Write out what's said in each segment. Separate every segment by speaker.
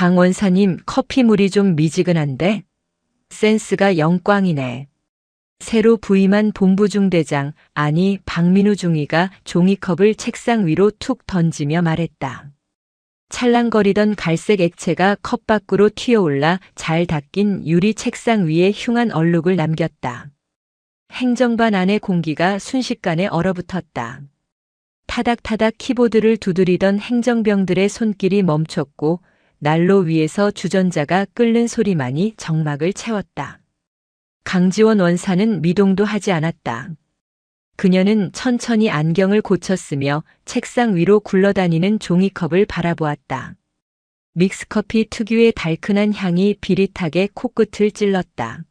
Speaker 1: 강 원사님, 커피물이 좀 미지근한데? 센스가 영꽝이네. 새로 부임한 본부중대장, 아니 박민우 중위가 종이컵을 책상 위로 툭 던지며 말했다. 찰랑거리던 갈색 액체가 컵 밖으로 튀어올라 잘 닦인 유리 책상 위에 흉한 얼룩을 남겼다. 행정반 안의 공기가 순식간에 얼어붙었다. 타닥타닥 키보드를 두드리던 행정병들의 손길이 멈췄고 난로 위에서 주전자가 끓는 소리만이 정막을 채웠다. 강지원 원사는 미동도 하지 않았다. 그녀는 천천히 안경을 고쳤으며 책상 위로 굴러다니는 종이컵을 바라보았다. 믹스커피 특유의 달큰한 향이 비릿하게 코끝을 찔렀다.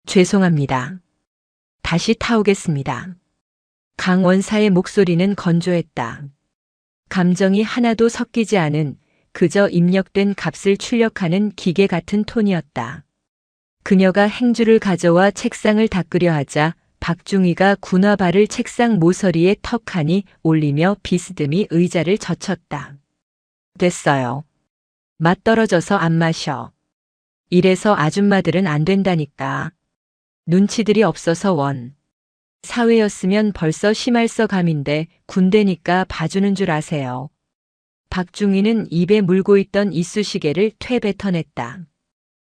Speaker 1: 죄송합니다. 다시 타오겠습니다. 강 원사의 목소리는 건조했다. 감정이 하나도 섞이지 않은 그저 입력된 값을 출력하는 기계 같은 톤이었다. 그녀가 행주를 가져와 책상을 닦으려 하자 박중희가 군화발을 책상 모서리에 턱하니 올리며 비스듬히 의자를 젖혔다. 됐어요. 맛 떨어져서 안 마셔. 이래서 아줌마들은 안 된다니까. 눈치들이 없어서 원. 사회였으면 벌써 심할서 감인데 군대니까 봐주는 줄 아세요. 박중희는 입에 물고 있던 이쑤시개를 퇴 뱉어냈다.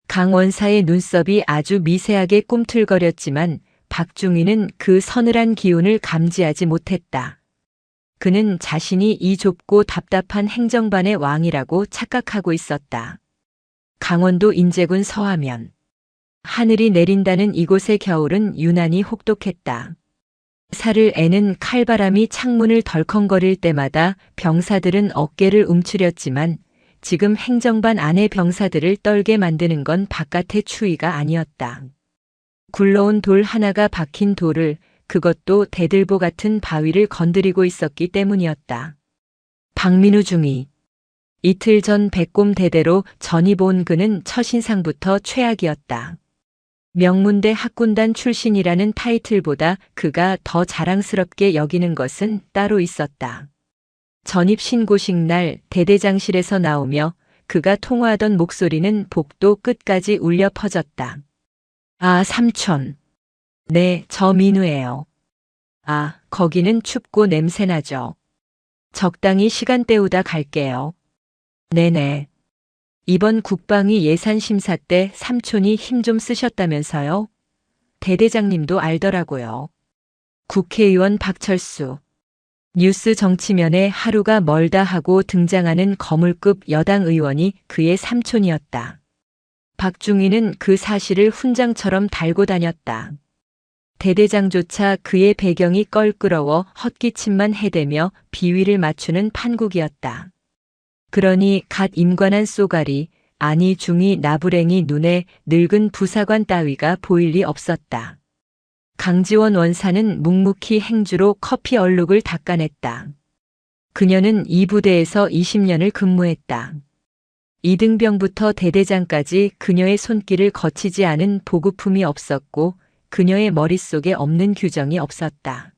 Speaker 1: 강 원사의 눈썹이 아주 미세하게 꿈틀거렸지만 박중희는 그 서늘한 기운을 감지하지 못했다. 그는 자신이 이 좁고 답답한 행정반의 왕이라고 착각하고 있었다. 강원도 인제군 서하면. 하늘이 내린다는 이곳의 겨울은 유난히 혹독했다. 살을 애는 칼바람이 창문을 덜컹거릴 때마다 병사들은 어깨를 움츠렸지만 지금 행정반 안의 병사들을 떨게 만드는 건 바깥의 추위가 아니었다. 굴러온 돌 하나가 박힌 돌을, 그것도 대들보 같은 바위를 건드리고 있었기 때문이었다. 박민우 중위. 이틀 전 백곰 대대로 전입 온 그는 첫인상부터 최악이었다. 명문대 학군단 출신이라는 타이틀보다 그가 더 자랑스럽게 여기는 것은 따로 있었다. 전입 신고식 날 대대장실에서 나오며 그가 통화하던 목소리는 복도 끝까지 울려 퍼졌다. 아, 삼촌. 네, 저 민우예요. 아, 거기는 춥고 냄새나죠. 적당히 시간 때우다 갈게요. 네네. 이번 국방위 예산심사 때 삼촌이 힘 좀 쓰셨다면서요? 대대장님도 알더라고요. 국회의원 박철수. 뉴스 정치면에 하루가 멀다 하고 등장하는 거물급 여당 의원이 그의 삼촌이었다. 박중희는 그 사실을 훈장처럼 달고 다녔다. 대대장조차 그의 배경이 껄끄러워 헛기침만 해대며 비위를 맞추는 판국이었다. 그러니 갓 임관한 쏘가리, 아니 중이 나부랭이 눈에 늙은 부사관 따위가 보일 리 없었다. 강지원 원사는 묵묵히 행주로 커피 얼룩을 닦아냈다. 그녀는 이 부대에서 20년을 근무했다. 이등병부터 대대장까지 그녀의 손길을 거치지 않은 보급품이 없었고 그녀의 머릿속에 없는 규정이 없었다.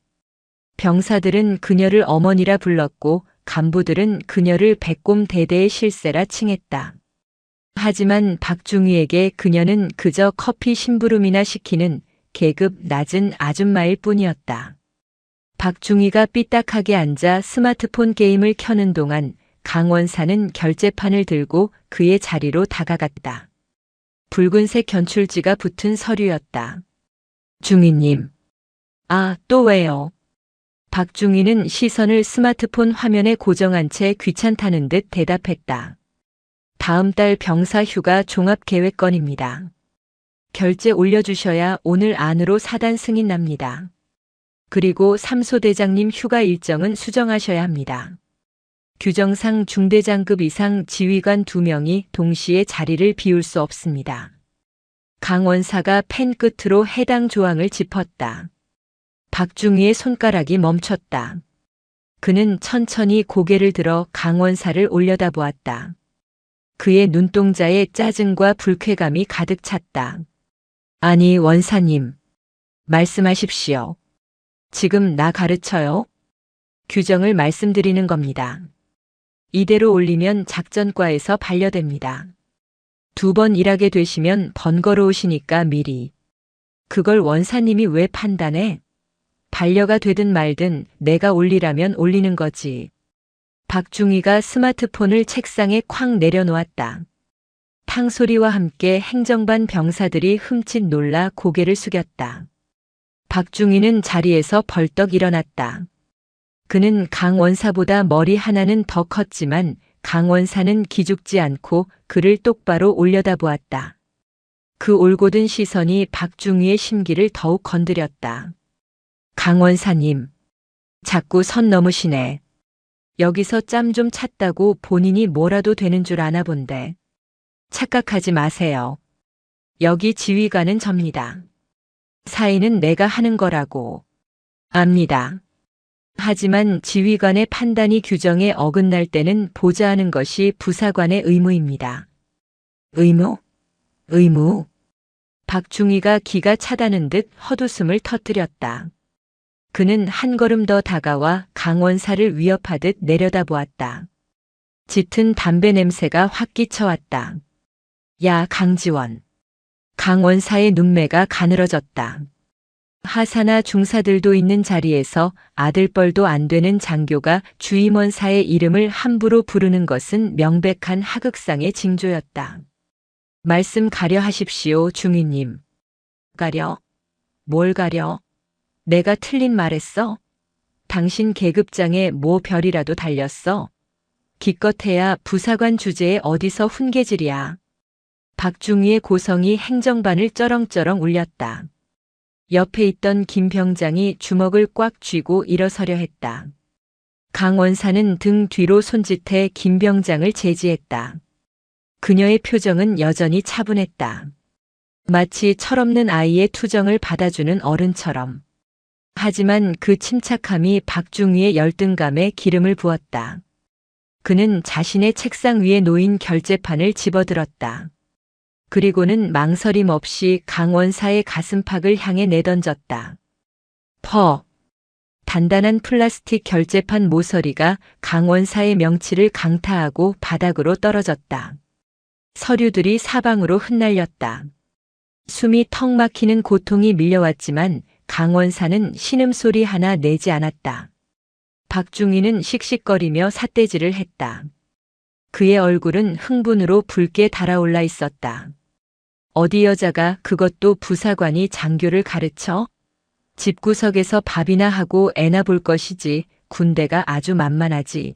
Speaker 1: 병사들은 그녀를 어머니라 불렀고 간부들은 그녀를 백곰 대대의 실세라 칭했다. 하지만 박중희에게 그녀는 그저 커피 심부름이나 시키는 계급 낮은 아줌마일 뿐이었다. 박중희가 삐딱하게 앉아 스마트폰 게임을 켜는 동안 강 원사는 결제판을 들고 그의 자리로 다가갔다. 붉은색 견출지가 붙은 서류였다. 중희님. 아, 또 왜요? 박중희는 시선을 스마트폰 화면에 고정한 채 귀찮다는 듯 대답했다. 다음 달 병사 휴가 종합계획건입니다. 결제 올려주셔야 오늘 안으로 사단 승인 납니다. 그리고 삼소대장님 휴가 일정은 수정하셔야 합니다. 규정상 중대장급 이상 지휘관 2명이 동시에 자리를 비울 수 없습니다. 강 원사가 펜 끝으로 해당 조항을 짚었다. 박중희의 손가락이 멈췄다. 그는 천천히 고개를 들어 강 원사를 올려다보았다. 그의 눈동자에 짜증과 불쾌감이 가득 찼다. 아니, 원사님. 말씀하십시오. 지금 나 가르쳐요? 규정을 말씀드리는 겁니다. 이대로 올리면 작전과에서 반려됩니다. 2번 일하게 되시면 번거로우시니까 미리. 그걸 원사님이 왜 판단해? 반려가 되든 말든 내가 올리라면 올리는 거지. 박중희가 스마트폰을 책상에 쾅 내려놓았다. 탕소리와 함께 행정반 병사들이 흠칫 놀라 고개를 숙였다. 박중희는 자리에서 벌떡 일어났다. 그는 강 원사보다 머리 하나는 더 컸지만 강 원사는 기죽지 않고 그를 똑바로 올려다보았다. 그 올곧은 시선이 박중희의 심기를 더욱 건드렸다. 강 원사님, 자꾸 선 넘으시네. 여기서 짬 좀 찼다고 본인이 뭐라도 되는 줄 아나 본데. 착각하지 마세요. 여기 지휘관은 접니다. 사인은 내가 하는 거라고. 압니다. 하지만 지휘관의 판단이 규정에 어긋날 때는 보좌하는 것이 부사관의 의무입니다. 의무? 의무? 박중희가 기가 차다는 듯 헛웃음을 터뜨렸다. 그는 한 걸음 더 다가와 강원사를 위협하듯 내려다보았다. 짙은 담배 냄새가 확 끼쳐왔다. 야, 강지원. 강원사의 눈매가 가늘어졌다. 하사나 중사들도 있는 자리에서 아들뻘도 안 되는 장교가 주임원사의 이름을 함부로 부르는 것은 명백한 하극상의 징조였다. 말씀 가려 하십시오, 중위님. 가려? 뭘 가려? 내가 틀린 말했어? 당신 계급장에 뭐 별이라도 달렸어? 기껏해야 부사관 주제에 어디서 훈계질이야. 박중희의 고성이 행정반을 쩌렁쩌렁 울렸다. 옆에 있던 김 병장이 주먹을 꽉 쥐고 일어서려 했다. 강 원사는 등 뒤로 손짓해 김 병장을 제지했다. 그녀의 표정은 여전히 차분했다. 마치 철없는 아이의 투정을 받아주는 어른처럼. 하지만 그 침착함이 박중희의 열등감에 기름을 부었다. 그는 자신의 책상 위에 놓인 결제판을 집어들었다. 그리고는 망설임 없이 강원사의 가슴팍을 향해 내던졌다. 퍼! 단단한 플라스틱 결제판 모서리가 강원사의 명치를 강타하고 바닥으로 떨어졌다. 서류들이 사방으로 흩날렸다. 숨이 턱 막히는 고통이 밀려왔지만 강원사는 신음소리 하나 내지 않았다. 박중희는 씩씩거리며 삿대질을 했다. 그의 얼굴은 흥분으로 붉게 달아올라 있었다. 어디 여자가 그것도 부사관이 장교를 가르쳐? 집구석에서 밥이나 하고 애나 볼 것이지 군대가 아주 만만하지.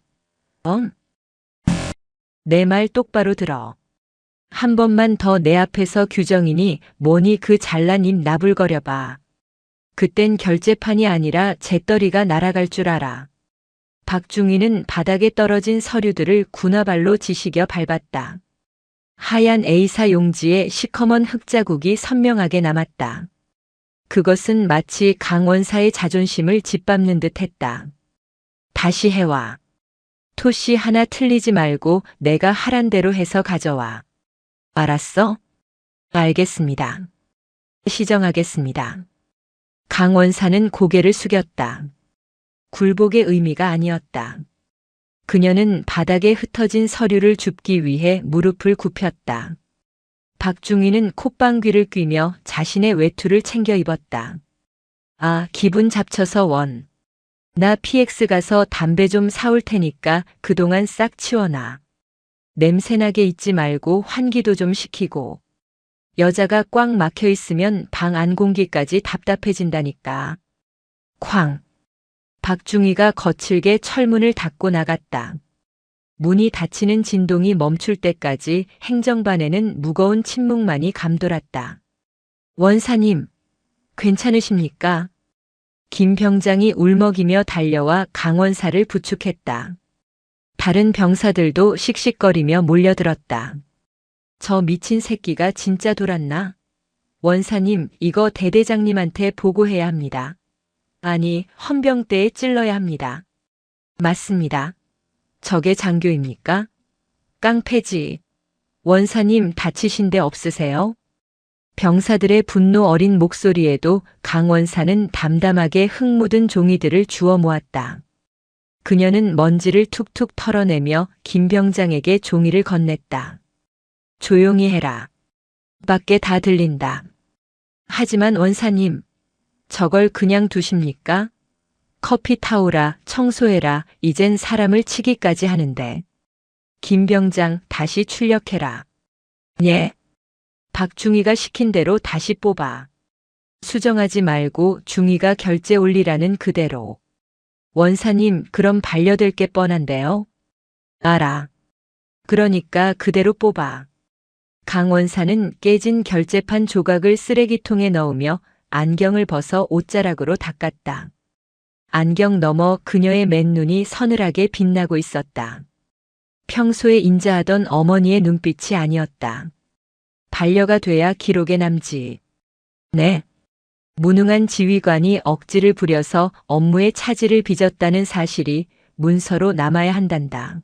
Speaker 1: 내 말 똑바로 들어. 한 번만 더 내 앞에서 규정이니 뭐니 그 잘난 입 나불거려봐. 그땐 결제판이 아니라 재떨이가 날아갈 줄 알아. 박중희는 바닥에 떨어진 서류들을 군화발로 지시겨 밟았다. 하얀 A사 용지에 시커먼 흙자국이 선명하게 남았다. 그것은 마치 강원사의 자존심을 짓밟는 듯 했다. 다시 해와. 토시 하나 틀리지 말고 내가 하란 대로 해서 가져와. 알았어? 알겠습니다. 시정하겠습니다. 강원사는 고개를 숙였다. 굴복의 의미가 아니었다. 그녀는 바닥에 흩어진 서류를 줍기 위해 무릎을 굽혔다. 박중희는 콧방귀를 뀌며 자신의 외투를 챙겨 입었다. 아, 기분 잡쳐서 원. 나 PX 가서 담배 좀 사올 테니까 그동안 싹 치워놔. 냄새나게 있지 말고 환기도 좀 시키고. 여자가 꽉 막혀 있으면 방 안 공기까지 답답해진다니까. 쾅. 박중희가 거칠게 철문을 닫고 나갔다. 문이 닫히는 진동이 멈출 때까지 행정반에는 무거운 침묵만이 감돌았다. 원사님, 괜찮으십니까? 김 병장이 울먹이며 달려와 강원사를 부축했다. 다른 병사들도 씩씩거리며 몰려들었다. 저 미친 새끼가 진짜 돌았나? 원사님, 이거 대대장님한테 보고해야 합니다. 아니, 헌병대에 찔러야 합니다. 맞습니다. 저게 장교입니까? 깡패지. 원사님 다치신 데 없으세요? 병사들의 분노 어린 목소리에도 강원사는 담담하게 흙 묻은 종이들을 주워 모았다. 그녀는 먼지를 툭툭 털어내며 김병장에게 종이를 건넸다. 조용히 해라. 밖에 다 들린다. 하지만 원사님, 저걸 그냥 두십니까? 커피 타오라, 청소해라, 이젠 사람을 치기까지 하는데. 김병장, 다시 출력해라. 예. 박중희가 시킨 대로 다시 뽑아. 수정하지 말고 중희가 결제 올리라는 그대로. 원사님, 그럼 반려될 게 뻔한데요? 알아. 그러니까 그대로 뽑아. 강 원사는 깨진 결제판 조각을 쓰레기통에 넣으며 안경을 벗어 옷자락으로 닦았다. 안경 너머 그녀의 맨눈이 서늘하게 빛나고 있었다. 평소에 인자하던 어머니의 눈빛이 아니었다. 반려가 돼야 기록에 남지. 네. 무능한 지휘관이 억지를 부려서 업무의 차질을 빚었다는 사실이 문서로 남아야 한단다.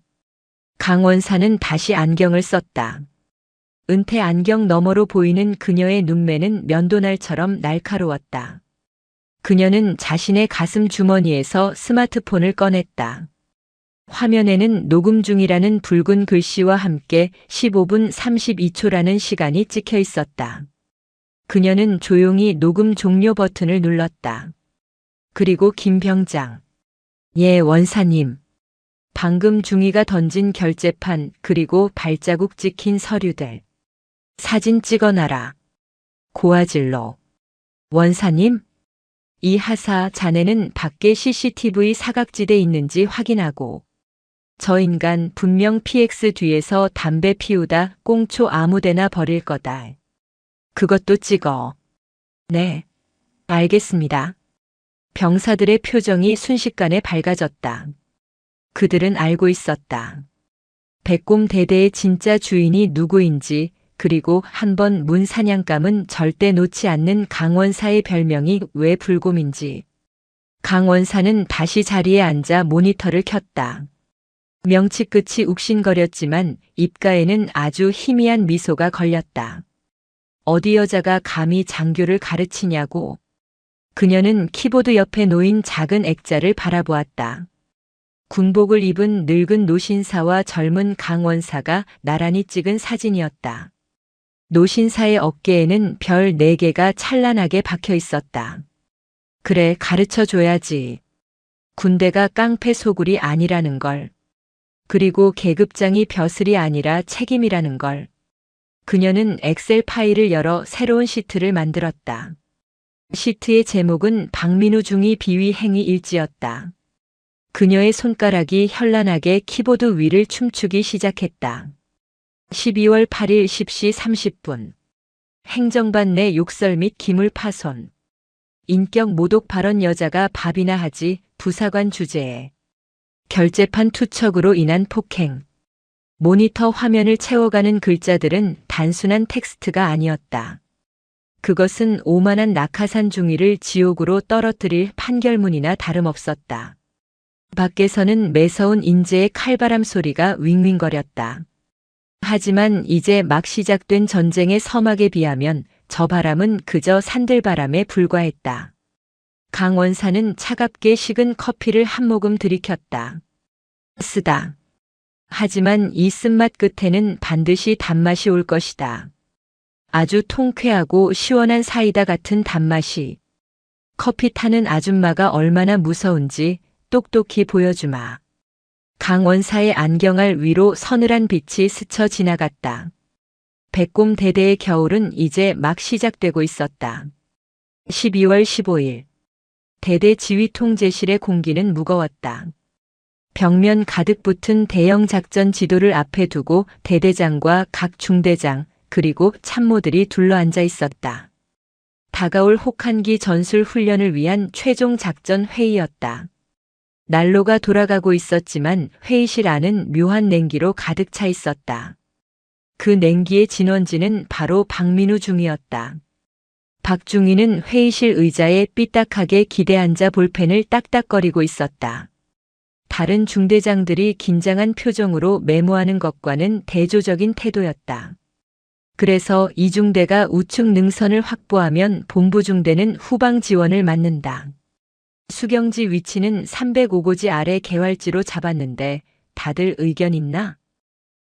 Speaker 1: 강 원사는 다시 안경을 썼다. 은퇴 안경 너머로 보이는 그녀의 눈매는 면도날처럼 날카로웠다. 그녀는 자신의 가슴 주머니에서 스마트폰을 꺼냈다. 화면에는 녹음 중이라는 붉은 글씨와 함께 15분 32초라는 시간이 찍혀 있었다. 그녀는 조용히 녹음 종료 버튼을 눌렀다. 그리고 김병장. 예, 원사님. 방금 중위가 던진 결제판 그리고 발자국 찍힌 서류들. 사진 찍어놔라. 고화질로. 원사님? 이 하사 자네는 밖에 CCTV 사각지대 있는지 확인하고. 저 인간 분명 PX 뒤에서 담배 피우다 꽁초 아무데나 버릴 거다. 그것도 찍어. 네. 알겠습니다. 병사들의 표정이 순식간에 밝아졌다. 그들은 알고 있었다. 백곰 대대의 진짜 주인이 누구인지, 그리고 한번 문 사냥감은 절대 놓지 않는 강원사의 별명이 왜 불곰인지. 강원사는 다시 자리에 앉아 모니터를 켰다. 명치 끝이 욱신거렸지만 입가에는 아주 희미한 미소가 걸렸다. 어디 여자가 감히 장교를 가르치냐고. 그녀는 키보드 옆에 놓인 작은 액자를 바라보았다. 군복을 입은 늙은 노신사와 젊은 강원사가 나란히 찍은 사진이었다. 노신사의 어깨에는 별 4개가 찬란하게 박혀 있었다. 그래, 가르쳐 줘야지. 군대가 깡패 소굴이 아니라는 걸. 그리고 계급장이 벼슬이 아니라 책임이라는 걸. 그녀는 엑셀 파일을 열어 새로운 시트를 만들었다. 시트의 제목은 박민우 중위 비위 행위 일지였다. 그녀의 손가락이 현란하게 키보드 위를 춤추기 시작했다. 12월 8일 10시 30분. 행정반 내 욕설 및 기물 파손. 인격 모독 발언 여자가 밥이나 하지 부사관 주제에. 결제판 투척으로 인한 폭행. 모니터 화면을 채워가는 글자들은 단순한 텍스트가 아니었다. 그것은 오만한 낙하산 중위를 지옥으로 떨어뜨릴 판결문이나 다름없었다. 밖에서는 매서운 인재의 칼바람 소리가 윙윙거렸다. 하지만 이제 막 시작된 전쟁의 서막에 비하면 저 바람은 그저 산들바람에 불과했다. 강 원사는 차갑게 식은 커피를 한 모금 들이켰다. 쓰다. 하지만 이 쓴맛 끝에는 반드시 단맛이 올 것이다. 아주 통쾌하고 시원한 사이다 같은 단맛이. 커피 타는 아줌마가 얼마나 무서운지 똑똑히 보여주마. 강 원사의 안경알 위로 서늘한 빛이 스쳐 지나갔다. 백곰 대대의 겨울은 이제 막 시작되고 있었다. 12월 15일. 대대 지휘 통제실의 공기는 무거웠다. 벽면 가득 붙은 대형 작전 지도를 앞에 두고 대대장과 각 중대장 그리고 참모들이 둘러앉아 있었다. 다가올 혹한기 전술 훈련을 위한 최종 작전 회의였다. 난로가 돌아가고 있었지만 회의실 안은 묘한 냉기로 가득 차 있었다. 그 냉기의 진원지는 바로 박민우 중이었다. 박중희는 회의실 의자에 삐딱하게 기대앉아 볼펜을 딱딱거리고 있었다. 다른 중대장들이 긴장한 표정으로 메모하는 것과는 대조적인 태도였다. 그래서 이 중대가 우측 능선을 확보하면 본부 중대는 후방 지원을 맡는다. 수경지 위치는 305고지 아래 개활지로 잡았는데 다들 의견 있나?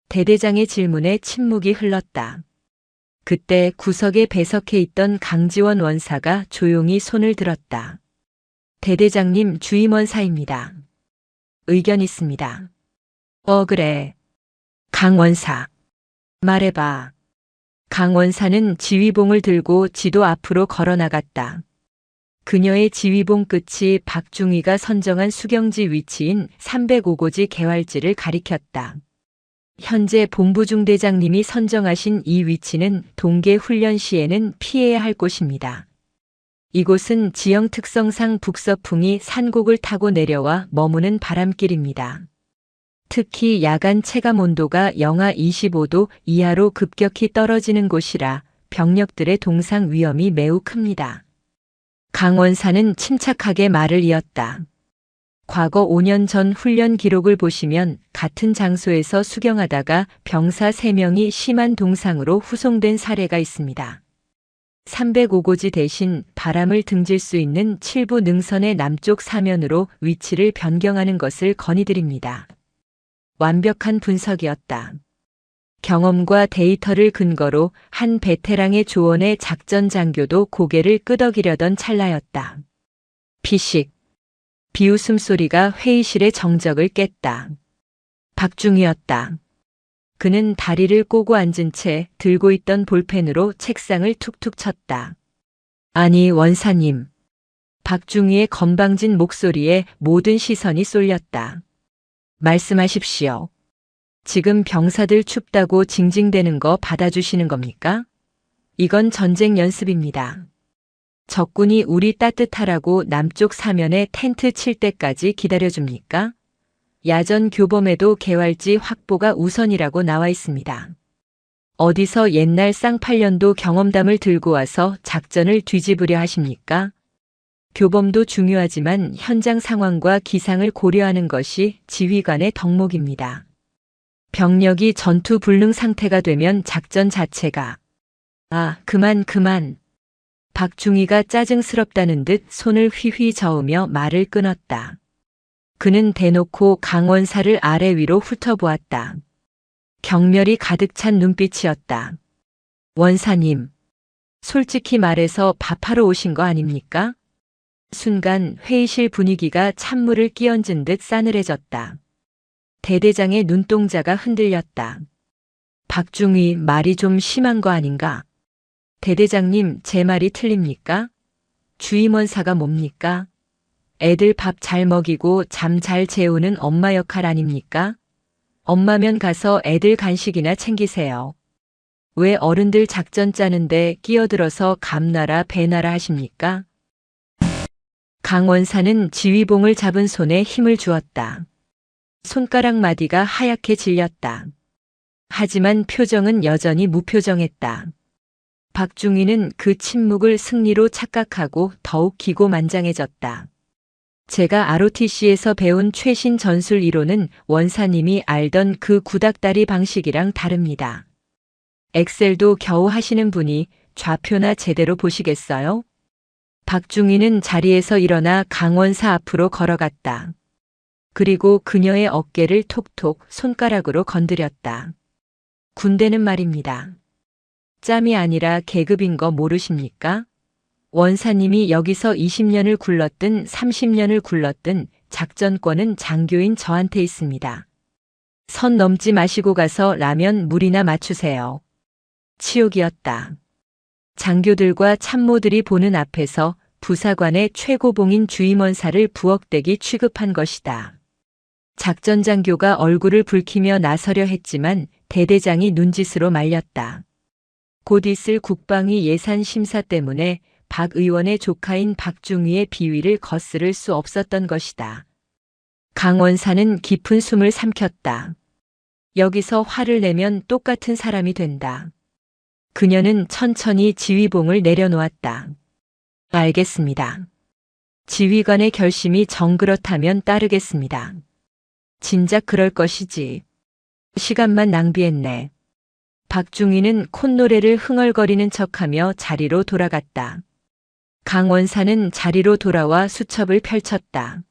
Speaker 1: 대대장의 질문에 침묵이 흘렀다. 그때 구석에 배석해 있던 강지원 원사가 조용히 손을 들었다. 대대장님, 주임 원사입니다. 의견 있습니다. 그래. 강 원사. 말해봐. 강 원사는 지휘봉을 들고 지도 앞으로 걸어 나갔다. 그녀의 지휘봉 끝이 박중희가 선정한 수경지 위치인 305고지 개활지를 가리켰다. 현재 본부중대장님이 선정하신 이 위치는 동계 훈련 시에는 피해야 할 곳입니다. 이곳은 지형 특성상 북서풍이 산곡을 타고 내려와 머무는 바람길입니다. 특히 야간 체감 온도가 영하 25도 이하로 급격히 떨어지는 곳이라 병력들의 동상 위험이 매우 큽니다. 강 원사는 침착하게 말을 이었다. 과거 5년 전 훈련 기록을 보시면 같은 장소에서 수경하다가 병사 3명이 심한 동상으로 후송된 사례가 있습니다. 305고지 대신 바람을 등질 수 있는 칠부 능선의 남쪽 사면으로 위치를 변경하는 것을 건의드립니다. 완벽한 분석이었다. 경험과 데이터를 근거로 한 베테랑의 조언에 작전 장교도 고개를 끄덕이려던 찰나였다. 피식. 비웃음 소리가 회의실의 정적을 깼다. 박중희였다. 그는 다리를 꼬고 앉은 채 들고 있던 볼펜으로 책상을 툭툭 쳤다. 아니, 원사님. 박중희의 건방진 목소리에 모든 시선이 쏠렸다. 말씀하십시오. 지금 병사들 춥다고 징징대는 거 받아주시는 겁니까? 이건 전쟁 연습입니다. 적군이 우리 따뜻하라고 남쪽 사면에 텐트 칠 때까지 기다려줍니까? 야전 교범에도 개활지 확보가 우선이라고 나와 있습니다. 어디서 옛날 쌍팔년도 경험담을 들고 와서 작전을 뒤집으려 하십니까? 교범도 중요하지만 현장 상황과 기상을 고려하는 것이 지휘관의 덕목입니다. 병력이 전투 불능 상태가 되면 작전 자체가 그만. 박중희가 짜증스럽다는 듯 손을 휘휘 저으며 말을 끊었다. 그는 대놓고 강 원사를 아래 위로 훑어보았다. 경멸이 가득 찬 눈빛이었다. 원사님, 솔직히 말해서 밥하러 오신 거 아닙니까? 순간 회의실 분위기가 찬물을 끼얹은 듯 싸늘해졌다. 대대장의 눈동자가 흔들렸다. 박중희, 말이 좀 심한 거 아닌가? 대대장님, 제 말이 틀립니까? 주임원사가 뭡니까? 애들 밥 잘 먹이고 잠 잘 재우는 엄마 역할 아닙니까? 엄마면 가서 애들 간식이나 챙기세요. 왜 어른들 작전 짜는데 끼어들어서 감나라 배나라 하십니까? 강 원사는 지휘봉을 잡은 손에 힘을 주었다. 손가락 마디가 하얗게 질렸다. 하지만 표정은 여전히 무표정했다. 박중희는 그 침묵을 승리로 착각하고 더욱 기고만장해졌다. 제가 ROTC에서 배운 최신 전술 이론은 원사님이 알던 그 구닥다리 방식이랑 다릅니다. 엑셀도 겨우 하시는 분이 좌표나 제대로 보시겠어요? 박중희는 자리에서 일어나 강 원사 앞으로 걸어갔다. 그리고 그녀의 어깨를 톡톡 손가락으로 건드렸다. 군대는 말입니다. 짬이 아니라 계급인 거 모르십니까? 원사님이 여기서 20년을 굴렀든 30년을 굴렀든 작전권은 장교인 저한테 있습니다. 선 넘지 마시고 가서 라면 물이나 맞추세요. 치욕이었다. 장교들과 참모들이 보는 앞에서 부사관의 최고봉인 주임원사를 부엌대기 취급한 것이다. 작전 장교가 얼굴을 붉히며 나서려 했지만 대대장이 눈짓으로 말렸다. 곧 있을 국방위 예산 심사 때문에 박 의원의 조카인 박중희의 비위를 거스를 수 없었던 것이다. 강 원사는 깊은 숨을 삼켰다. 여기서 화를 내면 똑같은 사람이 된다. 그녀는 천천히 지휘봉을 내려놓았다. 알겠습니다. 지휘관의 결심이 정그렇다면 따르겠습니다. 진작 그럴 것이지. 시간만 낭비했네. 박중희는 콧노래를 흥얼거리는 척하며 자리로 돌아갔다. 강 원사는 자리로 돌아와 수첩을 펼쳤다.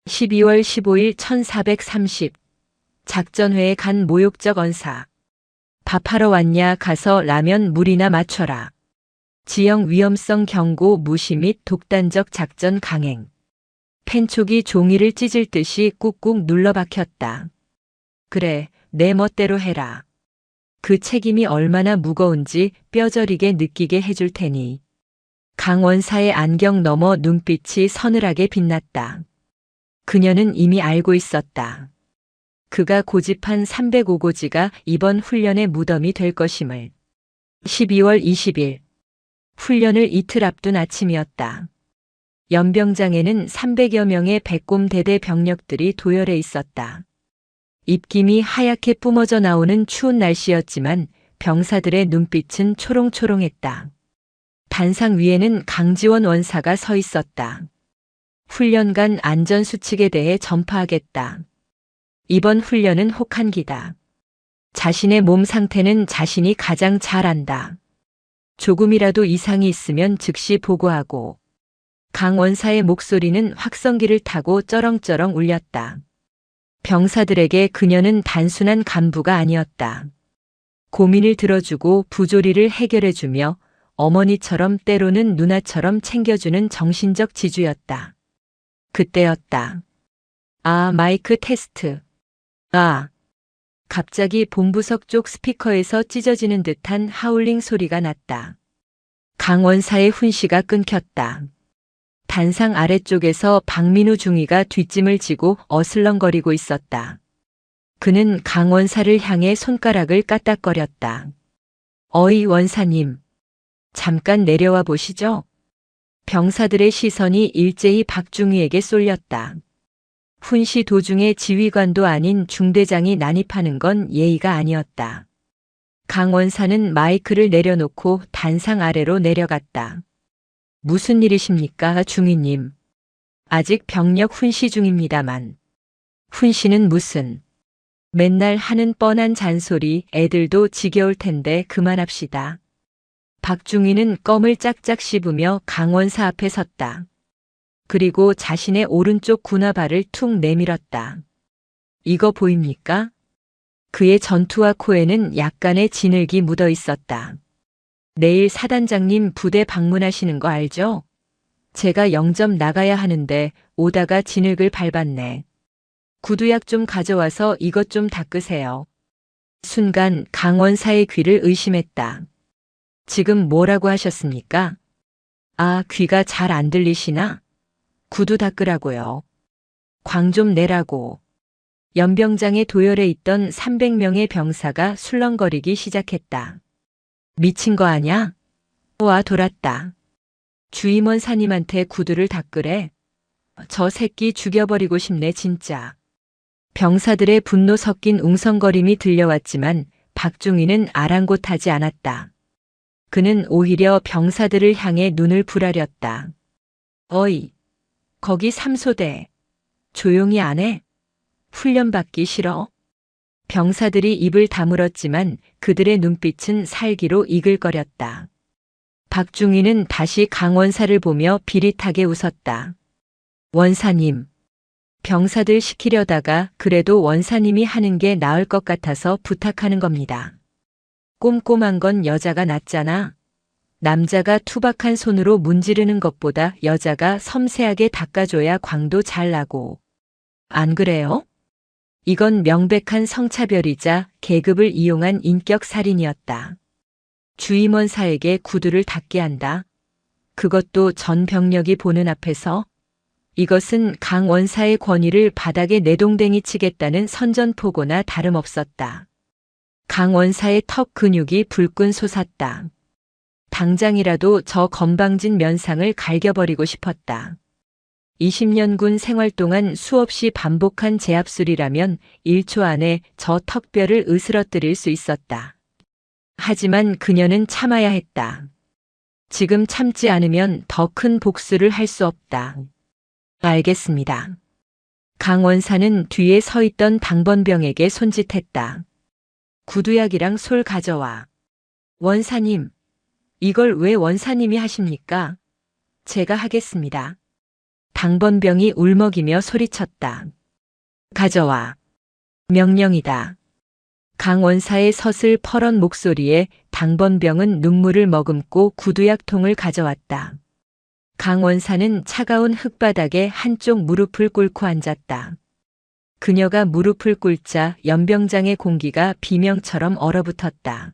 Speaker 1: 12월 15일 1430. 작전회에 간 모욕적 언사. 밥하러 왔냐 가서 라면 물이나 맞춰라. 지형 위험성 경고 무시 및 독단적 작전 강행. 펜촉이 종이를 찢을 듯이 꾹꾹 눌러 박혔다. 그래, 내 멋대로 해라. 그 책임이 얼마나 무거운지 뼈저리게 느끼게 해줄 테니. 강 원사의 안경 너머 눈빛이 서늘하게 빛났다. 그녀는 이미 알고 있었다. 그가 고집한 305고지가 이번 훈련의 무덤이 될 것임을. 12월 20일. 훈련을 이틀 앞둔 아침이었다. 연병장에는 300여 명의 백곰대대 병력들이 도열해 있었다. 입김이 하얗게 뿜어져 나오는 추운 날씨였지만 병사들의 눈빛은 초롱초롱했다. 단상 위에는 강지원 원사가 서 있었다. 훈련간 안전수칙에 대해 전파하겠다. 이번 훈련은 혹한기다. 자신의 몸 상태는 자신이 가장 잘 안다. 조금이라도 이상이 있으면 즉시 보고하고. 강 원사의 목소리는 확성기를 타고 쩌렁쩌렁 울렸다. 병사들에게 그녀는 단순한 간부가 아니었다. 고민을 들어주고 부조리를 해결해주며 어머니처럼 때로는 누나처럼 챙겨주는 정신적 지주였다. 그때였다. 아, 마이크 테스트. 아. 갑자기 본부석 쪽 스피커에서 찢어지는 듯한 하울링 소리가 났다. 강 원사의 훈시가 끊겼다. 단상 아래쪽에서 박민우 중위가 뒷짐을 지고 어슬렁거리고 있었다. 그는 강 원사를 향해 손가락을 까딱거렸다. 어이 원사님. 잠깐 내려와 보시죠. 병사들의 시선이 일제히 박중위에게 쏠렸다. 훈시 도중에 지휘관도 아닌 중대장이 난입하는 건 예의가 아니었다. 강 원사는 마이크를 내려놓고 단상 아래로 내려갔다. 무슨 일이십니까, 중위님? 아직 병력 훈시 중입니다만. 훈시는 무슨? 맨날 하는 뻔한 잔소리 애들도 지겨울 텐데 그만합시다. 박중위는 껌을 짝짝 씹으며 강 원사 앞에 섰다. 그리고 자신의 오른쪽 군화발을 툭 내밀었다. 이거 보입니까? 그의 전투화 코에는 약간의 진흙이 묻어 있었다. 내일 사단장님 부대 방문하시는 거 알죠? 제가 영접 나가야 하는데 오다가 진흙을 밟았네. 구두약 좀 가져와서 이것 좀 닦으세요. 순간 강 원사의 귀를 의심했다. 지금 뭐라고 하셨습니까? 아, 귀가 잘 안 들리시나? 구두 닦으라고요. 광 좀 내라고. 연병장에 도열해 있던 300명의 병사가 술렁거리기 시작했다. 미친 거 아냐? 와 돌았다. 주임원 사님한테 구두를 닦으래. 저 새끼 죽여버리고 싶네 진짜. 병사들의 분노 섞인 웅성거림이 들려왔지만 박중위는 아랑곳하지 않았다. 그는 오히려 병사들을 향해 눈을 부라렸다. 어이, 거기 삼소대. 조용히 안 해? 훈련 받기 싫어? 병사들이 입을 다물었지만 그들의 눈빛은 살기로 이글거렸다. 박중위는 다시 강 원사를 보며 비릿하게 웃었다. 원사님. 병사들 시키려다가 그래도 원사님이 하는 게 나을 것 같아서 부탁하는 겁니다. 꼼꼼한 건 여자가 낫잖아. 남자가 투박한 손으로 문지르는 것보다 여자가 섬세하게 닦아줘야 광도 잘 나고. 안 그래요? 이건 명백한 성차별이자 계급을 이용한 인격살인이었다. 주임원사에게 구두를 닦게 한다. 그것도 전 병력이 보는 앞에서. 이것은 강 원사의 권위를 바닥에 내동댕이 치겠다는 선전포고나 다름없었다. 강 원사의 턱 근육이 불끈 솟았다. 당장이라도 저 건방진 면상을 갈겨버리고 싶었다. 20년 군 생활 동안 수없이 반복한 제압술이라면 1초 안에 저 턱뼈를 으스러뜨릴 수 있었다. 하지만 그녀는 참아야 했다. 지금 참지 않으면 더 큰 복수를 할 수 없다. 알겠습니다. 강 원사는 뒤에 서 있던 당번병에게 손짓했다. 구두약이랑 솔 가져와. 원사님, 이걸 왜 원사님이 하십니까? 제가 하겠습니다. 당번병이 울먹이며 소리쳤다. 가져와. 명령이다. 강 원사의 서슬 퍼런 목소리에 당번병은 눈물을 머금고 구두약통을 가져왔다. 강 원사는 차가운 흙바닥에 한쪽 무릎을 꿇고 앉았다. 그녀가 무릎을 꿇자 연병장의 공기가 비명처럼 얼어붙었다.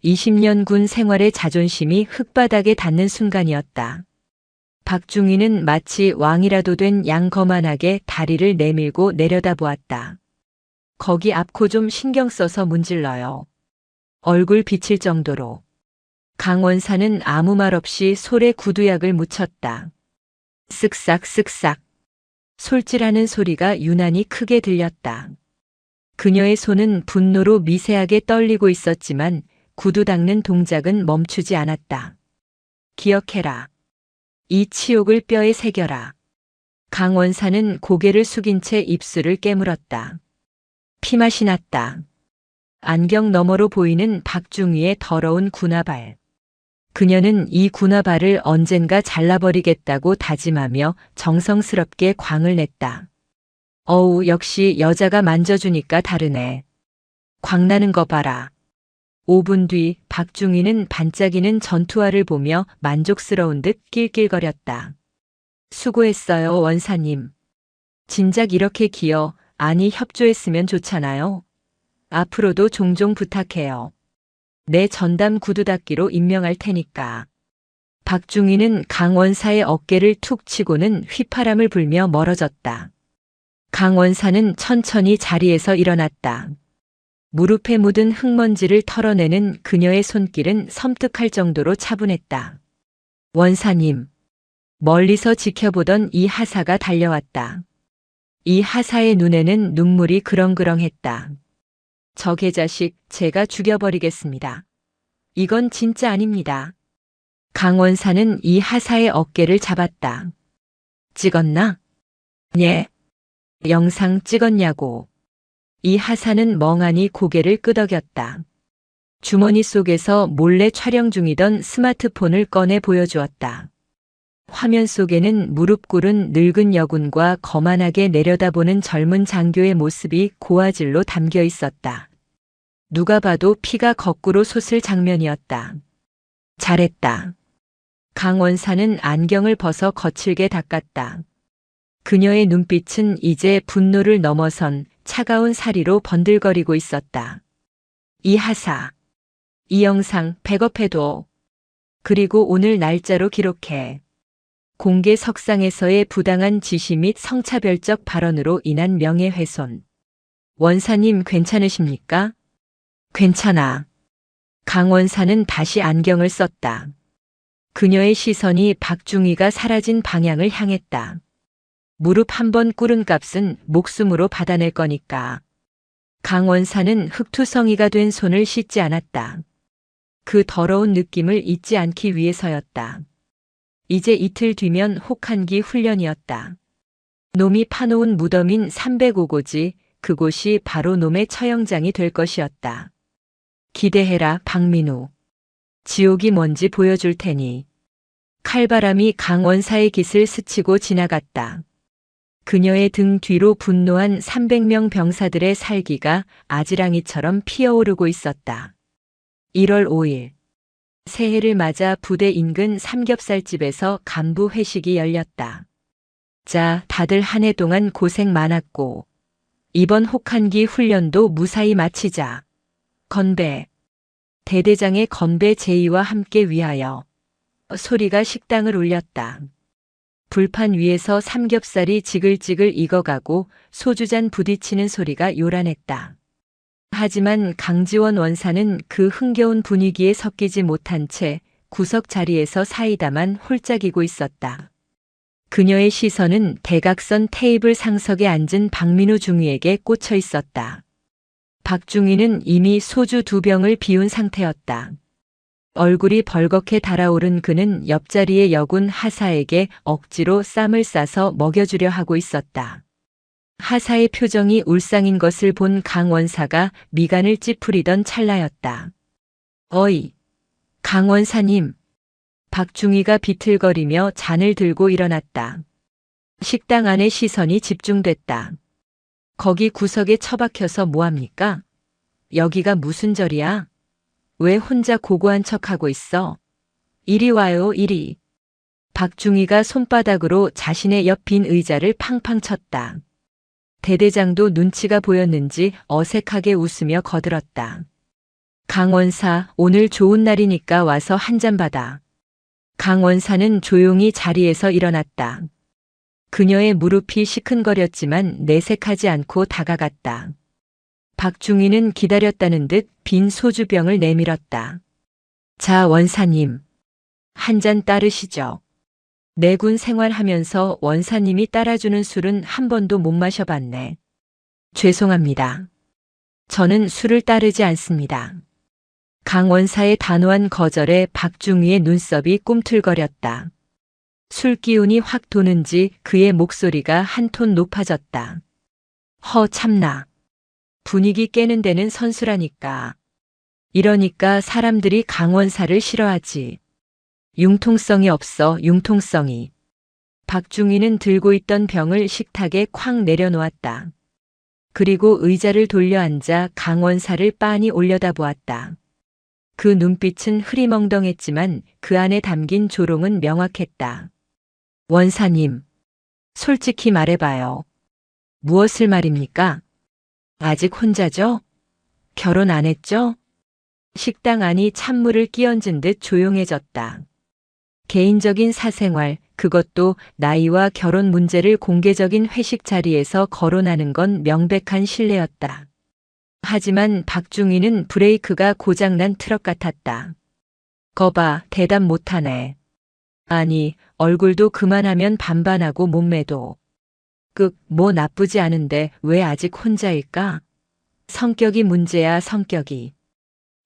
Speaker 1: 20년 군 생활의 자존심이 흙바닥에 닿는 순간이었다. 박중희는 마치 왕이라도 된 양 거만하게 다리를 내밀고 내려다보았다. 거기 앞코 좀 신경 써서 문질러요. 얼굴 비칠 정도로. 강 원사는 아무 말 없이 솔에 구두약을 묻혔다. 쓱싹 쓱싹. 솔질하는 소리가 유난히 크게 들렸다. 그녀의 손은 분노로 미세하게 떨리고 있었지만 구두 닦는 동작은 멈추지 않았다. 기억해라. 이 치욕을 뼈에 새겨라. 강 원사는 고개를 숙인 채 입술을 깨물었다. 피맛이 났다. 안경 너머로 보이는 박중희의 더러운 군화발. 그녀는 이 군화발을 언젠가 잘라버리겠다고 다짐하며 정성스럽게 광을 냈다. 어우, 역시 여자가 만져주니까 다르네. 광나는 거 봐라. 5분 뒤 박중희는 반짝이는 전투화를 보며 만족스러운 듯 낄낄거렸다. 수고했어요, 원사님. 진작 이렇게 아니 협조했으면 좋잖아요. 앞으로도 종종 부탁해요. 내 전담 구두 닦기로 임명할 테니까. 박중희는 강 원사의 어깨를 툭 치고는 휘파람을 불며 멀어졌다. 강 원사는 천천히 자리에서 일어났다. 무릎에 묻은 흙먼지를 털어내는 그녀의 손길은 섬뜩할 정도로 차분했다. 원사님. 멀리서 지켜보던 이 하사가 달려왔다. 이 하사의 눈에는 눈물이 그렁그렁했다. 저 개자식 제가 죽여버리겠습니다. 이건 진짜 아닙니다. 강 원사는 이 하사의 어깨를 잡았다. 찍었나? 예. 영상 찍었냐고. 이 하사는 멍하니 고개를 끄덕였다. 주머니 속에서 몰래 촬영 중이던 스마트폰을 꺼내 보여주었다. 화면 속에는 무릎 꿇은 늙은 여군과 거만하게 내려다보는 젊은 장교의 모습이 고화질로 담겨 있었다. 누가 봐도 피가 거꾸로 솟을 장면이었다. 잘했다. 강 원사는 안경을 벗어 거칠게 닦았다. 그녀의 눈빛은 이제 분노를 넘어선 차가운 사리로 번들거리고 있었다. 이 하사. 이 영상 백업해둬. 그리고 오늘 날짜로 기록해. 공개 석상에서의 부당한 지시 및 성차별적 발언으로 인한 명예훼손. 원사님 괜찮으십니까? 괜찮아. 강 원사는 다시 안경을 썼다. 그녀의 시선이 박중희가 사라진 방향을 향했다. 무릎 한 번 꿇은 값은 목숨으로 받아낼 거니까. 강 원사는 흙투성이가 된 손을 씻지 않았다. 그 더러운 느낌을 잊지 않기 위해서였다. 이제 이틀 뒤면 혹한기 훈련이었다. 놈이 파놓은 무덤인 305고지, 그곳이 바로 놈의 처형장이 될 것이었다. 기대해라, 박민우. 지옥이 뭔지 보여줄 테니. 칼바람이 강 원사의 깃을 스치고 지나갔다. 그녀의 등 뒤로 분노한 300명 병사들의 살기가 아지랑이처럼 피어오르고 있었다. 1월 5일. 새해를 맞아 부대 인근 삼겹살집에서 간부 회식이 열렸다. 자, 다들 한 해 동안 고생 많았고, 이번 혹한기 훈련도 무사히 마치자. 건배. 대대장의 건배 제의와 함께 위하여. 소리가 식당을 울렸다. 불판 위에서 삼겹살이 지글지글 익어가고 소주잔 부딪히는 소리가 요란했다. 하지만 강지원 원사는 그 흥겨운 분위기에 섞이지 못한 채 구석 자리에서 사이다만 홀짝이고 있었다. 그녀의 시선은 대각선 테이블 상석에 앉은 박민우 중위에게 꽂혀 있었다. 박중희는 이미 소주 2병을 비운 상태였다. 얼굴이 벌겋게 달아오른 그는 옆자리의 여군 하사에게 억지로 쌈을 싸서 먹여주려 하고 있었다. 하사의 표정이 울상인 것을 본 강 원사가 미간을 찌푸리던 찰나였다. 어이, 강 원사님. 박중희가 비틀거리며 잔을 들고 일어났다. 식당 안에 시선이 집중됐다. 거기 구석에 처박혀서 뭐합니까? 여기가 무슨 절이야? 왜 혼자 고고한 척하고 있어? 이리 와요, 이리. 박중희가 손바닥으로 자신의 옆 빈 의자를 팡팡 쳤다. 대대장도 눈치가 보였는지 어색하게 웃으며 거들었다. 강원사, 오늘 좋은 날이니까 와서 한 잔 받아. 강원사는 조용히 자리에서 일어났다. 그녀의 무릎이 시큰거렸지만 내색하지 않고 다가갔다. 박중희는 기다렸다는 듯 빈 소주병을 내밀었다. 자, 원사님. 한 잔 따르시죠. 내군 생활하면서 원사님이 따라주는 술은 한 번도 못 마셔봤네. 죄송합니다. 저는 술을 따르지 않습니다. 강원사의 단호한 거절에 박중희의 눈썹이 꿈틀거렸다. 술 기운이 확 도는지 그의 목소리가 한 톤 높아졌다. 참나. 분위기 깨는 데는 선수라니까. 이러니까 사람들이 강원사를 싫어하지. 융통성이 없어, 융통성이. 박중희는 들고 있던 병을 식탁에 쾅 내려놓았다. 그리고 의자를 돌려 앉아 강원사를 빤히 올려다보았다. 그 눈빛은 흐리멍덩했지만 그 안에 담긴 조롱은 명확했다. 원사님, 솔직히 말해봐요. 무엇을 말입니까? 아직 혼자죠? 결혼 안 했죠? 식당 안이 찬물을 끼얹은 듯 조용해졌다. 개인적인 사생활, 그것도 나이와 결혼 문제를 공개적인 회식 자리에서 거론하는 건 명백한 실례였다. 하지만 박중희는 브레이크가 고장난 트럭 같았다. 거봐, 대답 못하네. 아니, 얼굴도 그만하면 반반하고 몸매도. 뭐 나쁘지 않은데 왜 아직 혼자일까? 성격이 문제야, 성격이.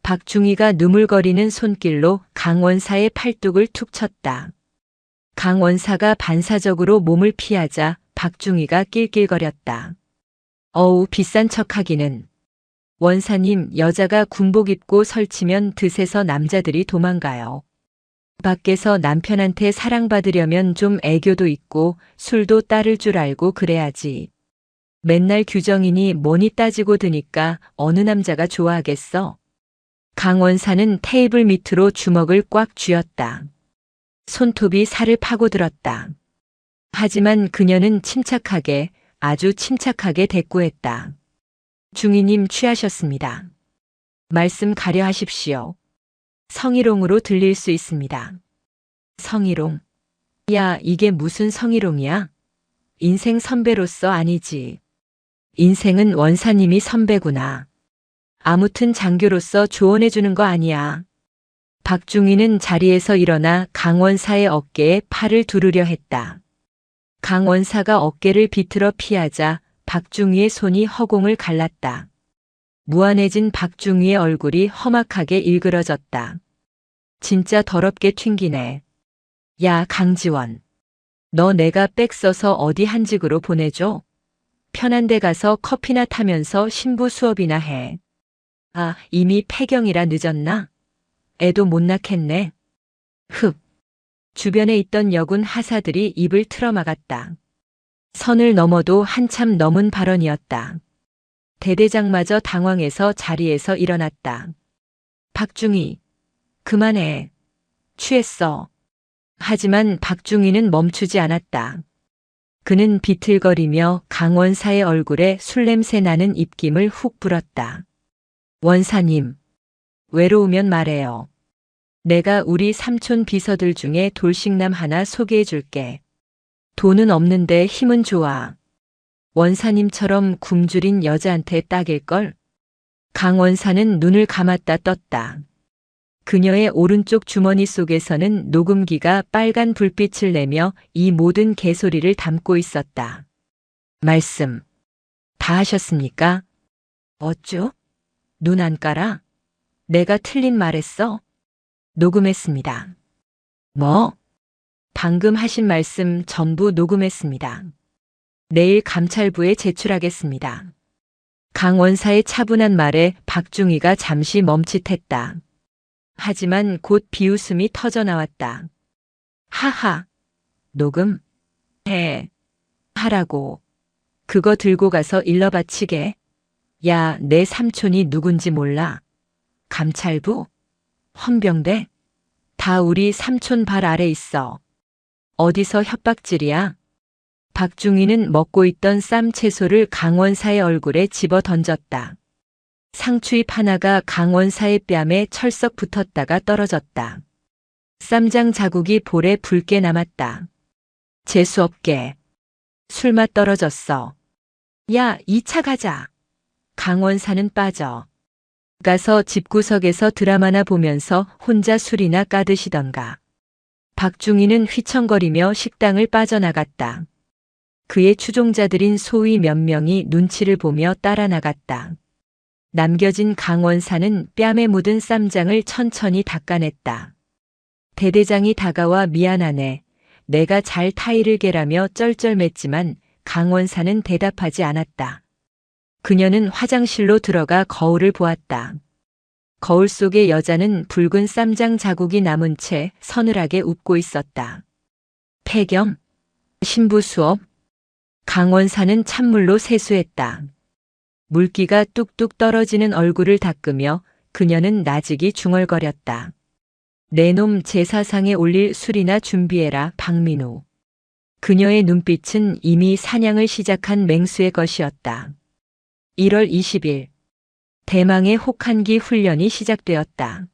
Speaker 1: 박중희가 누물거리는 손길로 강원사의 팔뚝을 툭 쳤다. 강원사가 반사적으로 몸을 피하자 박중희가 낄낄거렸다. 어우, 비싼 척하기는. 원사님, 여자가 군복 입고 설치면 드세서 남자들이 도망가요. 밖에서 남편한테 사랑받으려면 좀 애교도 있고 술도 따를 줄 알고 그래야지. 맨날 규정이니 뭐니 따지고 드니까 어느 남자가 좋아하겠어? 강원사는 테이블 밑으로 주먹을 꽉 쥐었다. 손톱이 살을 파고들었다. 하지만 그녀는 침착하게, 아주 침착하게 대꾸했다. 중희님 취하셨습니다. 말씀 가려 하십시오. 성희롱으로 들릴 수 있습니다. 성희롱. 야, 이게 무슨 성희롱이야? 인생 선배로서 아니지. 인생은 원사님이 선배구나. 아무튼 장교로서 조언해주는 거 아니야. 박중희는 자리에서 일어나 강원사의 어깨에 팔을 두르려 했다. 강원사가 어깨를 비틀어 피하자 박중희의 손이 허공을 갈랐다. 무안해진 박중희의 얼굴이 험악하게 일그러졌다. 진짜 더럽게 튕기네. 야, 강지원. 너 내가 백 써서 어디 한직으로 보내줘? 편한 데 가서 커피나 타면서 신부 수업이나 해. 아, 이미 폐경이라 늦었나? 애도 못 낳겠네. 흡. 주변에 있던 여군 하사들이 입을 틀어막았다. 선을 넘어도 한참 넘은 발언이었다. 대대장마저 당황해서 자리에서 일어났다. 박중희, 그만해. 취했어. 하지만 박중희는 멈추지 않았다. 그는 비틀거리며 강원사의 얼굴에 술냄새 나는 입김을 훅 불었다. 원사님, 외로우면 말해요. 내가 우리 삼촌 비서들 중에 돌싱남 하나 소개해 줄게. 돈은 없는데 힘은 좋아. 원사님처럼 굶주린 여자한테 딱일걸? 강원사는 눈을 감았다 떴다. 그녀의 오른쪽 주머니 속에서는 녹음기가 빨간 불빛을 내며 이 모든 개소리를 담고 있었다. 말씀. 다 하셨습니까? 어쭈? 눈 안 깔아? 내가 틀린 말했어? 녹음했습니다. 뭐? 방금 하신 말씀 전부 녹음했습니다. 내일 감찰부에 제출하겠습니다. 강원사의 차분한 말에 박중희가 잠시 멈칫했다. 하지만 곧 비웃음이 터져나왔다. 하하. 녹음. 해. 하라고. 그거 들고 가서 일러 바치게. 야, 내 삼촌이 누군지 몰라. 감찰부? 헌병대? 다 우리 삼촌 발 아래 있어. 어디서 협박질이야? 박중희는 먹고 있던 쌈 채소를 강원사의 얼굴에 집어 던졌다. 상추잎 하나가 강원사의 뺨에 철썩 붙었다가 떨어졌다. 쌈장 자국이 볼에 붉게 남았다. 재수없게. 술맛 떨어졌어. 야, 2차 가자. 강원사는 빠져. 가서 집구석에서 드라마나 보면서 혼자 술이나 까드시던가. 박중희는 휘청거리며 식당을 빠져나갔다. 그의 추종자들인 소위 몇 명이 눈치를 보며 따라 나갔다. 남겨진 강원사는 뺨에 묻은 쌈장을 천천히 닦아냈다. 대대장이 다가와 미안하네. 내가 잘 타이를 개라며 쩔쩔맸지만 강원사는 대답하지 않았다. 그녀는 화장실로 들어가 거울을 보았다. 거울 속의 여자는 붉은 쌈장 자국이 남은 채 서늘하게 웃고 있었다. 폐경? 신부 수업? 강원사는 찬물로 세수했다. 물기가 뚝뚝 떨어지는 얼굴을 닦으며 그녀는 나직이 중얼거렸다. 내 놈 제사상에 올릴 술이나 준비해라, 박민우. 그녀의 눈빛은 이미 사냥을 시작한 맹수의 것이었다. 1월 20일. 대망의 혹한기 훈련이 시작되었다.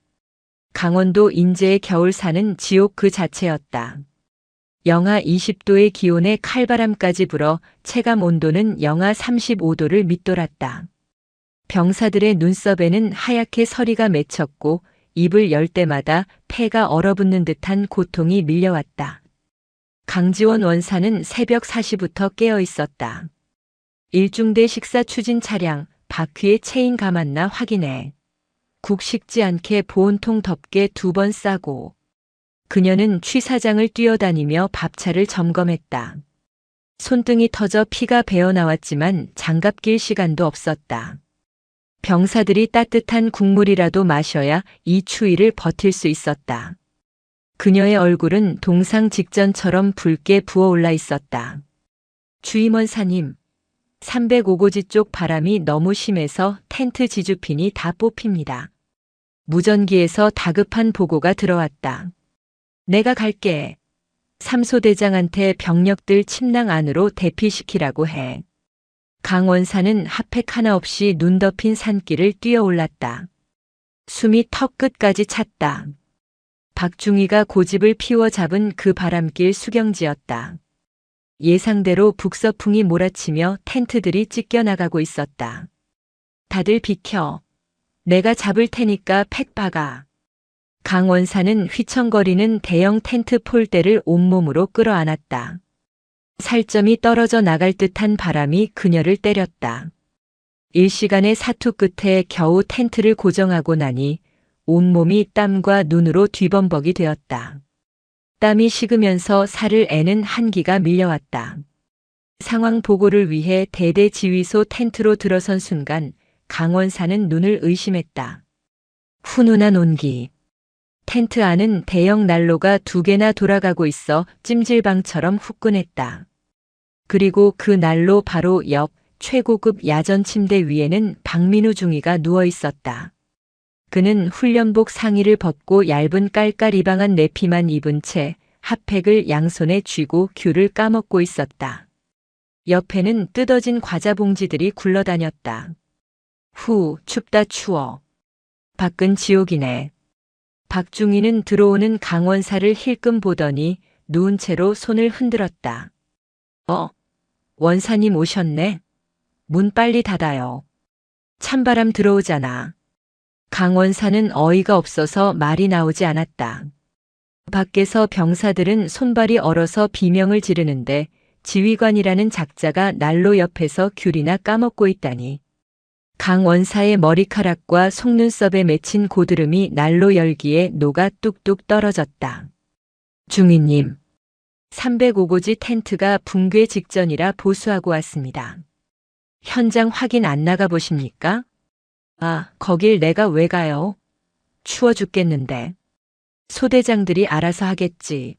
Speaker 1: 강원도 인제의 겨울사는 지옥 그 자체였다. 영하 20도의 기온에 칼바람까지 불어 체감 온도는 영하 35도를 밑돌았다. 병사들의 눈썹에는 하얗게 서리가 맺혔고 입을 열 때마다 폐가 얼어붙는 듯한 고통이 밀려왔다. 강지원 원사는 새벽 4시부터 깨어 있었다. 일중대 식사 추진 차량, 바퀴에 체인 감았나 확인해. 국 식지 않게 보온통 덮개 2번 싸고. 그녀는 취사장을 뛰어다니며 밥차를 점검했다. 손등이 터져 피가 배어나왔지만 장갑 낄 시간도 없었다. 병사들이 따뜻한 국물이라도 마셔야 이 추위를 버틸 수 있었다. 그녀의 얼굴은 동상 직전처럼 붉게 부어올라 있었다. 주임원사님, 305고지 쪽 바람이 너무 심해서 텐트 지주핀이 다 뽑힙니다. 무전기에서 다급한 보고가 들어왔다. 내가 갈게. 삼소대장한테 병력들 침낭 안으로 대피시키라고 해. 강원사는 핫팩 하나 없이 눈 덮인 산길을 뛰어올랐다. 숨이 턱 끝까지 찼다. 박중희가 고집을 피워 잡은 그 바람길 수경지였다. 예상대로 북서풍이 몰아치며 텐트들이 찢겨나가고 있었다. 다들 비켜. 내가 잡을 테니까 팩 박아. 강원사는 휘청거리는 대형 텐트 폴대를 온몸으로 끌어안았다. 살점이 떨어져 나갈 듯한 바람이 그녀를 때렸다. 일시간의 사투 끝에 겨우 텐트를 고정하고 나니 온몸이 땀과 눈으로 뒤범벅이 되었다. 땀이 식으면서 살을 애는 한기가 밀려왔다. 상황 보고를 위해 대대지휘소 텐트로 들어선 순간 강원사는 눈을 의심했다. 훈훈한 온기. 텐트 안은 대형 난로가 2개나 돌아가고 있어 찜질방처럼 후끈했다. 그리고 그 난로 바로 옆 최고급 야전 침대 위에는 박민우 중위가 누워 있었다. 그는 훈련복 상의를 벗고 얇은 깔깔이방한 내피만 입은 채 핫팩을 양손에 쥐고 귤을 까먹고 있었다. 옆에는 뜯어진 과자 봉지들이 굴러다녔다. 후, 춥다 추워. 밖은 지옥이네. 박중희는 들어오는 강원사를 힐끔 보더니 누운 채로 손을 흔들었다. 원사님 오셨네. 문 빨리 닫아요. 찬바람 들어오잖아. 강원사는 어이가 없어서 말이 나오지 않았다. 밖에서 병사들은 손발이 얼어서 비명을 지르는데 지휘관이라는 작자가 난로 옆에서 귤이나 까먹고 있다니. 강원사의 머리카락과 속눈썹에 맺힌 고드름이 난로 열기에 녹아 뚝뚝 떨어졌다. 중위님, 305고지 텐트가 붕괴 직전이라 보수하고 왔습니다. 현장 확인 안 나가 보십니까? 아, 거길 내가 왜 가요? 추워 죽겠는데. 소대장들이 알아서 하겠지.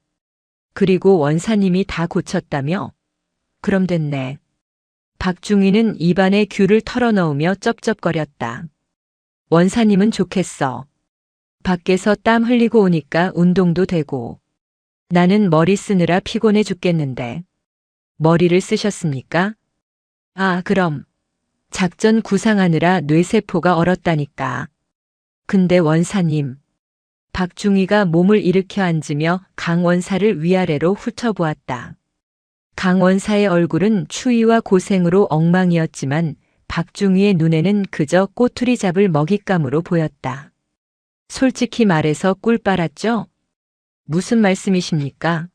Speaker 1: 그리고 원사님이 다 고쳤다며? 그럼 됐네. 박중희는 입안에 귤을 털어넣으며 쩝쩝거렸다. 원사님은 좋겠어. 밖에서 땀 흘리고 오니까 운동도 되고. 나는 머리 쓰느라 피곤해 죽겠는데. 머리를 쓰셨습니까? 아, 그럼. 작전 구상하느라 뇌세포가 얼었다니까. 근데 원사님. 박중희가 몸을 일으켜 앉으며 강원사를 위아래로 훑어보았다. 강원사의 얼굴은 추위와 고생으로 엉망이었지만 박중희의 눈에는 그저 꼬투리 잡을 먹잇감으로 보였다. 솔직히 말해서 꿀 빨았죠? 무슨 말씀이십니까?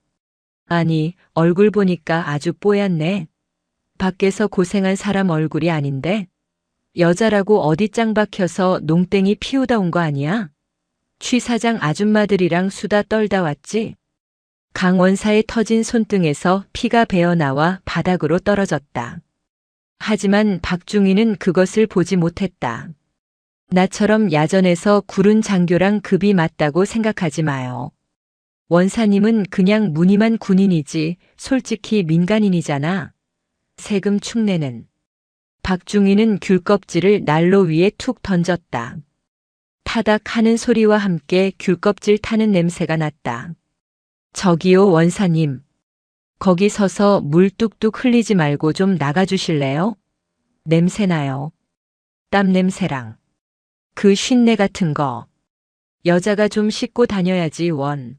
Speaker 1: 아니, 얼굴 보니까 아주 뽀얗네. 밖에서 고생한 사람 얼굴이 아닌데? 여자라고 어디 짱 박혀서 농땡이 피우다 온 거 아니야? 취 사장 아줌마들이랑 수다 떨다 왔지? 강원사의 터진 손등에서 피가 배어나와 바닥으로 떨어졌다. 하지만 박중희는 그것을 보지 못했다. 나처럼 야전에서 구른 장교랑 급이 맞다고 생각하지 마요. 원사님은 그냥 무늬만 군인이지 솔직히 민간인이잖아. 세금 축내는. 박중희는 귤껍질을 난로 위에 툭 던졌다. 타닥 하는 소리와 함께 귤껍질 타는 냄새가 났다. 저기요 원사님. 거기 서서 물 뚝뚝 흘리지 말고 좀 나가주실래요? 냄새나요. 땀 냄새랑. 그 쉰내 같은 거. 여자가 좀 씻고 다녀야지 원.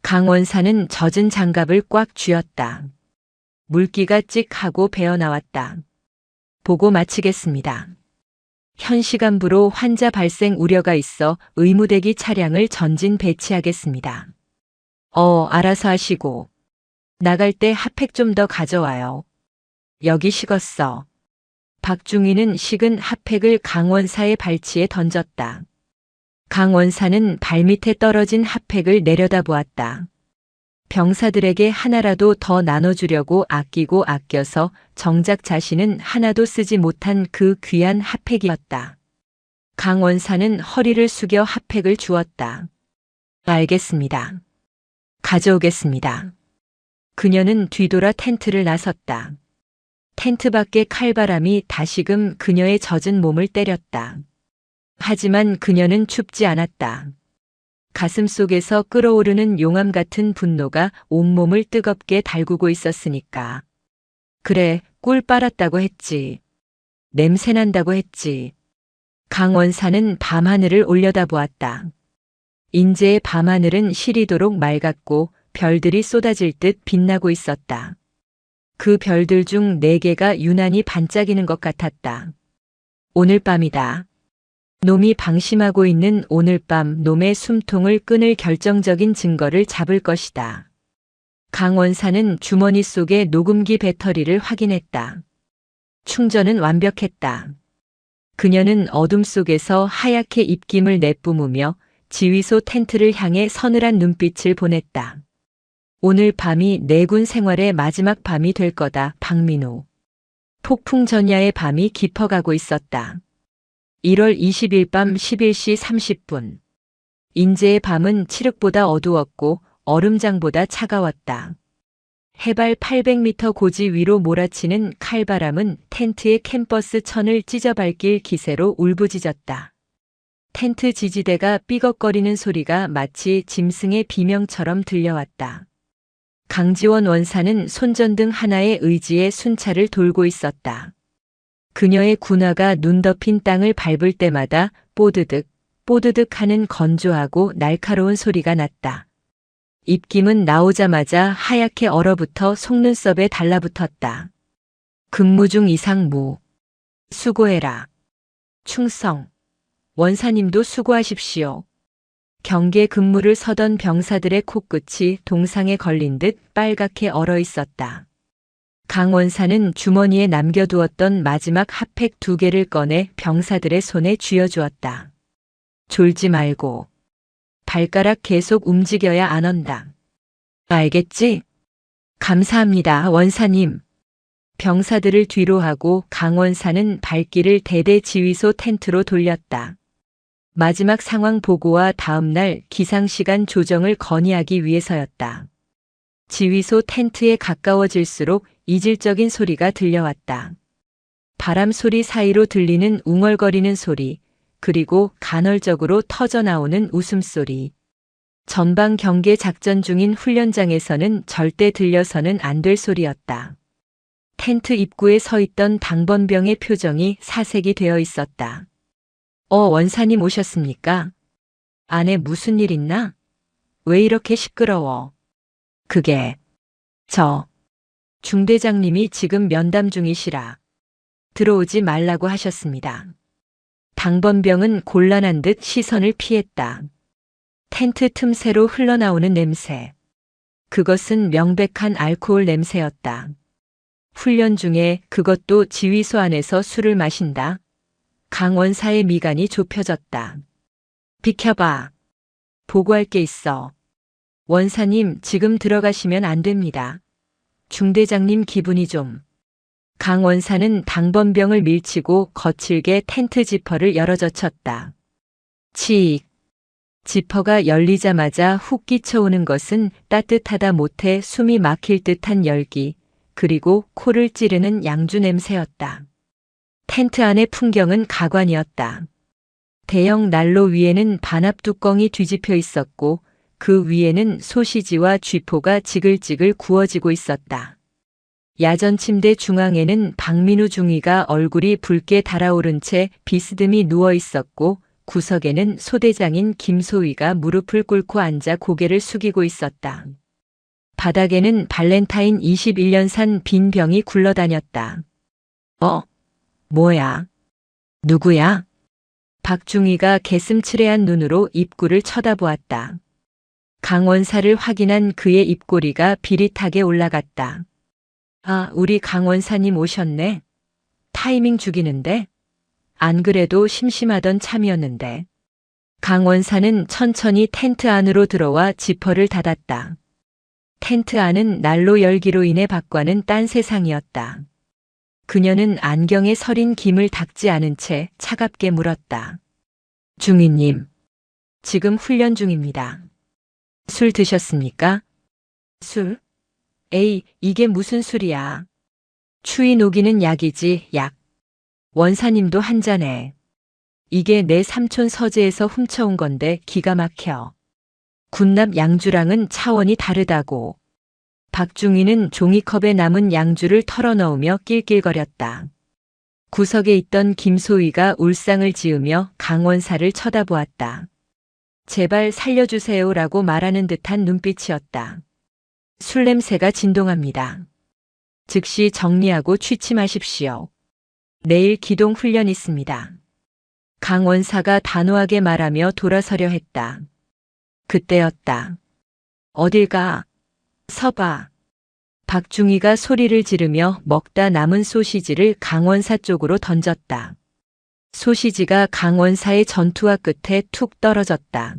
Speaker 1: 강원사는 젖은 장갑을 꽉 쥐었다. 물기가 찍 하고 배어나왔다. 보고 마치겠습니다. 현 시간부로 환자 발생 우려가 있어 의무대기 차량을 전진 배치하겠습니다. 알아서 하시고. 나갈 때 핫팩 좀 더 가져와요. 여기 식었어. 박중희는 식은 핫팩을 강원사의 발치에 던졌다. 강원사는 발밑에 떨어진 핫팩을 내려다보았다. 병사들에게 하나라도 더 나눠주려고 아끼고 아껴서 정작 자신은 하나도 쓰지 못한 그 귀한 핫팩이었다. 강원사는 허리를 숙여 핫팩을 주었다. 알겠습니다. 가져오겠습니다. 그녀는 뒤돌아 텐트를 나섰다. 텐트 밖의 칼바람이 다시금 그녀의 젖은 몸을 때렸다. 하지만 그녀는 춥지 않았다. 가슴 속에서 끓어오르는 용암 같은 분노가 온몸을 뜨겁게 달구고 있었으니까. 그래, 꿀 빨았다고 했지. 냄새난다고 했지. 강원사는 밤하늘을 올려다보았다. 인제의 밤하늘은 시리도록 맑았고 별들이 쏟아질 듯 빛나고 있었다. 그 별들 중 4개가 유난히 반짝이는 것 같았다. 오늘 밤이다. 놈이 방심하고 있는 오늘 밤 놈의 숨통을 끊을 결정적인 증거를 잡을 것이다. 강원사는 주머니 속의 녹음기 배터리를 확인했다. 충전은 완벽했다. 그녀는 어둠 속에서 하얗게 입김을 내뿜으며 지휘소 텐트를 향해 서늘한 눈빛을 보냈다. 오늘 밤이 내군 생활의 마지막 밤이 될 거다, 박민우. 폭풍 전야의 밤이 깊어가고 있었다. 1월 20일 밤 11시 30분. 인제의 밤은 칠흑보다 어두웠고 얼음장보다 차가웠다. 해발 800m 고지 위로 몰아치는 칼바람은 텐트의 캠퍼스 천을 찢어밟길 기세로 울부짖었다. 텐트 지지대가 삐걱거리는 소리가 마치 짐승의 비명처럼 들려왔다. 강지원 원사는 손전등 하나의 의지에 순찰을 돌고 있었다. 그녀의 군화가 눈 덮인 땅을 밟을 때마다 뽀드득, 뽀드득 하는 건조하고 날카로운 소리가 났다. 입김은 나오자마자 하얗게 얼어붙어 속눈썹에 달라붙었다. 근무 중 이상무. 수고해라. 충성. 원사님도 수고하십시오. 경계 근무를 서던 병사들의 코끝이 동상에 걸린 듯 빨갛게 얼어 있었다. 강원사는 주머니에 남겨두었던 마지막 핫팩 2개를 꺼내 병사들의 손에 쥐어주었다. 졸지 말고. 발가락 계속 움직여야 안 온다. 알겠지? 감사합니다, 원사님. 병사들을 뒤로 하고 강원사는 발길을 대대 지휘소 텐트로 돌렸다. 마지막 상황 보고와 다음날 기상시간 조정을 건의하기 위해서였다. 지휘소 텐트에 가까워질수록 이질적인 소리가 들려왔다. 바람 소리 사이로 들리는 웅얼거리는 소리, 그리고 간헐적으로 터져나오는 웃음소리. 전방 경계 작전 중인 훈련장에서는 절대 들려서는 안 될 소리였다. 텐트 입구에 서 있던 당번병의 표정이 사색이 되어 있었다. 원사님 오셨습니까? 안에 무슨 일 있나? 왜 이렇게 시끄러워? 그게, 중대장님이 지금 면담 중이시라. 들어오지 말라고 하셨습니다. 당번병은 곤란한 듯 시선을 피했다. 텐트 틈새로 흘러나오는 냄새. 그것은 명백한 알코올 냄새였다. 훈련 중에 그것도 지휘소 안에서 술을 마신다. 강 원사의 미간이 좁혀졌다. 비켜봐. 보고할 게 있어. 원사님 지금 들어가시면 안 됩니다. 중대장님 기분이 좀. 강 원사는 당번병을 밀치고 거칠게 텐트 지퍼를 열어젖혔다. 치익. 지퍼가 열리자마자 훅 끼쳐오는 것은 따뜻하다 못해 숨이 막힐 듯한 열기, 그리고 코를 찌르는 양주 냄새였다. 텐트 안의 풍경은 가관이었다. 대형 난로 위에는 반합 뚜껑이 뒤집혀 있었고 그 위에는 소시지와 쥐포가 지글지글 구워지고 있었다. 야전 침대 중앙에는 박민우 중위가 얼굴이 붉게 달아오른 채 비스듬히 누워 있었고 구석에는 소대장인 김소위가 무릎을 꿇고 앉아 고개를 숙이고 있었다. 바닥에는 발렌타인 21년산 빈 병이 굴러다녔다. 뭐야? 누구야? 박중희가 개슴츠레한 눈으로 입구를 쳐다보았다. 강 원사를 확인한 그의 입꼬리가 비릿하게 올라갔다. 우리 강 원사님 오셨네. 타이밍 죽이는데? 안 그래도 심심하던 참이었는데. 강 원사는 천천히 텐트 안으로 들어와 지퍼를 닫았다. 텐트 안은 난로 열기로 인해 밖과는 딴 세상이었다. 그녀는 안경에 서린 김을 닦지 않은 채 차갑게 물었다. 중위님, 지금 훈련 중입니다. 술 드셨습니까? 술? 에이, 이게 무슨 술이야. 추위 녹이는 약이지, 약. 원사님도 한 잔해. 이게 내 삼촌 서재에서 훔쳐온 건데 기가 막혀. 군납 양주랑은 차원이 다르다고. 박중희는 종이컵에 남은 양주를 털어넣으며 낄낄거렸다. 구석에 있던 김소희가 울상을 지으며 강원사를 쳐다보았다. 제발 살려주세요라고 말하는 듯한 눈빛이었다. 술 냄새가 진동합니다. 즉시 정리하고 취침하십시오. 내일 기동 훈련 있습니다. 강원사가 단호하게 말하며 돌아서려 했다. 그때였다. 어딜 가? 서봐. 박중희가 소리를 지르며 먹다 남은 소시지를 강원사 쪽으로 던졌다. 소시지가 강원사의 전투화 끝에 툭 떨어졌다.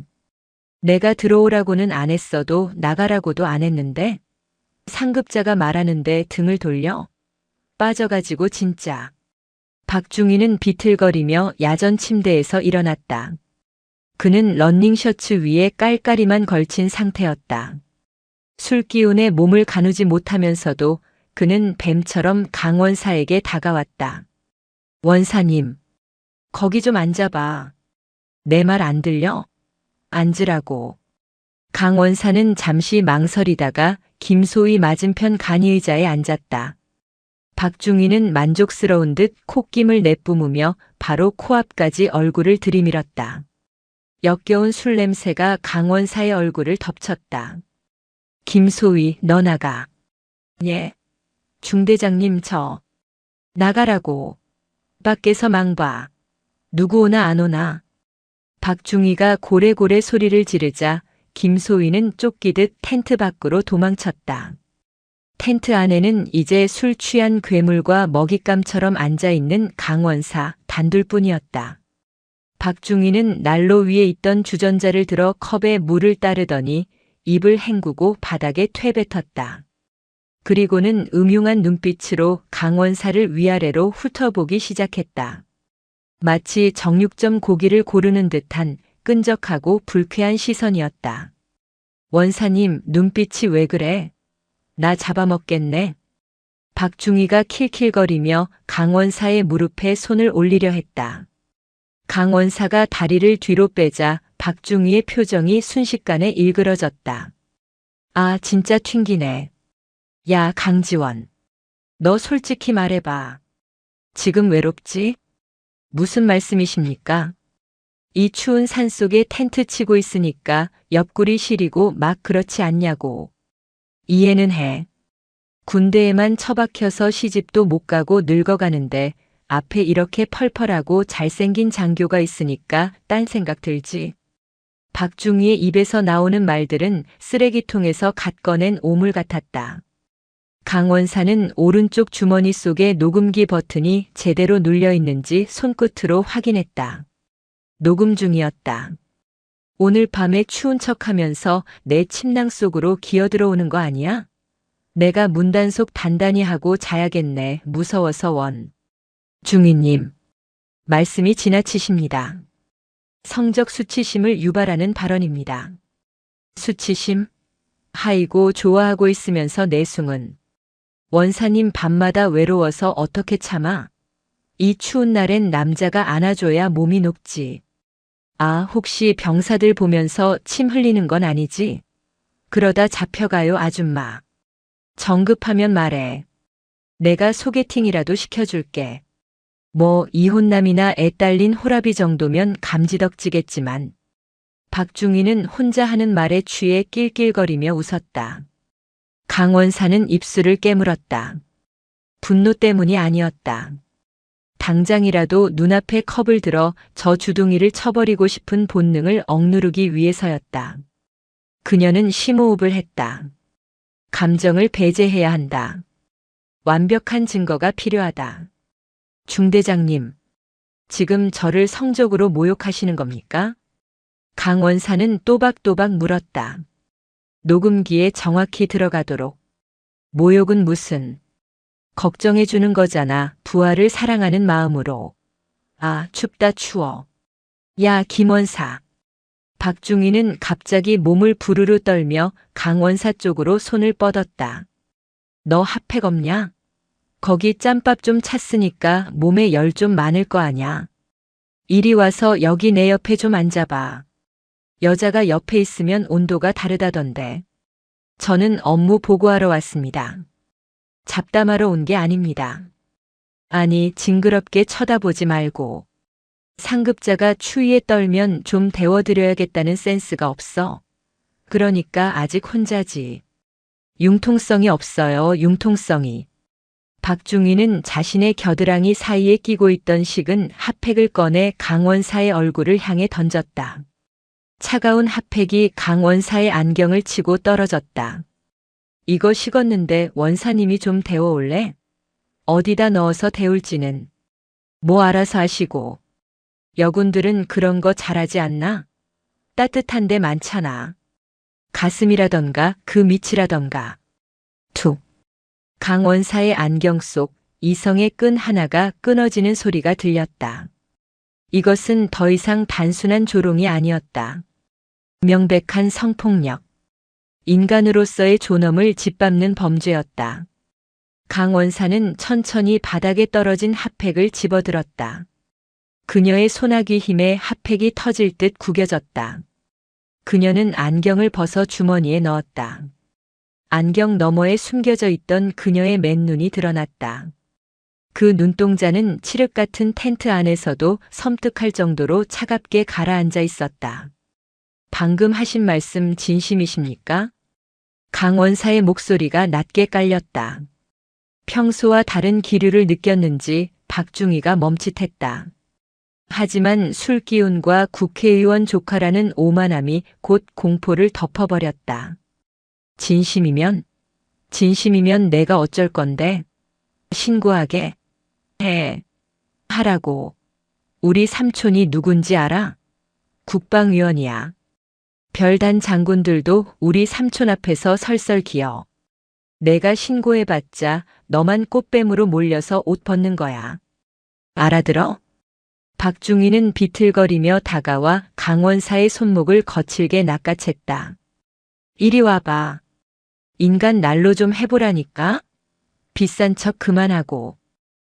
Speaker 1: 내가 들어오라고는 안 했어도 나가라고도 안 했는데? 상급자가 말하는데 등을 돌려? 빠져가지고 진짜. 박중희는 비틀거리며 야전 침대에서 일어났다. 그는 러닝셔츠 위에 깔깔이만 걸친 상태였다. 술 기운에 몸을 가누지 못하면서도 그는 뱀처럼 강원사에게 다가왔다. 원사님, 거기 좀 앉아봐. 내 말 안 들려? 앉으라고. 강원사는 잠시 망설이다가 김소희 맞은편 간이의자에 앉았다. 박중희는 만족스러운 듯 콧김을 내뿜으며 바로 코앞까지 얼굴을 들이밀었다. 역겨운 술 냄새가 강원사의 얼굴을 덮쳤다. 김소희, 너 나가. 예. 중대장님 나가라고. 밖에서 망봐. 누구 오나 안 오나. 박중희가 고래고래 소리를 지르자 김소희는 쫓기듯 텐트 밖으로 도망쳤다. 텐트 안에는 이제 술 취한 괴물과 먹잇감처럼 앉아있는 강원사 단둘뿐이었다. 박중희는 난로 위에 있던 주전자를 들어 컵에 물을 따르더니 입을 헹구고 바닥에 퇴뱉었다. 그리고는 음흉한 눈빛으로 강원사를 위아래로 훑어보기 시작했다. 마치 정육점 고기를 고르는 듯한 끈적하고 불쾌한 시선이었다. 원사님, 눈빛이 왜 그래? 나 잡아먹겠네. 박중희가 킬킬거리며 강원사의 무릎에 손을 올리려 했다. 강원사가 다리를 뒤로 빼자 박중희의 표정이 순식간에 일그러졌다. 아, 진짜 튕기네. 야, 강지원. 너 솔직히 말해봐. 지금 외롭지? 무슨 말씀이십니까? 이 추운 산속에 텐트 치고 있으니까 옆구리 시리고 막 그렇지 않냐고. 이해는 해. 군대에만 처박혀서 시집도 못 가고 늙어가는데 앞에 이렇게 펄펄하고 잘생긴 장교가 있으니까 딴 생각 들지. 박중희의 입에서 나오는 말들은 쓰레기통에서 갓 꺼낸 오물 같았다. 강원사는 오른쪽 주머니 속에 녹음기 버튼이 제대로 눌려 있는지 손끝으로 확인했다. 녹음 중이었다. 오늘 밤에 추운 척하면서 내 침낭 속으로 기어들어오는 거 아니야? 내가 문단속 단단히 하고 자야겠네. 무서워서 원. 중희님, 말씀이 지나치십니다. 성적 수치심을 유발하는 발언입니다. 수치심? 하이고 좋아하고 있으면서 내숭은. 원사님 밤마다 외로워서 어떻게 참아? 이 추운 날엔 남자가 안아줘야 몸이 녹지. 아, 혹시 병사들 보면서 침 흘리는 건 아니지? 그러다 잡혀가요, 아줌마. 정급하면 말해. 내가 소개팅이라도 시켜줄게. 뭐 이혼남이나 애 딸린 호라비 정도면 감지덕지겠지만. 박중희는 혼자 하는 말에 취해 낄낄거리며 웃었다. 강원사는 입술을 깨물었다. 분노 때문이 아니었다. 당장이라도 눈앞에 컵을 들어 저 주둥이를 쳐버리고 싶은 본능을 억누르기 위해서였다. 그녀는 심호흡을 했다. 감정을 배제해야 한다. 완벽한 증거가 필요하다. 중대장님, 지금 저를 성적으로 모욕하시는 겁니까? 강원사는 또박또박 물었다. 녹음기에 정확히 들어가도록. 모욕은 무슨. 걱정해 주는 거잖아. 부하를 사랑하는 마음으로. 아, 춥다 추워. 야, 김원사. 박중희는 갑자기 몸을 부르르 떨며 강원사 쪽으로 손을 뻗었다. 너 핫팩 없냐? 거기 짬밥 좀 찼으니까 몸에 열 좀 많을 거 아냐. 이리 와서 여기 내 옆에 좀 앉아봐. 여자가 옆에 있으면 온도가 다르다던데. 저는 업무 보고하러 왔습니다. 잡담하러 온 게 아닙니다. 아니, 징그럽게 쳐다보지 말고. 상급자가 추위에 떨면 좀 데워드려야겠다는 센스가 없어. 그러니까 아직 혼자지. 융통성이 없어요, 융통성이. 박중희는 자신의 겨드랑이 사이에 끼고 있던 식은 핫팩을 꺼내 강원사의 얼굴을 향해 던졌다. 차가운 핫팩이 강원사의 안경을 치고 떨어졌다. 이거 식었는데 원사님이 좀 데워올래? 어디다 넣어서 데울지는. 뭐 알아서 하시고. 여군들은 그런 거 잘하지 않나? 따뜻한 데 많잖아. 가슴이라던가 그 밑이라던가. 툭. 강원사의 안경 속 이성의 끈 하나가 끊어지는 소리가 들렸다. 이것은 더 이상 단순한 조롱이 아니었다. 명백한 성폭력. 인간으로서의 존엄을 짓밟는 범죄였다. 강원사는 천천히 바닥에 떨어진 핫팩을 집어들었다. 그녀의 소나기 힘에 핫팩이 터질 듯 구겨졌다. 그녀는 안경을 벗어 주머니에 넣었다. 안경 너머에 숨겨져 있던 그녀의 맨눈이 드러났다. 그 눈동자는 칠흑 같은 텐트 안에서도 섬뜩할 정도로 차갑게 가라앉아 있었다. 방금 하신 말씀 진심이십니까? 강원사의 목소리가 낮게 깔렸다. 평소와 다른 기류를 느꼈는지 박중희가 멈칫했다. 하지만 술 기운과 국회의원 조카라는 오만함이 곧 공포를 덮어버렸다. 진심이면 내가 어쩔 건데? 신고하게 해. 하라고. 우리 삼촌이 누군지 알아? 국방위원이야. 별단 장군들도 우리 삼촌 앞에서 설설 기어. 내가 신고해봤자 너만 꽃뱀으로 몰려서 옷 벗는 거야. 알아들어? 박중희는 비틀거리며 다가와 강원사의 손목을 거칠게 낚아챘다. 이리 와봐. 인간 날로 좀 해보라니까? 비싼 척 그만하고.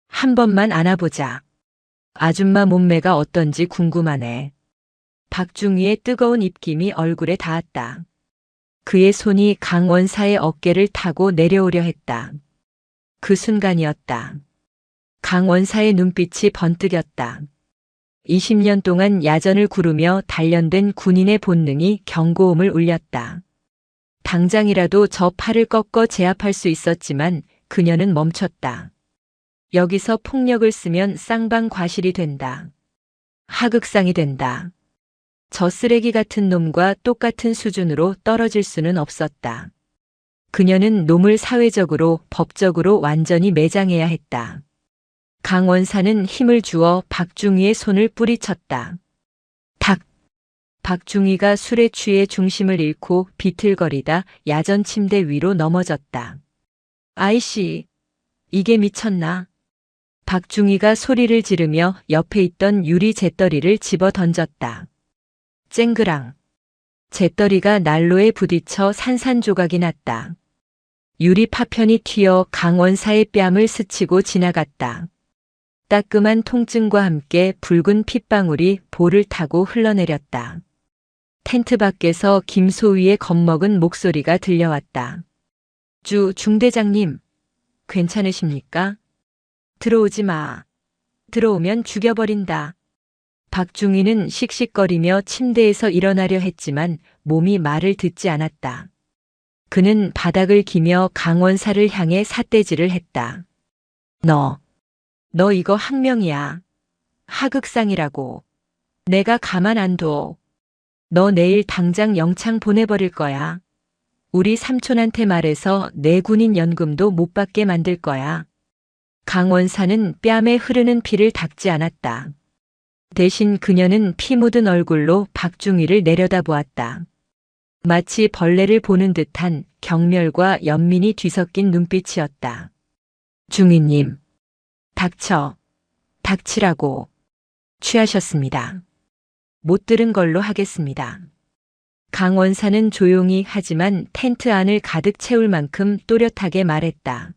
Speaker 1: 한 번만 안아보자. 아줌마 몸매가 어떤지 궁금하네. 박중희의 뜨거운 입김이 얼굴에 닿았다. 그의 손이 강 원사의 어깨를 타고 내려오려 했다. 그 순간이었다. 강 원사의 눈빛이 번뜩였다. 20년 동안 야전을 구르며 단련된 군인의 본능이 경고음을 울렸다. 당장이라도 저 팔을 꺾어 제압할 수 있었지만 그녀는 멈췄다. 여기서 폭력을 쓰면 쌍방과실이 된다. 하극상이 된다. 저 쓰레기 같은 놈과 똑같은 수준으로 떨어질 수는 없었다. 그녀는 놈을 사회적으로, 법적으로 완전히 매장해야 했다. 강 원사는 힘을 주어 박중희의 손을 뿌리쳤다. 탁! 박중희가 술에 취해 중심을 잃고 비틀거리다 야전 침대 위로 넘어졌다. 아이씨, 이게 미쳤나? 박중희가 소리를 지르며 옆에 있던 유리 잿더리를 집어 던졌다. 쨍그랑. 잿더리가 난로에 부딪혀 산산조각이 났다. 유리 파편이 튀어 강 원사의 뺨을 스치고 지나갔다. 따끔한 통증과 함께 붉은 핏방울이 볼을 타고 흘러내렸다. 텐트 밖에서 김소위의 겁먹은 목소리가 들려왔다. 중대장님, 괜찮으십니까? 들어오지 마. 들어오면 죽여버린다. 박중희는 씩씩거리며 침대에서 일어나려 했지만 몸이 말을 듣지 않았다. 그는 바닥을 기며 강원사를 향해 삿대질을 했다. 너 이거 항명이야. 하극상이라고. 내가 가만 안 둬. 너 내일 당장 영창 보내버릴 거야. 우리 삼촌한테 말해서 내 군인 연금도 못 받게 만들 거야. 강원사는 뺨에 흐르는 피를 닦지 않았다. 대신 그녀는 피 묻은 얼굴로 박중희를 내려다보았다. 마치 벌레를 보는 듯한 경멸과 연민이 뒤섞인 눈빛이었다. 중희님, 닥치라고. 취하셨습니다. 못 들은 걸로 하겠습니다. 강 원사는 조용히 하지만 텐트 안을 가득 채울 만큼 또렷하게 말했다.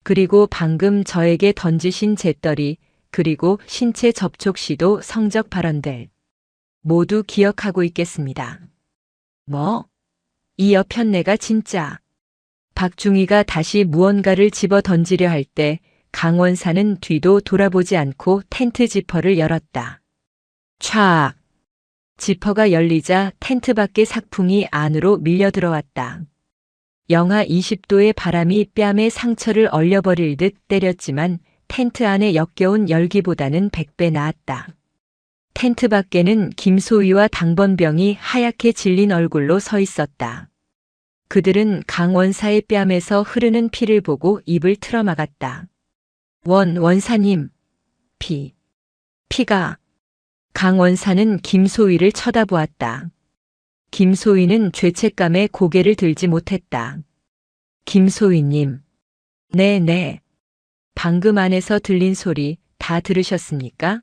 Speaker 1: 그리고 방금 저에게 던지신 잿더리, 그리고 신체 접촉 시도 성적 발언들 모두 기억하고 있겠습니다. 뭐? 이 여편네가 진짜. 박중희가 다시 무언가를 집어 던지려 할 때 강원사는 뒤도 돌아보지 않고 텐트 지퍼를 열었다. 촥! 지퍼가 열리자 텐트 밖의 삭풍이 안으로 밀려 들어왔다. 영하 20도의 바람이 뺨에 상처를 얼려버릴 듯 때렸지만 텐트 안의 역겨운 열기보다는 100배 나았다. 텐트 밖에는 김소희와 당번병이 하얗게 질린 얼굴로 서 있었다. 그들은 강 원사의 뺨에서 흐르는 피를 보고 입을 틀어막았다. 원사님, 피가. 강 원사는 김소희를 쳐다보았다. 김소희는 죄책감에 고개를 들지 못했다. 김소희님. 네. 방금 안에서 들린 소리 다 들으셨습니까?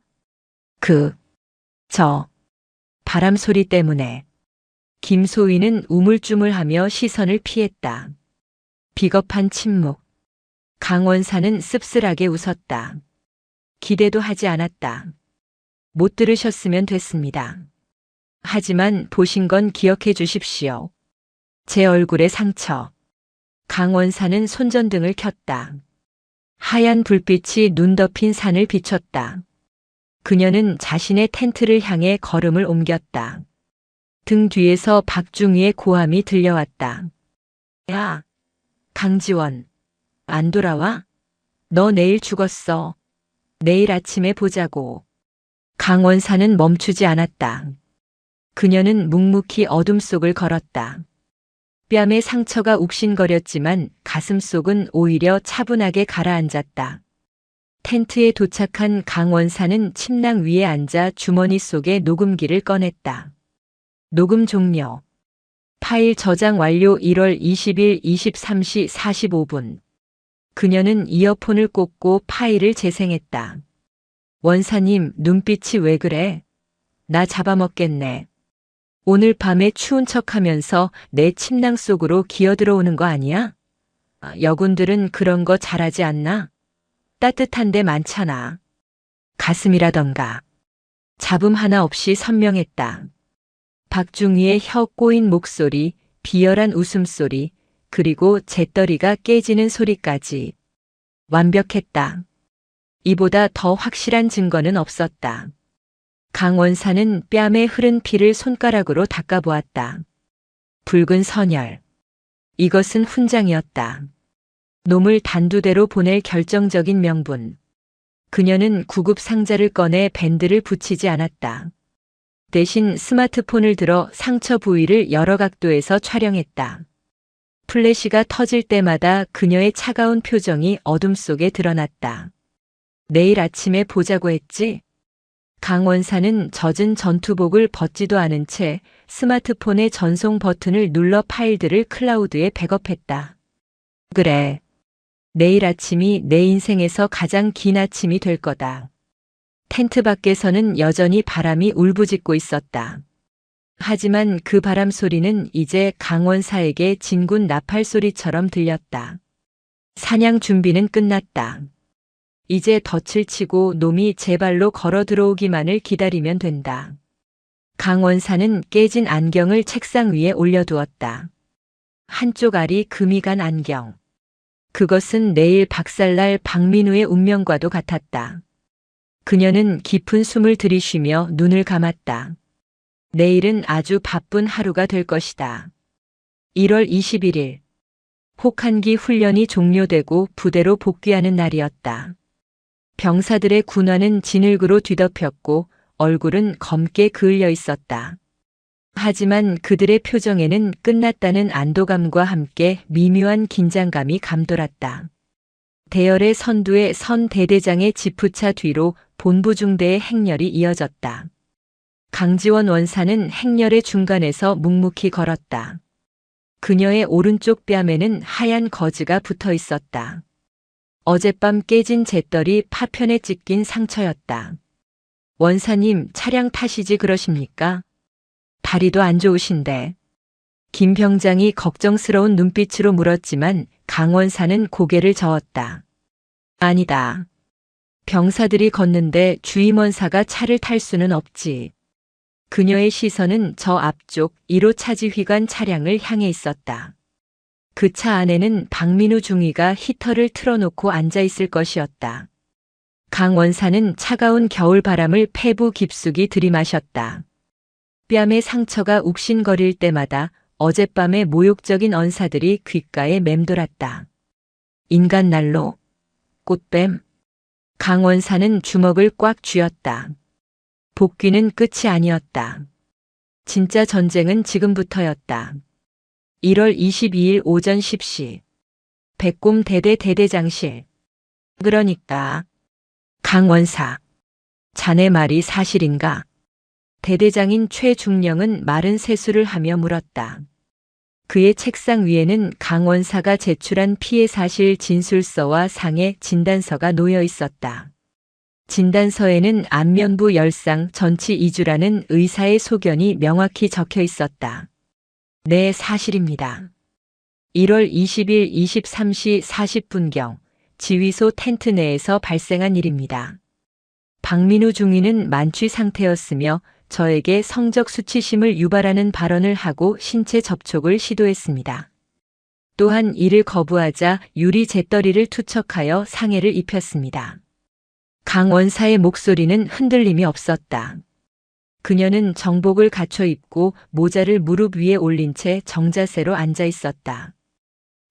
Speaker 1: 바람 소리 때문에. 김소희는 우물쭈물하며 시선을 피했다. 비겁한 침묵. 강원사는 씁쓸하게 웃었다. 기대도 하지 않았다. 못 들으셨으면 됐습니다. 하지만 보신 건 기억해 주십시오. 제 얼굴의 상처. 강원사는 손전등을 켰다. 하얀 불빛이 눈 덮인 산을 비췄다. 그녀는 자신의 텐트를 향해 걸음을 옮겼다. 등 뒤에서 박중희의 고함이 들려왔다. 야, 강지원, 안 돌아와? 너 내일 죽었어. 내일 아침에 보자고. 강원사는 멈추지 않았다. 그녀는 묵묵히 어둠 속을 걸었다. 뺨에 상처가 욱신거렸지만 가슴 속은 오히려 차분하게 가라앉았다. 텐트에 도착한 강원사는 침낭 위에 앉아 주머니 속에 녹음기를 꺼냈다. 녹음 종료. 파일 저장 완료 1월 20일 23시 45분. 그녀는 이어폰을 꽂고 파일을 재생했다. 원사님, 눈빛이 왜 그래? 나 잡아먹겠네. 오늘 밤에 추운 척하면서 내 침낭 속으로 기어들어오는 거 아니야? 여군들은 그런 거 잘하지 않나? 따뜻한 데 많잖아. 가슴이라던가. 잡음 하나 없이 선명했다. 박중희의 혀 꼬인 목소리, 비열한 웃음소리, 그리고 재떨이가 깨지는 소리까지. 완벽했다. 이보다 더 확실한 증거는 없었다. 강원사는 뺨에 흐른 피를 손가락으로 닦아보았다. 붉은 선혈. 이것은 훈장이었다. 놈을 단두대로 보낼 결정적인 명분. 그녀는 구급 상자를 꺼내 밴드를 붙이지 않았다. 대신 스마트폰을 들어 상처 부위를 여러 각도에서 촬영했다. 플래시가 터질 때마다 그녀의 차가운 표정이 어둠 속에 드러났다. 내일 아침에 보자고 했지? 강 원사는 젖은 전투복을 벗지도 않은 채 스마트폰의 전송 버튼을 눌러 파일들을 클라우드에 백업했다. 그래. 내일 아침이 내 인생에서 가장 긴 아침이 될 거다. 텐트 밖에서는 여전히 바람이 울부짖고 있었다. 하지만 그 바람 소리는 이제 강원사에게 진군 나팔 소리처럼 들렸다. 사냥 준비는 끝났다. 이제 덫을 치고 놈이 제 발로 걸어 들어오기만을 기다리면 된다. 강원사는 깨진 안경을 책상 위에 올려두었다. 한쪽 알이 금이 간 안경. 그것은 내일 박살날 박민우의 운명과도 같았다. 그녀는 깊은 숨을 들이쉬며 눈을 감았다. 내일은 아주 바쁜 하루가 될 것이다. 1월 21일. 혹한기 훈련이 종료되고 부대로 복귀하는 날이었다. 병사들의 군화는 진흙으로 뒤덮였고 얼굴은 검게 그을려 있었다. 하지만 그들의 표정에는 끝났다는 안도감과 함께 미묘한 긴장감이 감돌았다. 대열의 선두에 선 대대장의 지프차 뒤로 본부 중대의 행렬이 이어졌다. 강지원 원사는 행렬의 중간에서 묵묵히 걸었다. 그녀의 오른쪽 뺨에는 하얀 거즈가 붙어 있었다. 어젯밤 깨진 재떨이 파편에 찢긴 상처였다. 원사님, 차량 타시지 그러십니까? 다리도 안 좋으신데. 김 병장이 걱정스러운 눈빛으로 물었지만 강 원사는 고개를 저었다. 아니다. 병사들이 걷는데 주임원사가 차를 탈 수는 없지. 그녀의 시선은 저 앞쪽 1호 차지휘관 차량을 향해 있었다. 그 차 안에는 박민우 중위가 히터를 틀어놓고 앉아 있을 것이었다. 강 원사는 차가운 겨울 바람을 폐부 깊숙이 들이마셨다. 뺨에 상처가 욱신거릴 때마다 어젯밤의 모욕적인 언사들이 귓가에 맴돌았다. 인간 난로, 꽃뱀. 강 원사는 주먹을 꽉 쥐었다. 복귀는 끝이 아니었다. 진짜 전쟁은 지금부터였다. 1월 22일 오전 10시. 백곰 대대 대대장실. 그러니까. 강 원사. 자네 말이 사실인가? 대대장인 최중령은 마른 세수를 하며 물었다. 그의 책상 위에는 강 원사가 제출한 피해 사실 진술서와 상해 진단서가 놓여 있었다. 진단서에는 안면부 열상 전치 2주라는 의사의 소견이 명확히 적혀 있었다. 네, 사실입니다. 1월 20일 23시 40분경 지휘소 텐트 내에서 발생한 일입니다. 박민우 중위는 만취 상태였으며 저에게 성적 수치심을 유발하는 발언을 하고 신체 접촉을 시도했습니다. 또한 이를 거부하자 유리 재떨이를 투척하여 상해를 입혔습니다. 강 원사의 목소리는 흔들림이 없었다. 그녀는 정복을 갖춰 입고 모자를 무릎 위에 올린 채 정자세로 앉아 있었다.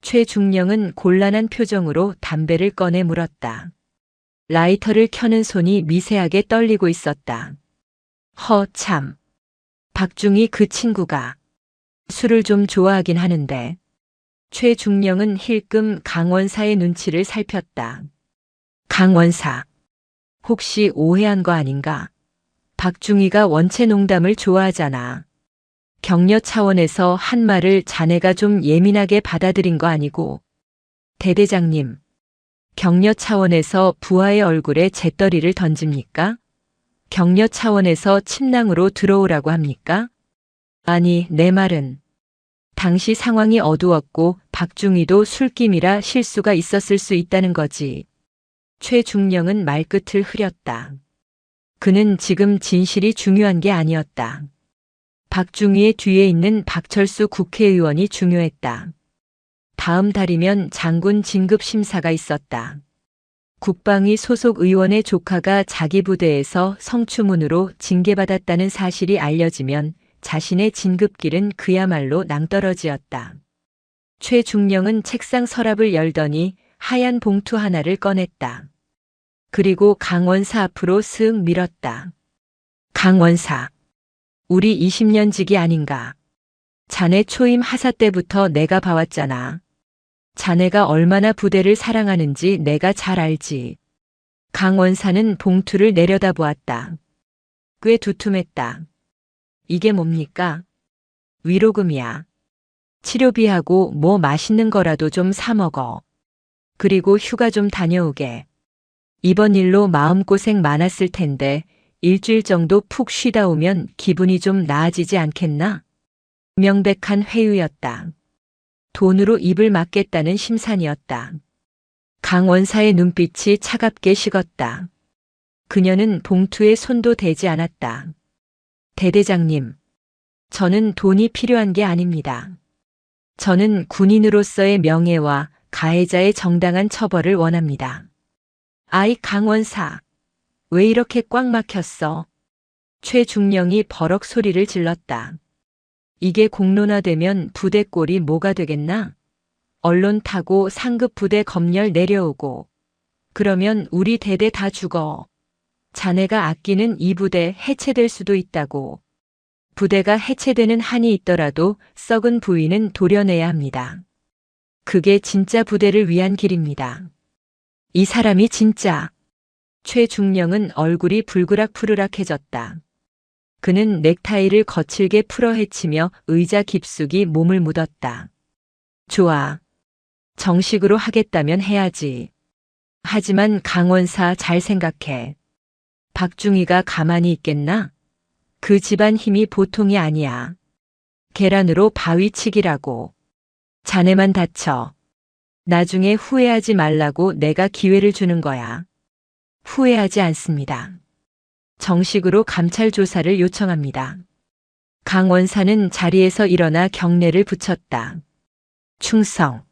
Speaker 1: 최중령은 곤란한 표정으로 담배를 꺼내 물었다. 라이터를 켜는 손이 미세하게 떨리고 있었다. 참. 박중희 그 친구가 술을 좀 좋아하긴 하는데. 최중령은 힐끔 강원사의 눈치를 살폈다. 강원사. 혹시 오해한 거 아닌가? 박중희가 원체 농담을 좋아하잖아. 격려 차원에서 한 말을 자네가 좀 예민하게 받아들인 거 아니고. 대대장님. 격려 차원에서 부하의 얼굴에 재떨이를 던집니까? 격려 차원에서 침낭으로 들어오라고 합니까? 아니, 내 말은 당시 상황이 어두웠고 박중희도 술김이라 실수가 있었을 수 있다는 거지. 최중령은 말끝을 흐렸다. 그는 지금 진실이 중요한 게 아니었다. 박중희의 뒤에 있는 박철수 국회의원이 중요했다. 다음 달이면 장군 진급 심사가 있었다. 국방위 소속 의원의 조카가 자기 부대에서 성추문으로 징계받았다는 사실이 알려지면 자신의 진급길은 그야말로 낭떠러지였다. 최중령은 책상 서랍을 열더니 하얀 봉투 하나를 꺼냈다. 그리고 강원사 앞으로 슥 밀었다. 강원사, 우리 20년 지기 아닌가. 자네 초임 하사 때부터 내가 봐왔잖아. 자네가 얼마나 부대를 사랑하는지 내가 잘 알지. 강원사는 봉투를 내려다보았다. 꽤 두툼했다. 이게 뭡니까? 위로금이야. 치료비하고 뭐 맛있는 거라도 좀 사 먹어. 그리고 휴가 좀 다녀오게. 이번 일로 마음고생 많았을 텐데 일주일 정도 푹 쉬다 오면 기분이 좀 나아지지 않겠나? 명백한 회유였다. 돈으로 입을 막겠다는 심산이었다. 강원사의 눈빛이 차갑게 식었다. 그녀는 봉투에 손도 대지 않았다. 대대장님, 저는 돈이 필요한 게 아닙니다. 저는 군인으로서의 명예와 가해자의 정당한 처벌을 원합니다. 아이 강원사, 왜 이렇게 꽉 막혔어? 최중령이 버럭 소리를 질렀다. 이게 공론화되면 부대 꼴이 뭐가 되겠나? 언론 타고 상급 부대 검열 내려오고 그러면 우리 대대 다 죽어. 자네가 아끼는 이 부대 해체될 수도 있다고. 부대가 해체되는 한이 있더라도 썩은 부위는 도려내야 합니다. 그게 진짜 부대를 위한 길입니다. 이 사람이 진짜. 최중령은 얼굴이 불그락푸르락해졌다. 그는 넥타이를 거칠게 풀어 헤치며 의자 깊숙이 몸을 묻었다. 좋아. 정식으로 하겠다면 해야지. 하지만 강원사 잘 생각해. 박중희가 가만히 있겠나? 그 집안 힘이 보통이 아니야. 계란으로 바위치기라고. 자네만 다쳐. 나중에 후회하지 말라고 내가 기회를 주는 거야. 후회하지 않습니다. 정식으로 감찰 조사를 요청합니다. 강원사는 자리에서 일어나 경례를 붙였다. 충성.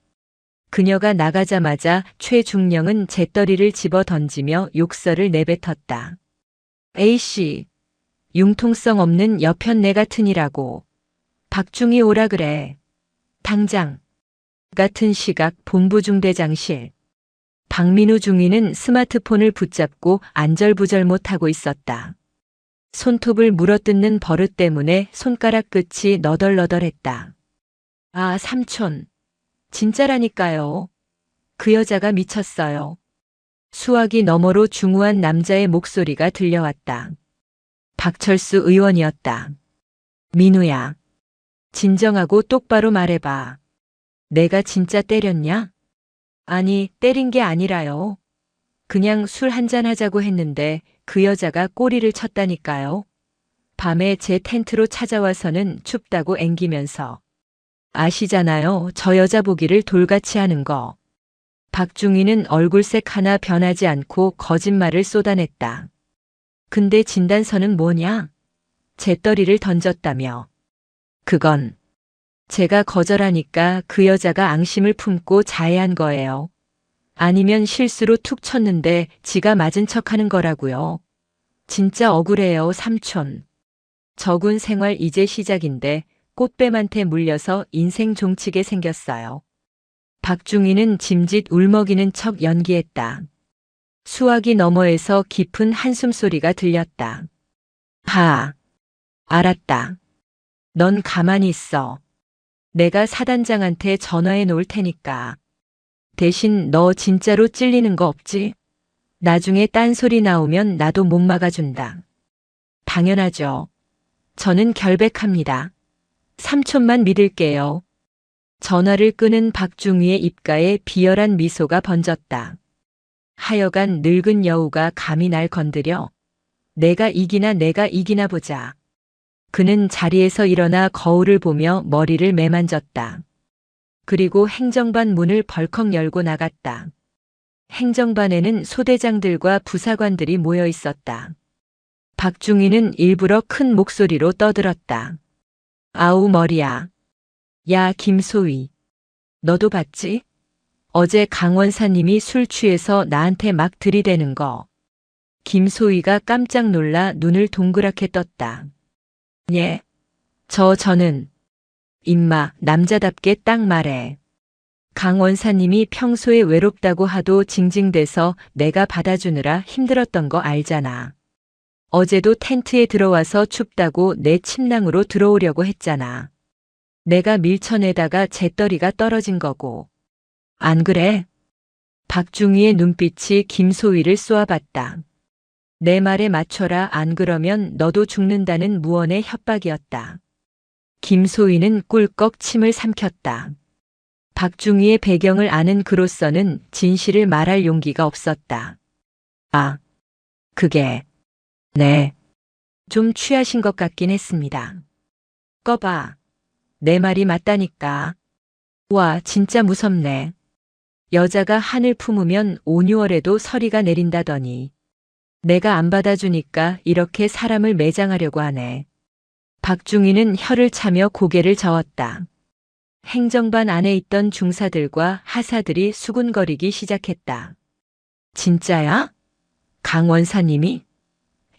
Speaker 1: 그녀가 나가자마자 최중령은 재떨이를 집어 던지며 욕설을 내뱉었다. A씨, 융통성 없는 여편네 같으니라고. 박중희 오라 그래. 당장. 같은 시각 본부 중대장실. 박민우 중위는 스마트폰을 붙잡고 안절부절 못하고 있었다. 손톱을 물어뜯는 버릇 때문에 손가락 끝이 너덜너덜했다. 아, 삼촌. 진짜라니까요. 그 여자가 미쳤어요. 수화기 너머로 중후한 남자의 목소리가 들려왔다. 박철수 의원이었다. 민우야. 진정하고 똑바로 말해봐. 내가 진짜 때렸냐? 아니, 때린 게 아니라요. 그냥 술 한잔 하자고 했는데 그 여자가 꼬리를 쳤다니까요. 밤에 제 텐트로 찾아와서는 춥다고 앵기면서. 아시잖아요. 저 여자 보기를 돌같이 하는 거. 박중희는 얼굴색 하나 변하지 않고 거짓말을 쏟아냈다. 근데 진단서는 뭐냐? 재떨이를 던졌다며. 그건 제가 거절하니까 그 여자가 앙심을 품고 자해한 거예요. 아니면 실수로 툭 쳤는데 지가 맞은 척하는 거라고요. 진짜 억울해요, 삼촌. 저군 생활 이제 시작인데 꽃뱀한테 물려서 인생 종치게 생겼어요. 박중희는 짐짓 울먹이는 척 연기했다. 수화기 너머에서 깊은 한숨 소리가 들렸다. 하, 알았다. 넌 가만히 있어. 내가 사단장한테 전화해 놓을 테니까. 대신 너 진짜로 찔리는 거 없지? 나중에 딴소리 나오면 나도 못 막아준다. 당연하죠. 저는 결백합니다. 삼촌만 믿을게요. 전화를 끄는 박중희의 입가에 비열한 미소가 번졌다. 하여간 늙은 여우가 감히 날 건드려. 내가 이기나 보자. 그는 자리에서 일어나 거울을 보며 머리를 매만졌다. 그리고 행정반 문을 벌컥 열고 나갔다. 행정반에는 소대장들과 부사관들이 모여 있었다. 박중희는 일부러 큰 목소리로 떠들었다. 아우 머리야. 야 김소희. 너도 봤지? 어제 강원사님이 술 취해서 나한테 막 들이대는 거. 김소희가 깜짝 놀라 눈을 동그랗게 떴다. 예. 저는. 임마, 남자답게 딱 말해. 강원사님이 평소에 외롭다고 하도 징징대서 내가 받아주느라 힘들었던 거 알잖아. 어제도 텐트에 들어와서 춥다고 내 침낭으로 들어오려고 했잖아. 내가 밀쳐내다가 재떨이가 떨어진 거고. 안 그래? 박중희의 눈빛이 김소희를 쏘아봤다. 내 말에 맞춰라, 안 그러면 너도 죽는다는 무언의 협박이었다. 김소희는 꿀꺽 침을 삼켰다. 박중희의 배경을 아는 그로서는 진실을 말할 용기가 없었다. 아, 그게, 네. 좀 취하신 것 같긴 했습니다. 꺼봐. 내 말이 맞다니까. 와, 진짜 무섭네. 여자가 한을 품으면 5, 6월에도 서리가 내린다더니. 내가 안 받아주니까 이렇게 사람을 매장하려고 하네. 박중희는 혀를 차며 고개를 저었다. 행정반 안에 있던 중사들과 하사들이 수군거리기 시작했다. 진짜야? 강원사님이?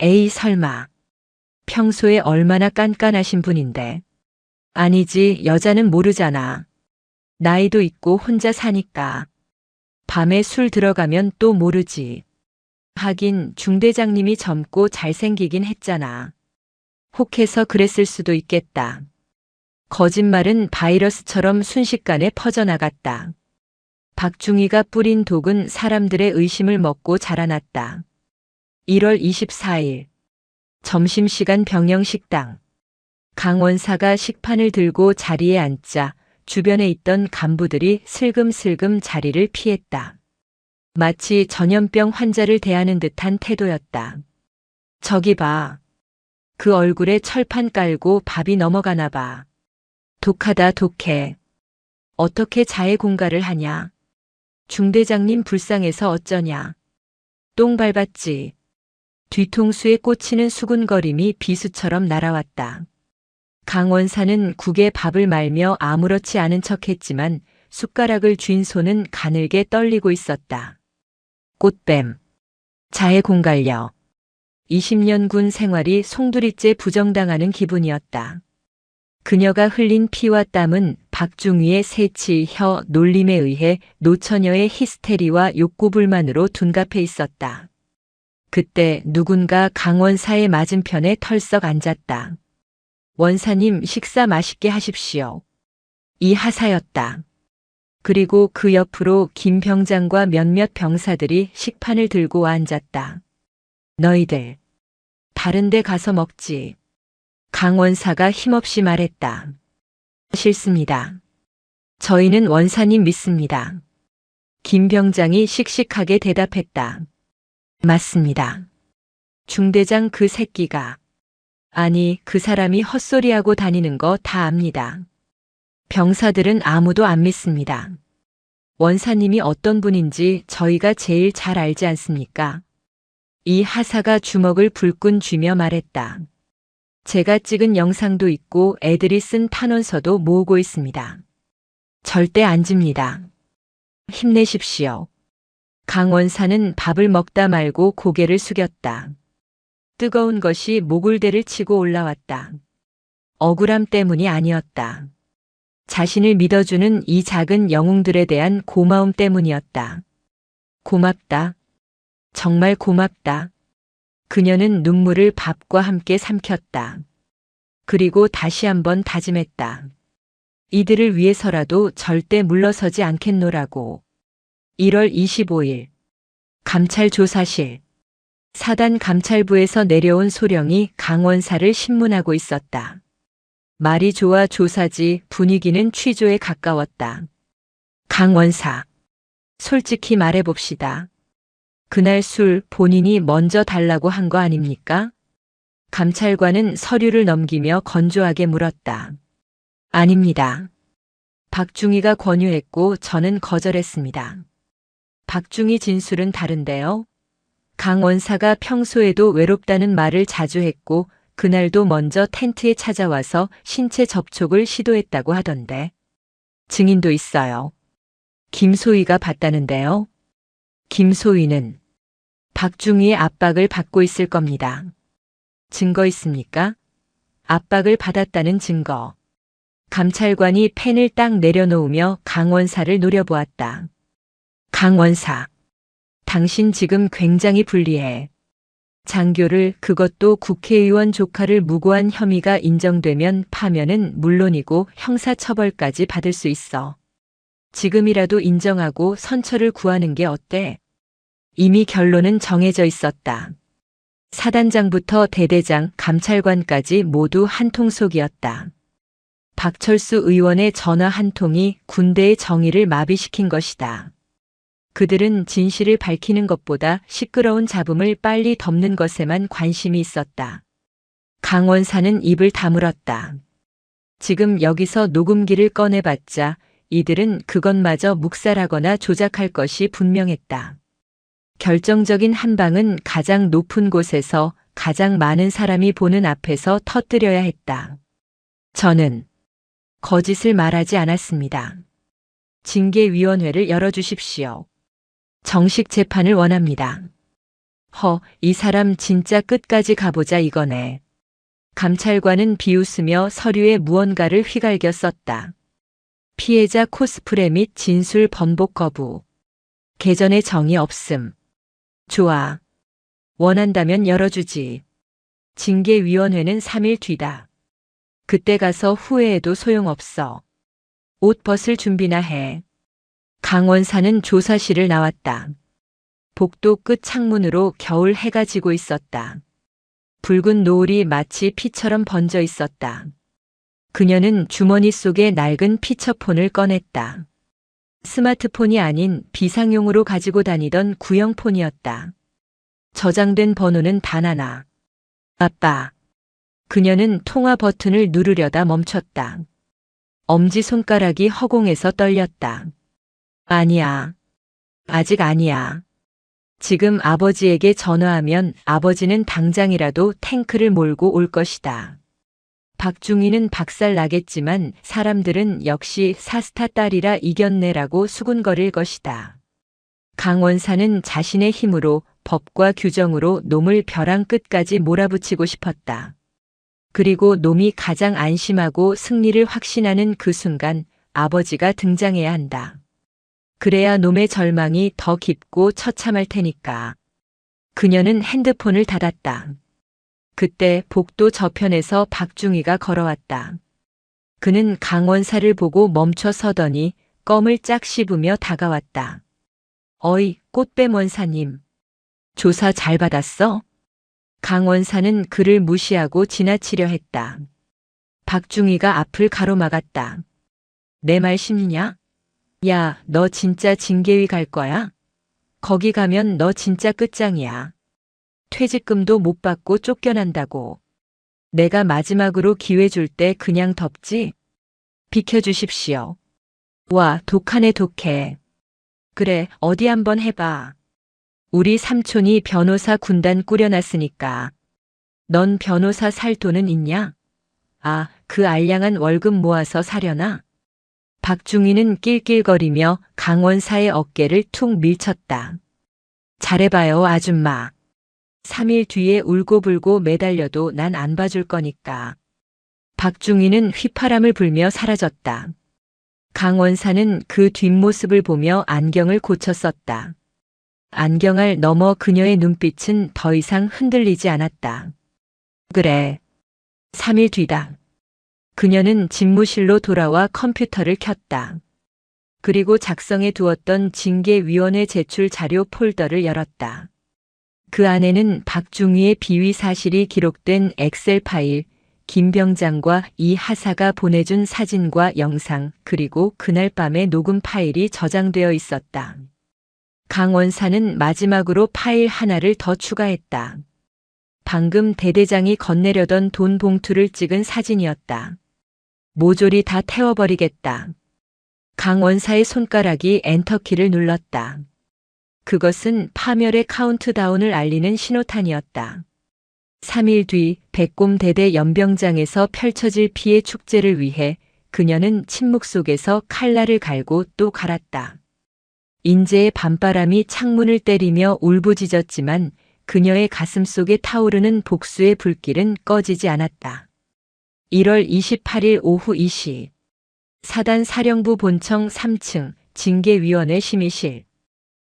Speaker 1: 에이 설마. 평소에 얼마나 깐깐하신 분인데. 아니지, 여자는 모르잖아. 나이도 있고 혼자 사니까. 밤에 술 들어가면 또 모르지. 하긴 중대장님이 젊고 잘생기긴 했잖아. 혹해서 그랬을 수도 있겠다. 거짓말은 바이러스처럼 순식간에 퍼져나갔다. 박중희가 뿌린 독은 사람들의 의심을 먹고 자라났다. 1월 24일 점심시간 병영식당. 강원사가 식판을 들고 자리에 앉자 주변에 있던 간부들이 슬금슬금 자리를 피했다. 마치 전염병 환자를 대하는 듯한 태도였다. 저기 봐. 그 얼굴에 철판 깔고 밥이 넘어가나 봐. 독하다 독해. 어떻게 자해 공갈을 하냐. 중대장님 불쌍해서 어쩌냐. 똥 밟았지. 뒤통수에 꽂히는 수군거림이 비수처럼 날아왔다. 강원사는 국에 밥을 말며 아무렇지 않은 척했지만 숟가락을 쥔 손은 가늘게 떨리고 있었다. 꽃뱀. 자해 공갈려. 20년 군 생활이 송두리째 부정당하는 기분이었다. 그녀가 흘린 피와 땀은 박중희의 새치, 혀, 놀림에 의해 노처녀의 히스테리와 욕구불만으로 둔갑해 있었다. 그때 누군가 강원사의 맞은편에 털썩 앉았다. 원사님 식사 맛있게 하십시오. 이 하사였다. 그리고 그 옆으로 김 병장과 몇몇 병사들이 식판을 들고 와 앉았다. 너희들, 다른 데 가서 먹지. 강원사가 힘없이 말했다. 싫습니다. 저희는 원사님 믿습니다. 김 병장이 씩씩하게 대답했다. 맞습니다. 중대장 그 새끼가. 아니, 그 사람이 헛소리하고 다니는 거 다 압니다. 병사들은 아무도 안 믿습니다. 원사님이 어떤 분인지 저희가 제일 잘 알지 않습니까? 이 하사가 주먹을 불끈 쥐며 말했다. 제가 찍은 영상도 있고 애들이 쓴 탄원서도 모으고 있습니다. 절대 안 집니다. 힘내십시오. 강원사는 밥을 먹다 말고 고개를 숙였다. 뜨거운 것이 모굴대를 치고 올라왔다. 억울함 때문이 아니었다. 자신을 믿어주는 이 작은 영웅들에 대한 고마움 때문이었다. 고맙다. 정말 고맙다. 그녀는 눈물을 밥과 함께 삼켰다. 그리고 다시 한번 다짐했다. 이들을 위해서라도 절대 물러서지 않겠노라고. 1월 25일 감찰조사실. 사단 감찰부에서 내려온 소령이 강원사를 신문하고 있었다. 말이 좋아 조사지 분위기는 취조에 가까웠다. 강원사. 솔직히 말해봅시다. 그날 술 본인이 먼저 달라고 한 거 아닙니까? 감찰관은 서류를 넘기며 건조하게 물었다. 아닙니다. 박중희가 권유했고 저는 거절했습니다. 박중희 진술은 다른데요. 강 원사가 평소에도 외롭다는 말을 자주 했고 그날도 먼저 텐트에 찾아와서 신체 접촉을 시도했다고 하던데. 증인도 있어요. 김소희가 봤다는데요. 김소희는 박중희의 압박을 받고 있을 겁니다. 증거 있습니까? 압박을 받았다는 증거. 감찰관이 펜을 딱 내려놓으며 강 원사를 노려보았다. 강 원사. 당신 지금 굉장히 불리해. 장교를, 그것도 국회의원 조카를 무고한 혐의가 인정되면 파면은 물론이고 형사처벌까지 받을 수 있어. 지금이라도 인정하고 선처를 구하는 게 어때? 이미 결론은 정해져 있었다. 사단장부터 대대장, 감찰관까지 모두 한통속이었다. 박철수 의원의 전화 한 통이 군대의 정의를 마비시킨 것이다. 그들은 진실을 밝히는 것보다 시끄러운 잡음을 빨리 덮는 것에만 관심이 있었다. 강 원사는 입을 다물었다. 지금 여기서 녹음기를 꺼내봤자 이들은 그것마저 묵살하거나 조작할 것이 분명했다. 결정적인 한 방은 가장 높은 곳에서 가장 많은 사람이 보는 앞에서 터뜨려야 했다. 저는 거짓을 말하지 않았습니다. 징계위원회를 열어주십시오. 정식 재판을 원합니다. 이 사람 진짜 끝까지 가보자 이거네. 감찰관은 비웃으며 서류에 무언가를 휘갈겨 썼다. 피해자 코스프레 및 진술 번복 거부. 개전의 정의 없음. 좋아. 원한다면 열어주지. 징계위원회는 3일 뒤다. 그때 가서 후회해도 소용없어. 옷 벗을 준비나 해. 강 원사는 조사실을 나왔다. 복도 끝 창문으로 겨울 해가 지고 있었다. 붉은 노을이 마치 피처럼 번져 있었다. 그녀는 주머니 속에 낡은 피처폰을 꺼냈다. 스마트폰이 아닌 비상용으로 가지고 다니던 구형폰이었다. 저장된 번호는 단 하나. 아빠. 그녀는 통화 버튼을 누르려다 멈췄다. 엄지손가락이 허공에서 떨렸다. 아니야. 아직 아니야. 지금 아버지에게 전화하면 아버지는 당장이라도 탱크를 몰고 올 것이다. 박중희는 박살 나겠지만 사람들은 역시 사스타 딸이라 이겼네라고 수군거릴 것이다. 강 원사는 자신의 힘으로 법과 규정으로 놈을 벼랑 끝까지 몰아붙이고 싶었다. 그리고 놈이 가장 안심하고 승리를 확신하는 그 순간 아버지가 등장해야 한다. 그래야 놈의 절망이 더 깊고 처참할 테니까. 그녀는 핸드폰을 닫았다. 그때 복도 저편에서 박중희가 걸어왔다. 그는 강 원사를 보고 멈춰 서더니 껌을 짝 씹으며 다가왔다. 어이, 꽃뱀 원사님. 조사 잘 받았어? 강 원사는 그를 무시하고 지나치려 했다. 박중희가 앞을 가로막았다. 내 말 심냐? 야, 너 진짜 징계위 갈 거야? 거기 가면 너 진짜 끝장이야. 퇴직금도 못 받고 쫓겨난다고. 내가 마지막으로 기회 줄 때 그냥 덮지? 비켜주십시오. 와, 독하네 독해. 그래, 어디 한번 해봐. 우리 삼촌이 변호사 군단 꾸려놨으니까. 넌 변호사 살 돈은 있냐? 아, 그 알량한 월급 모아서 사려나? 박중희는 낄낄거리며 강 원사의 어깨를 툭 밀쳤다. 잘해봐요, 아줌마. 3일 뒤에 울고불고 매달려도 난 안 봐줄 거니까. 박중희는 휘파람을 불며 사라졌다. 강 원사는 그 뒷모습을 보며 안경을 고쳐 썼다. 안경알 너머 그녀의 눈빛은 더 이상 흔들리지 않았다. 그래. 3일 뒤다. 그녀는 집무실로 돌아와 컴퓨터를 켰다. 그리고 작성해 두었던 징계위원회 제출 자료 폴더를 열었다. 그 안에는 박중희의 비위 사실이 기록된 엑셀 파일, 김병장과 이 하사가 보내준 사진과 영상, 그리고 그날 밤의 녹음 파일이 저장되어 있었다. 강 원사는 마지막으로 파일 하나를 더 추가했다. 방금 대대장이 건네려던 돈 봉투를 찍은 사진이었다. 모조리 다 태워버리겠다. 강 원사의 손가락이 엔터키를 눌렀다. 그것은 파멸의 카운트다운을 알리는 신호탄이었다. 3일 뒤 백곰대대 연병장에서 펼쳐질 피해 축제를 위해 그녀는 침묵 속에서 칼날을 갈고 또 갈았다. 인제의 밤바람이 창문을 때리며 울부짖었지만 그녀의 가슴 속에 타오르는 복수의 불길은 꺼지지 않았다. 1월 28일 오후 2시 사단 사령부 본청 3층 징계위원회 심의실.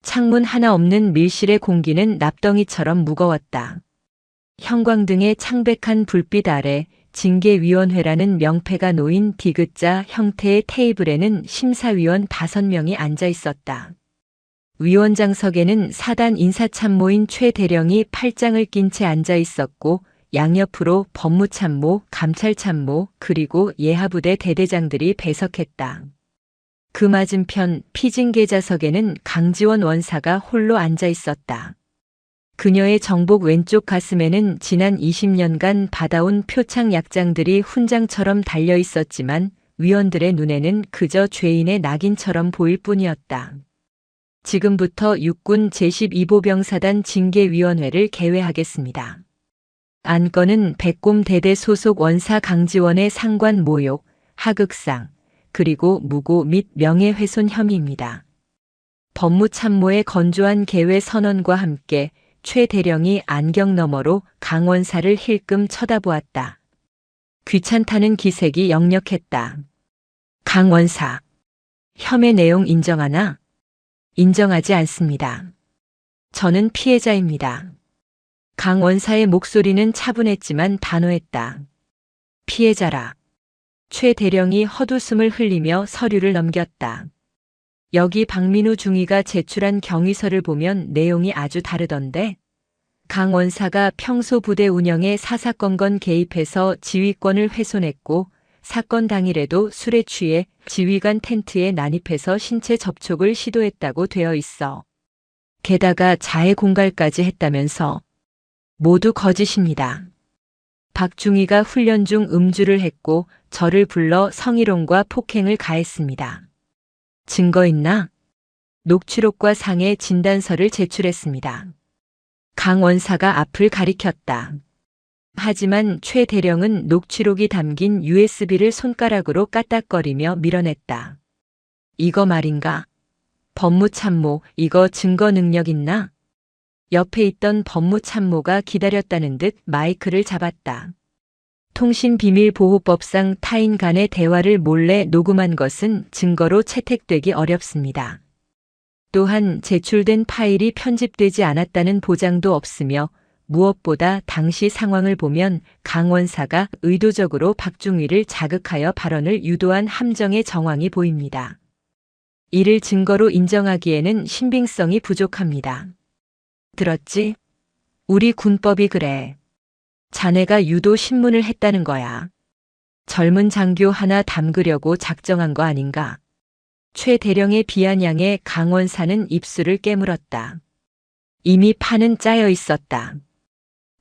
Speaker 1: 창문 하나 없는 밀실의 공기는 납덩이처럼 무거웠다. 형광등의 창백한 불빛 아래 징계위원회라는 명패가 놓인 디귿자 형태의 테이블에는 심사위원 5명이 앉아 있었다. 위원장석에는 사단 인사참모인 최 대령이 팔짱을 낀 채 앉아 있었고 양옆으로 법무참모, 감찰참모, 그리고 예하부대 대대장들이 배석했다. 그 맞은편 피징계자석에는 강지원 원사가 홀로 앉아 있었다. 그녀의 정복 왼쪽 가슴에는 지난 20년간 받아온 표창 약장들이 훈장처럼 달려 있었지만 위원들의 눈에는 그저 죄인의 낙인처럼 보일 뿐이었다. 지금부터 육군 제12보병사단 징계위원회를 개회하겠습니다. 안건은 백곰대대 소속 원사 강지원의 상관 모욕, 하극상, 그리고 무고 및 명예훼손 혐의입니다. 법무참모의 건조한 개회 선언과 함께 최 대령이 안경 너머로 강 원사를 힐끔 쳐다보았다. 귀찮다는 기색이 역력했다. 강 원사, 혐의 내용 인정하나? 인정하지 않습니다. 저는 피해자입니다. 강 원사의 목소리는 차분했지만 단호했다. 피해자라. 최 대령이 헛웃음을 흘리며 서류를 넘겼다. 여기 박민우 중위가 제출한 경위서를 보면 내용이 아주 다르던데? 강 원사가 평소 부대 운영에 사사건건 개입해서 지휘권을 훼손했고 사건 당일에도 술에 취해 지휘관 텐트에 난입해서 신체 접촉을 시도했다고 되어 있어. 게다가 자해 공갈까지 했다면서. 모두 거짓입니다. 박중희가 훈련 중 음주를 했고 저를 불러 성희롱과 폭행을 가했습니다. 증거 있나? 녹취록과 상해 진단서를 제출했습니다. 강 원사가 앞을 가리켰다. 하지만 최 대령은 녹취록이 담긴 USB를 손가락으로 까딱거리며 밀어냈다. 이거 말인가? 법무참모, 이거 증거 능력 있나? 옆에 있던 법무참모가 기다렸다는 듯 마이크를 잡았다. 통신비밀보호법상 타인 간의 대화를 몰래 녹음한 것은 증거로 채택되기 어렵습니다. 또한 제출된 파일이 편집되지 않았다는 보장도 없으며 무엇보다 당시 상황을 보면 강 원사가 의도적으로 박중희를 자극하여 발언을 유도한 함정의 정황이 보입니다. 이를 증거로 인정하기에는 신빙성이 부족합니다. 들었지? 우리 군법이 그래. 자네가 유도 신문을 했다는 거야. 젊은 장교 하나 담그려고 작정한 거 아닌가? 최 대령의 비아냥에 강 원사는 입술을 깨물었다. 이미 판은 짜여 있었다.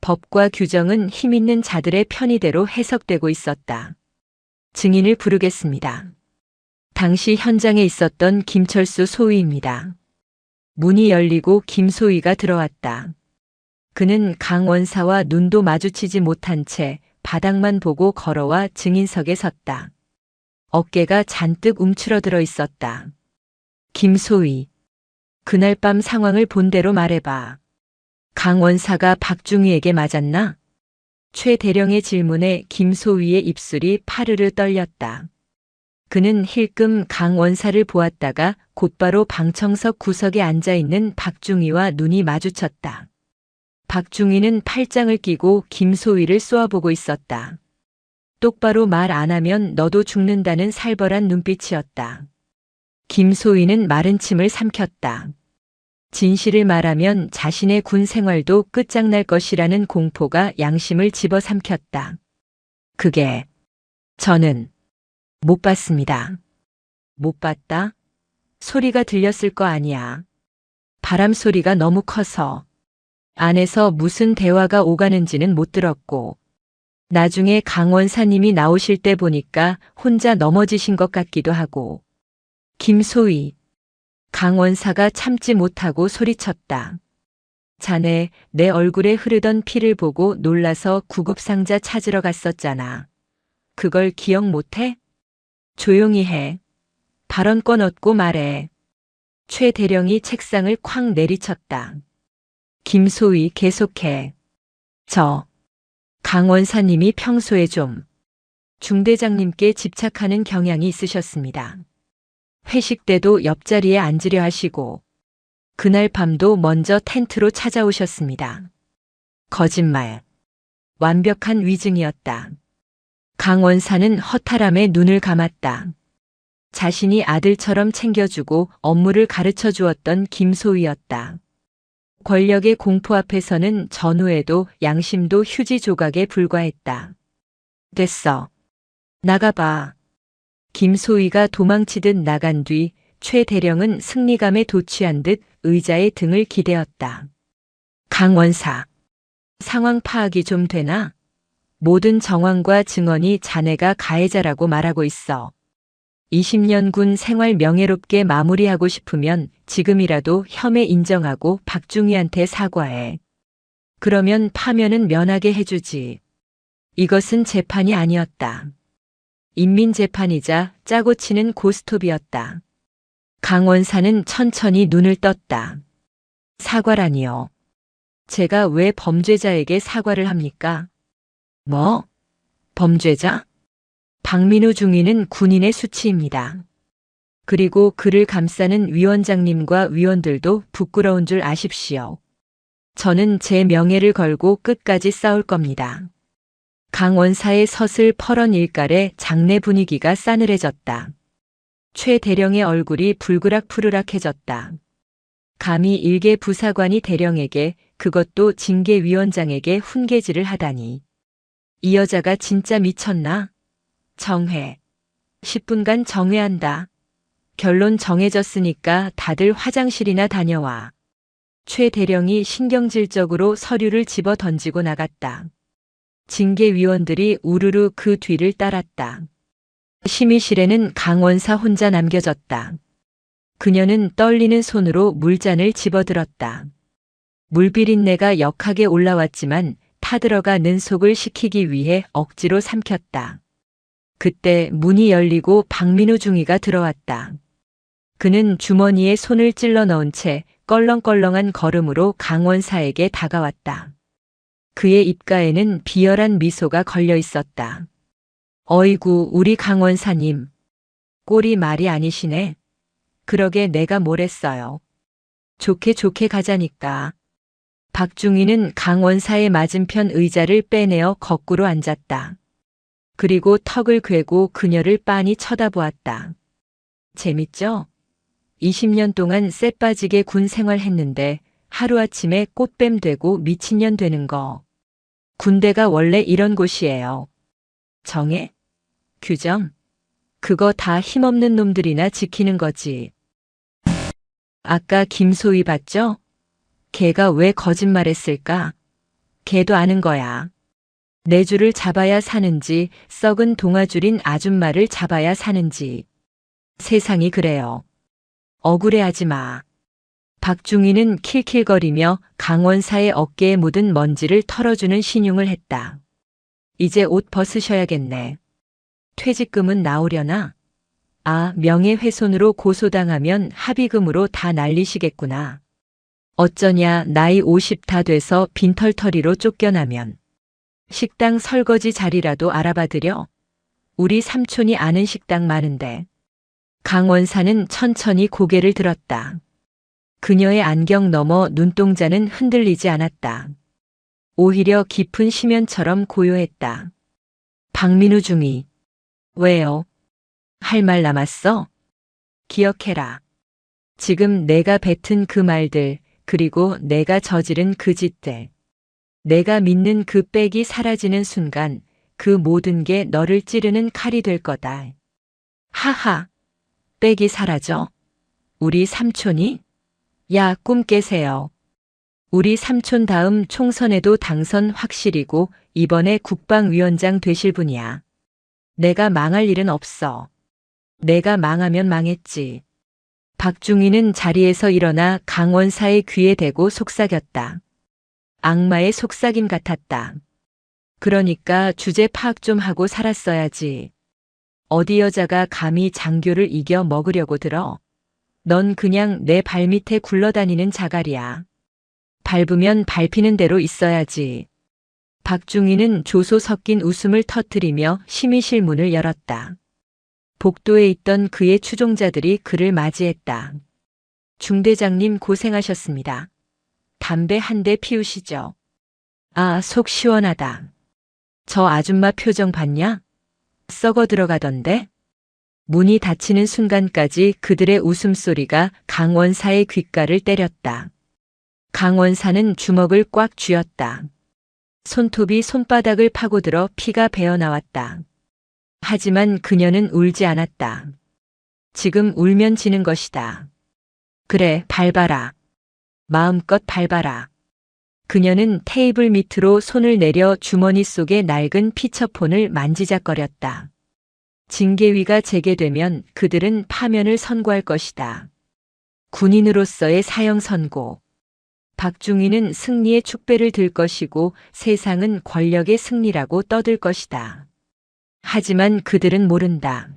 Speaker 1: 법과 규정은 힘있는 자들의 편의대로 해석되고 있었다. 증인을 부르겠습니다. 당시 현장에 있었던 김철수 소위입니다. 문이 열리고 김소희가 들어왔다. 그는 강 원사와 눈도 마주치지 못한 채 바닥만 보고 걸어와 증인석에 섰다. 어깨가 잔뜩 움츠러들어 있었다. 김소희, 그날 밤 상황을 본대로 말해봐. 강 원사가 박중희에게 맞았나? 최 대령의 질문에 김소희의 입술이 파르르 떨렸다. 그는 힐끔 강 원사를 보았다가 곧바로 방청석 구석에 앉아있는 박중희와 눈이 마주쳤다. 박중희는 팔짱을 끼고 김소희를 쏘아보고 있었다. 똑바로 말 안 하면 너도 죽는다는 살벌한 눈빛이었다. 김소희는 마른 침을 삼켰다. 진실을 말하면 자신의 군 생활도 끝장날 것이라는 공포가 양심을 집어삼켰다. 그게 저는 못 봤습니다. 못 봤다? 소리가 들렸을 거 아니야. 바람 소리가 너무 커서. 안에서 무슨 대화가 오가는지는 못 들었고, 나중에 강 원사님이 나오실 때 보니까 혼자 넘어지신 것 같기도 하고. 김소희. 강 원사가 참지 못하고 소리쳤다. 자네 내 얼굴에 흐르던 피를 보고 놀라서 구급상자 찾으러 갔었잖아. 그걸 기억 못해? 조용히 해. 발언권 얻고 말해. 최 대령이 책상을 쾅 내리쳤다. 김소희 계속해. 강 원사님이 평소에 좀 중대장님께 집착하는 경향이 있으셨습니다. 회식 때도 옆자리에 앉으려 하시고 그날 밤도 먼저 텐트로 찾아오셨습니다. 거짓말. 완벽한 위증이었다. 강 원사는 허탈함에 눈을 감았다. 자신이 아들처럼 챙겨주고 업무를 가르쳐 주었던 김소희였다. 권력의 공포 앞에서는 전후에도 양심도 휴지 조각에 불과했다. 됐어. 나가봐. 김소희가 도망치듯 나간 뒤 최 대령은 승리감에 도취한 듯 의자에 등을 기대었다. 강 원사. 상황 파악이 좀 되나? 모든 정황과 증언이 자네가 가해자라고 말하고 있어. 20년 군 생활 명예롭게 마무리하고 싶으면 지금이라도 혐의 인정하고 박중희한테 사과해. 그러면 파면은 면하게 해주지. 이것은 재판이 아니었다. 인민재판이자 짜고 치는 고스톱이었다. 강 원사는 천천히 눈을 떴다. 사과라니요. 제가 왜 범죄자에게 사과를 합니까? 뭐? 범죄자? 박민우 중위는 군인의 수치입니다. 그리고 그를 감싸는 위원장님과 위원들도 부끄러운 줄 아십시오. 저는 제 명예를 걸고 끝까지 싸울 겁니다. 강 원사의 서슬 퍼런 일갈에 장내 분위기가 싸늘해졌다. 최 대령의 얼굴이 불그락푸르락해졌다. 감히 일개 부사관이 대령에게, 그것도 징계위원장에게 훈계질을 하다니. 이 여자가 진짜 미쳤나? 정회. 10분간 정회한다. 결론 정해졌으니까 다들 화장실이나 다녀와. 최 대령이 신경질적으로 서류를 집어 던지고 나갔다. 징계위원들이 우르르 그 뒤를 따랐다. 심의실에는 강 원사 혼자 남겨졌다. 그녀는 떨리는 손으로 물잔을 집어들었다. 물비린내가 역하게 올라왔지만 타들어가는 속을 식히기 위해 억지로 삼켰다. 그때 문이 열리고 박민우 중위가 들어왔다. 그는 주머니에 손을 찔러 넣은 채 껄렁껄렁한 걸음으로 강 원사에게 다가왔다. 그의 입가에는 비열한 미소가 걸려 있었다. 어이구, 우리 강 원사님. 꼴이 말이 아니시네. 그러게 내가 뭘 했어요. 좋게 좋게 가자니까. 박중희는 강 원사의 맞은편 의자를 빼내어 거꾸로 앉았다. 그리고 턱을 괴고 그녀를 빤히 쳐다보았다. 재밌죠? 20년 동안 쎄 빠지게 군 생활했는데 하루아침에 꽃뱀 되고 미친년 되는 거. 군대가 원래 이런 곳이에요. 정해? 규정? 그거 다 힘없는 놈들이나 지키는 거지. 아까 김소희 봤죠? 걔가 왜 거짓말했을까? 걔도 아는 거야. 내 줄을 잡아야 사는지 썩은 동아줄인 아줌마를 잡아야 사는지. 세상이 그래요. 억울해하지 마. 박중희는 킬킬거리며 강 원사의 어깨에 묻은 먼지를 털어주는 신용을 했다. 이제 옷 벗으셔야겠네. 퇴직금은 나오려나? 아, 명예훼손으로 고소당하면 합의금으로 다 날리시겠구나. 어쩌냐, 나이 50 다 돼서 빈털터리로 쫓겨나면. 식당 설거지 자리라도 알아봐드려. 우리 삼촌이 아는 식당 많은데. 강 원사는 천천히 고개를 들었다. 그녀의 안경 너머 눈동자는 흔들리지 않았다. 오히려 깊은 심연처럼 고요했다. 박민우 중위. 왜요? 할 말 남았어? 기억해라. 지금 내가 뱉은 그 말들, 그리고 내가 저지른 그 짓들. 내가 믿는 그 빽이 사라지는 순간 그 모든 게 너를 찌르는 칼이 될 거다. 하하. 빽이 사라져? 우리 삼촌이? 야, 꿈 깨세요. 우리 삼촌 다음 총선에도 당선 확실이고 이번에 국방위원장 되실 분이야. 내가 망할 일은 없어. 내가 망하면 망했지. 박중희는 자리에서 일어나 강원사의 귀에 대고 속삭였다. 악마의 속삭임 같았다. 그러니까 주제 파악 좀 하고 살았어야지. 어디 여자가 감히 장교를 이겨 먹으려고 들어? 넌 그냥 내 발밑에 굴러다니는 자갈이야. 밟으면 밟히는 대로 있어야지. 박중희는 조소 섞인 웃음을 터뜨리며 심의실 문을 열었다. 복도에 있던 그의 추종자들이 그를 맞이했다. 중대장님 고생하셨습니다. 담배 한 대 피우시죠. 아, 속 시원하다. 저 아줌마 표정 봤냐? 썩어 들어가던데? 문이 닫히는 순간까지 그들의 웃음소리가 강원사의 귓가를 때렸다. 강원사는 주먹을 꽉 쥐었다. 손톱이 손바닥을 파고들어 피가 배어나왔다. 하지만 그녀는 울지 않았다. 지금 울면 지는 것이다. 그래, 밟아라. 마음껏 밟아라. 그녀는 테이블 밑으로 손을 내려 주머니 속의 낡은 피처폰을 만지작거렸다. 징계위가 재개되면 그들은 파면을 선고할 것이다. 군인으로서의 사형 선고. 박중희는 승리의 축배를 들 것이고 세상은 권력의 승리라고 떠들 것이다. 하지만 그들은 모른다.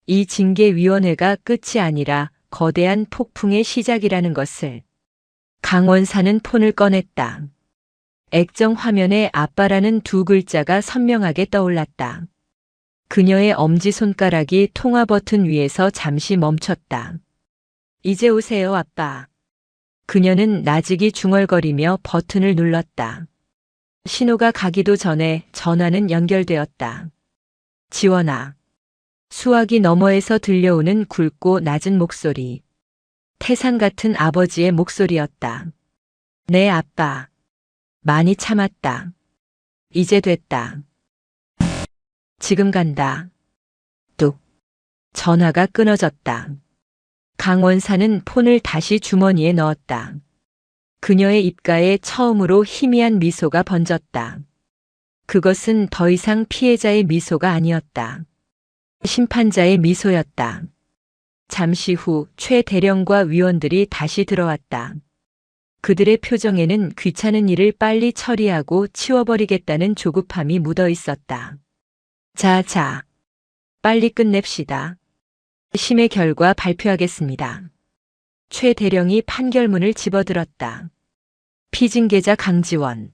Speaker 1: 이 징계위원회가 끝이 아니라 거대한 폭풍의 시작이라는 것을. 강원사는 폰을 꺼냈다. 액정 화면에 아빠라는 두 글자가 선명하게 떠올랐다. 그녀의 엄지손가락이 통화 버튼 위에서 잠시 멈췄다. 이제 오세요, 아빠. 그녀는 나직이 중얼거리며 버튼을 눌렀다. 신호가 가기도 전에 전화는 연결되었다. 지원아. 수화기 너머에서 들려오는 굵고 낮은 목소리. 태산 같은 아버지의 목소리였다. 네, 아빠. 많이 참았다. 이제 됐다. 지금 간다. 뚝. 전화가 끊어졌다. 강원사는 폰을 다시 주머니에 넣었다. 그녀의 입가에 처음으로 희미한 미소가 번졌다. 그것은 더 이상 피해자의 미소가 아니었다. 심판자의 미소였다. 잠시 후 최 대령과 위원들이 다시 들어왔다. 그들의 표정에는 귀찮은 일을 빨리 처리하고 치워버리겠다는 조급함이 묻어 있었다. 자, 빨리 끝냅시다. 심의 결과 발표하겠습니다. 최 대령이 판결문을 집어들었다. 피징계자 강지원.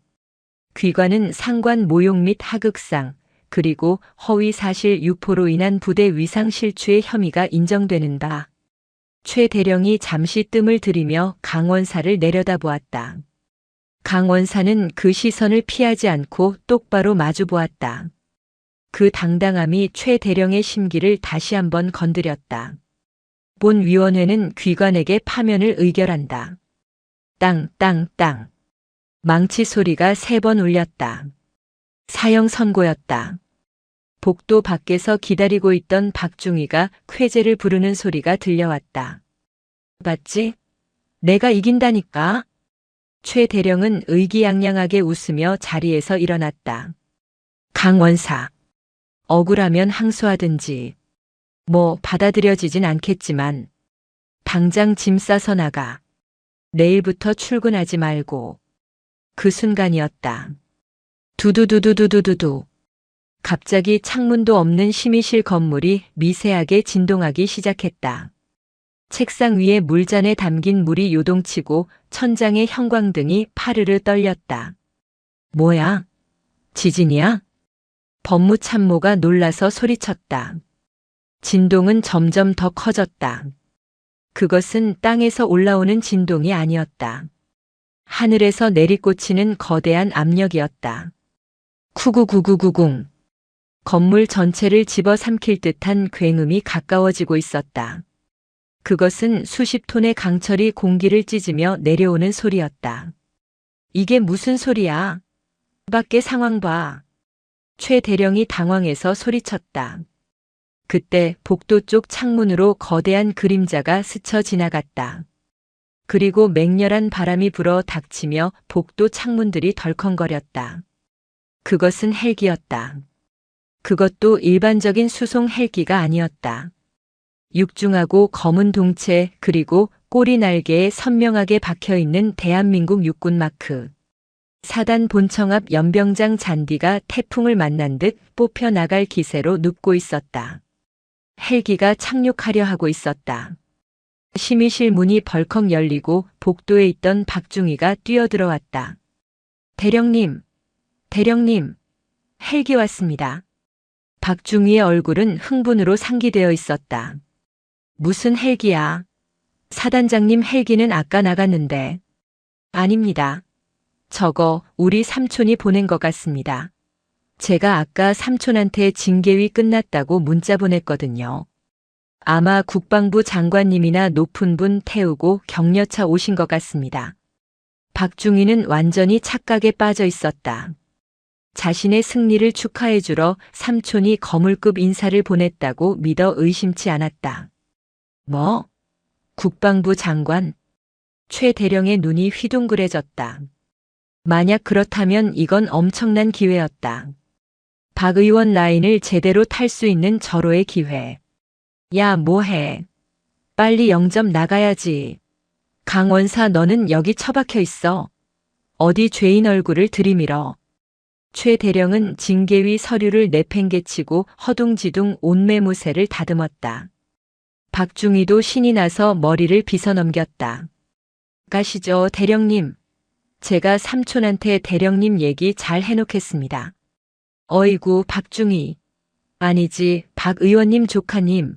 Speaker 1: 귀관은 상관 모욕 및 하극상, 그리고 허위 사실 유포로 인한 부대 위상 실추의 혐의가 인정되는 바. 최 대령이 잠시 뜸을 들이며 강원사를 내려다보았다. 강원사는 그 시선을 피하지 않고 똑바로 마주보았다. 그 당당함이 최 대령의 심기를 다시 한번 건드렸다. 본위원회는 귀관에게 파면을 의결한다. 땅. 망치 소리가 3번 울렸다. 사형 선고였다. 복도 밖에서 기다리고 있던 박중희가 쾌재를 부르는 소리가 들려왔다. 봤지? 내가 이긴다니까. 최 대령은 의기양양하게 웃으며 자리에서 일어났다. 강원사. 억울하면 항소하든지. 뭐 받아들여지진 않겠지만 당장 짐 싸서 나가. 내일부터 출근하지 말고. 그 순간이었다. 두두두두두두두. 갑자기 창문도 없는 심의실 건물이 미세하게 진동하기 시작했다. 책상 위에 물잔에 담긴 물이 요동치고 천장의 형광등이 파르르 떨렸다. 뭐야? 지진이야? 법무참모가 놀라서 소리쳤다. 진동은 점점 더 커졌다. 그것은 땅에서 올라오는 진동이 아니었다. 하늘에서 내리꽂히는 거대한 압력이었다. 쿠구구구구궁. 건물 전체를 집어삼킬 듯한 굉음이 가까워지고 있었다. 그것은 수십 톤의 강철이 공기를 찢으며 내려오는 소리였다. 이게 무슨 소리야? 밖의 상황 봐. 최 대령이 당황해서 소리쳤다. 그때 복도 쪽 창문으로 거대한 그림자가 스쳐 지나갔다. 그리고 맹렬한 바람이 불어 닥치며 복도 창문들이 덜컹거렸다. 그것은 헬기였다. 그것도 일반적인 수송 헬기가 아니었다. 육중하고 검은 동체 그리고 꼬리 날개에 선명하게 박혀있는 대한민국 육군 마크. 사단 본청 앞 연병장 잔디가 태풍을 만난 듯 뽑혀 나갈 기세로 눕고 있었다. 헬기가 착륙하려 하고 있었다. 심의실 문이 벌컥 열리고 복도에 있던 박중희가 뛰어들어왔다. 대령님, 대령님, 헬기 왔습니다. 박중희의 얼굴은 흥분으로 상기되어 있었다. 무슨 헬기야? 사단장님 헬기는 아까 나갔는데. 아닙니다. 저거 우리 삼촌이 보낸 것 같습니다. 제가 아까 삼촌한테 징계위 끝났다고 문자 보냈거든요. 아마 국방부 장관님이나 높은 분 태우고 격려차 오신 것 같습니다. 박중희는 완전히 착각에 빠져 있었다. 자신의 승리를 축하해주러 삼촌이 거물급 인사를 보냈다고 믿어 의심치 않았다. 뭐? 국방부 장관? 최 대령의 눈이 휘둥그레졌다. 만약 그렇다면 이건 엄청난 기회였다. 박 의원 라인을 제대로 탈 수 있는 절호의 기회. 야, 뭐해? 빨리 영접 나가야지. 강원사 너는 여기 처박혀 있어. 어디 죄인 얼굴을 들이밀어. 최 대령은 징계위 서류를 내팽개치고 허둥지둥 온매무새를 다듬었다. 박중희도 신이 나서 머리를 빗어넘겼다. 가시죠, 대령님. 제가 삼촌한테 대령님 얘기 잘 해놓겠습니다. 어이구, 박중희. 아니지, 박 의원님 조카님.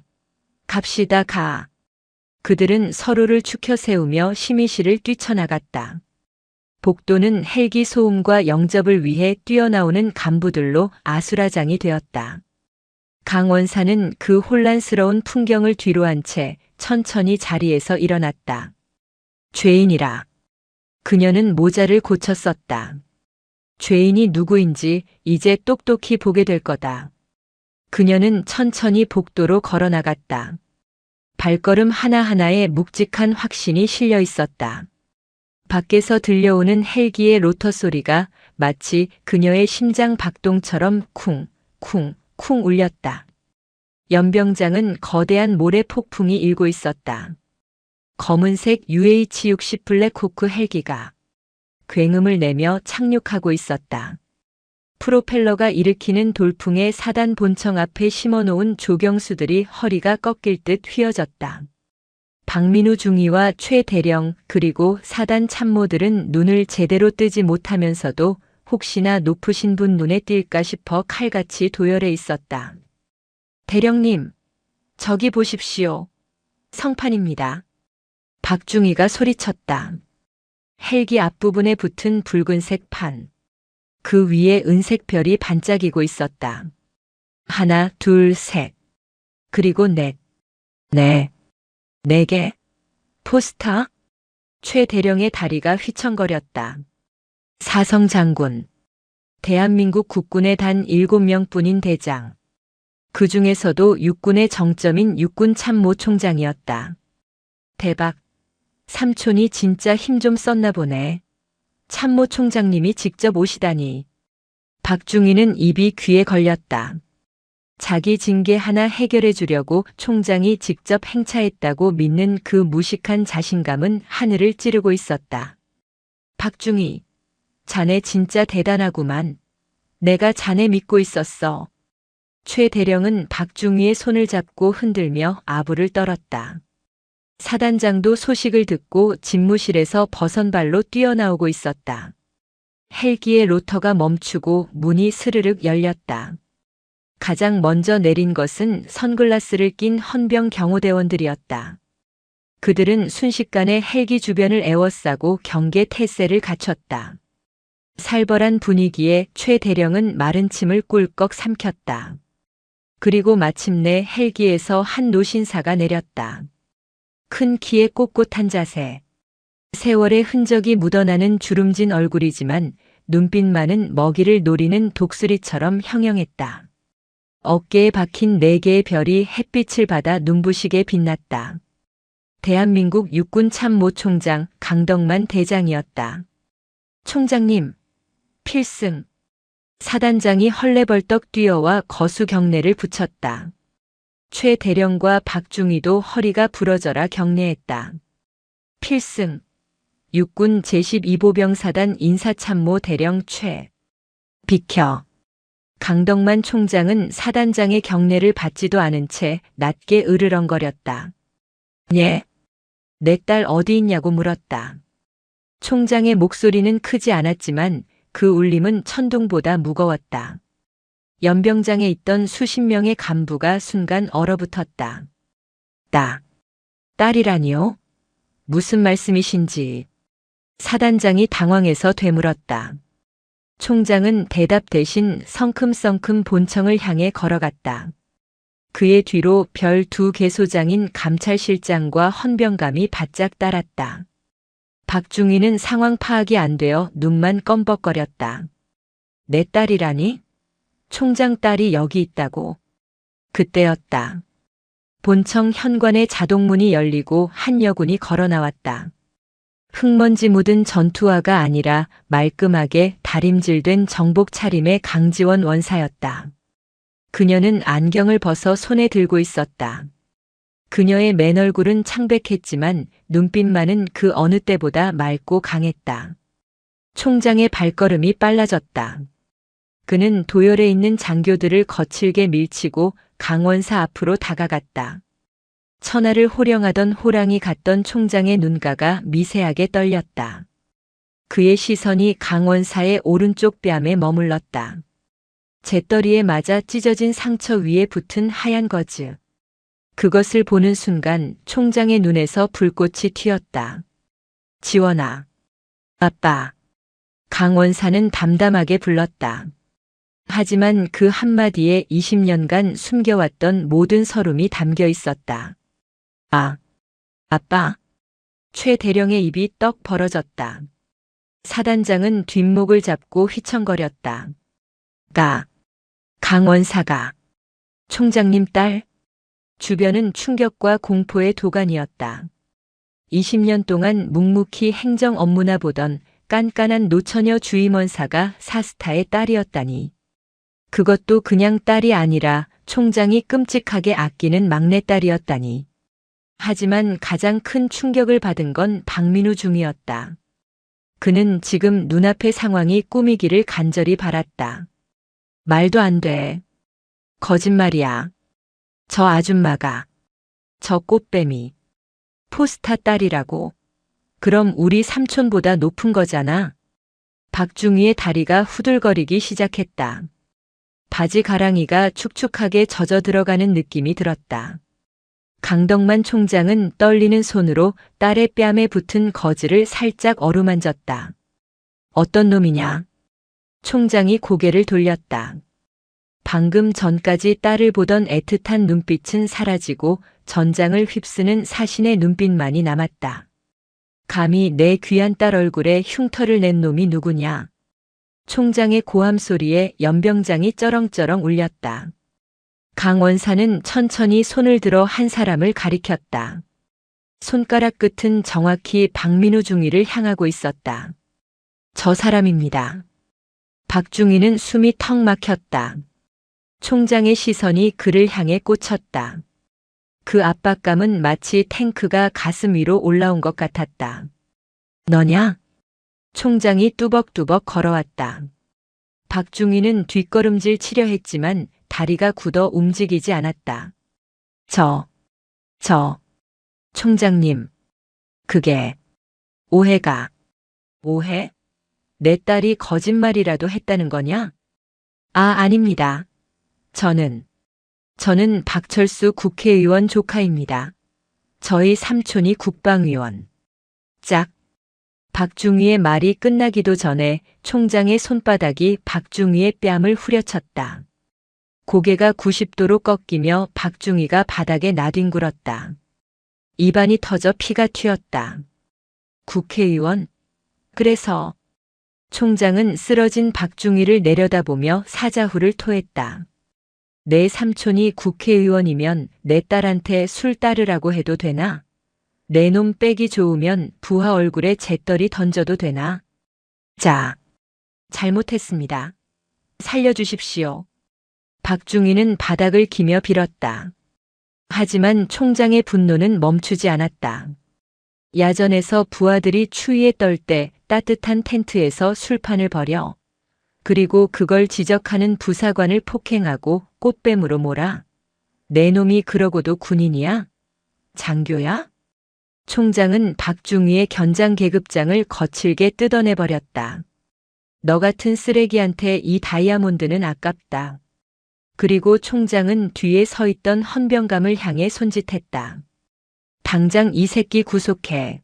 Speaker 1: 갑시다, 가. 그들은 서로를 추켜 세우며 심의실을 뛰쳐나갔다. 복도는 헬기 소음과 영접을 위해 뛰어나오는 간부들로 아수라장이 되었다. 강 원사는 그 혼란스러운 풍경을 뒤로한 채 천천히 자리에서 일어났다. 죄인이라. 그녀는 모자를 고쳐 썼다. 죄인이 누구인지 이제 똑똑히 보게 될 거다. 그녀는 천천히 복도로 걸어 나갔다. 발걸음 하나하나에 묵직한 확신이 실려 있었다. 밖에서 들려오는 헬기의 로터 소리가 마치 그녀의 심장 박동처럼 쿵, 쿵, 쿵 울렸다. 연병장은 거대한 모래 폭풍이 일고 있었다. 검은색 UH-60 블랙호크 헬기가 굉음을 내며 착륙하고 있었다. 프로펠러가 일으키는 돌풍에 사단 본청 앞에 심어놓은 조경수들이 허리가 꺾일 듯 휘어졌다. 박민우 중위와 최 대령 그리고 사단 참모들은 눈을 제대로 뜨지 못하면서도 혹시나 높으신 분 눈에 띌까 싶어 칼같이 도열해 있었다. 대령님, 저기 보십시오. 성판입니다. 박중희가 소리쳤다. 헬기 앞부분에 붙은 붉은색 판. 그 위에 은색 별이 반짝이고 있었다. 하나, 둘, 셋. 그리고 넷. 네. 4개. 포스터? 최 대령의 다리가 휘청거렸다. 사성 장군. 대한민국 국군의 단 7명뿐인 대장. 그 중에서도 육군의 정점인 육군참모총장이었다. 대박. 삼촌이 진짜 힘 좀 썼나 보네. 참모총장님이 직접 오시다니. 박중희는 입이 귀에 걸렸다. 자기 징계 하나 해결해 주려고 총장이 직접 행차했다고 믿는 그 무식한 자신감은 하늘을 찌르고 있었다. 박중희, 자네 진짜 대단하구만. 내가 자네 믿고 있었어. 최 대령은 박중희의 손을 잡고 흔들며 아부를 떨었다. 사단장도 소식을 듣고 집무실에서 버선발로 뛰어나오고 있었다. 헬기의 로터가 멈추고 문이 스르륵 열렸다. 가장 먼저 내린 것은 선글라스를 낀 헌병 경호대원들이었다. 그들은 순식간에 헬기 주변을 에워싸고 경계 태세를 갖췄다. 살벌한 분위기에 최 대령은 마른 침을 꿀꺽 삼켰다. 그리고 마침내 헬기에서 한 노신사가 내렸다. 큰 키에 꼿꼿한 자세. 세월의 흔적이 묻어나는 주름진 얼굴이지만 눈빛만은 먹이를 노리는 독수리처럼 형형했다. 어깨에 박힌 4개의 별이 햇빛을 받아 눈부시게 빛났다. 대한민국 육군참모총장 강덕만 대장이었다. 총장님, 필승. 사단장이 헐레벌떡 뛰어와 거수 경례를 붙였다. 최 대령과 박중희도 허리가 부러져라 경례했다. 필승. 육군 제12보병사단 인사참모 대령 최. 비켜. 강덕만 총장은 사단장의 경례를 받지도 않은 채 낮게 으르렁거렸다. 예. 내 딸 어디 있냐고 물었다. 총장의 목소리는 크지 않았지만 그 울림은 천둥보다 무거웠다. 연병장에 있던 수십 명의 간부가 순간 얼어붙었다. 딸이라니요? 무슨 말씀이신지. 사단장이 당황해서 되물었다. 총장은 대답 대신 성큼성큼 본청을 향해 걸어갔다. 그의 뒤로 별 두 개소장인 감찰실장과 헌병감이 바짝 따랐다. 박중희는 상황 파악이 안 되어 눈만 껌벅거렸다. 내 딸이라니? 총장 딸이 여기 있다고. 그때였다. 본청 현관의 자동문이 열리고 한 여군이 걸어 나왔다. 흙먼지 묻은 전투화가 아니라 말끔하게 다림질된 정복 차림의 강지원 원사였다. 그녀는 안경을 벗어 손에 들고 있었다. 그녀의 맨 얼굴은 창백했지만 눈빛만은 그 어느 때보다 맑고 강했다. 총장의 발걸음이 빨라졌다. 그는 도열에 있는 장교들을 거칠게 밀치고 강원사 앞으로 다가갔다. 천하를 호령하던 호랑이 같던 총장의 눈가가 미세하게 떨렸다. 그의 시선이 강원사의 오른쪽 뺨에 머물렀다. 재떨이에 맞아 찢어진 상처 위에 붙은 하얀 거즈. 그것을 보는 순간 총장의 눈에서 불꽃이 튀었다. 지원아. 아빠. 강원사는 담담하게 불렀다. 하지만 그 한마디에 20년간 숨겨왔던 모든 서름이 담겨 있었다. 아빠. 최 대령의 입이 떡 벌어졌다. 사단장은 뒷목을 잡고 휘청거렸다. 강원사가. 총장님 딸. 주변은 충격과 공포의 도가니였다. 20년 동안 묵묵히 행정 업무나 보던 깐깐한 노처녀 주임원사가 사스타의 딸이었다니. 그것도 그냥 딸이 아니라 총장이 끔찍하게 아끼는 막내딸이었다니. 하지만 가장 큰 충격을 받은 건 박민우 중이었다. 그는 지금 눈앞의 상황이 꿈이기를 간절히 바랐다. 말도 안 돼. 거짓말이야. 저 아줌마가. 저 꽃뱀이. 포스타 딸이라고. 그럼 우리 삼촌보다 높은 거잖아. 박중희의 다리가 후들거리기 시작했다. 바지 가랑이가 축축하게 젖어 들어가는 느낌이 들었다. 강덕만 총장은 떨리는 손으로 딸의 뺨에 붙은 거즈를 살짝 어루만졌다. 어떤 놈이냐? 총장이 고개를 돌렸다. 방금 전까지 딸을 보던 애틋한 눈빛은 사라지고 전장을 휩쓰는 사신의 눈빛만이 남았다. 감히 내 귀한 딸 얼굴에 흉터를 낸 놈이 누구냐? 총장의 고함 소리에 연병장이 쩌렁쩌렁 울렸다. 강원사는 천천히 손을 들어 한 사람을 가리켰다. 손가락 끝은 정확히 박민우 중위를 향하고 있었다. 저 사람입니다. 박중희는 숨이 턱 막혔다. 총장의 시선이 그를 향해 꽂혔다. 그 압박감은 마치 탱크가 가슴 위로 올라온 것 같았다. 너냐? 총장이 뚜벅뚜벅 걸어왔다. 박중희는 뒷걸음질 치려 했지만 다리가 굳어 움직이지 않았다. 총장님. 그게 오해가. 오해? 내 딸이 거짓말이라도 했다는 거냐? 아닙니다. 저는 박철수 국회의원 조카입니다. 저희 삼촌이 국방위원. 짝. 박중희의 말이 끝나기도 전에 총장의 손바닥이 박중희의 뺨을 후려쳤다. 고개가 90도로 꺾이며 박중희가 바닥에 나뒹굴었다. 입안이 터져 피가 튀었다. 국회의원? 그래서 총장은 쓰러진 박중희를 내려다보며 사자후를 토했다. 내 삼촌이 국회의원이면 내 딸한테 술 따르라고 해도 되나? 내 놈 빼기 좋으면 부하 얼굴에 재떨이 던져도 되나? 자, 잘못했습니다. 살려주십시오. 박중희는 바닥을 기며 빌었다. 하지만 총장의 분노는 멈추지 않았다. 야전에서 부하들이 추위에 떨 때 따뜻한 텐트에서 술판을 벌여 그리고 그걸 지적하는 부사관을 폭행하고 꽃뱀으로 몰아. 내 놈이 그러고도 군인이야? 장교야? 총장은 박중희의 견장 계급장을 거칠게 뜯어내버렸다. 너 같은 쓰레기한테 이 다이아몬드는 아깝다. 그리고 총장은 뒤에 서 있던 헌병감을 향해 손짓했다. 당장 이 새끼 구속해.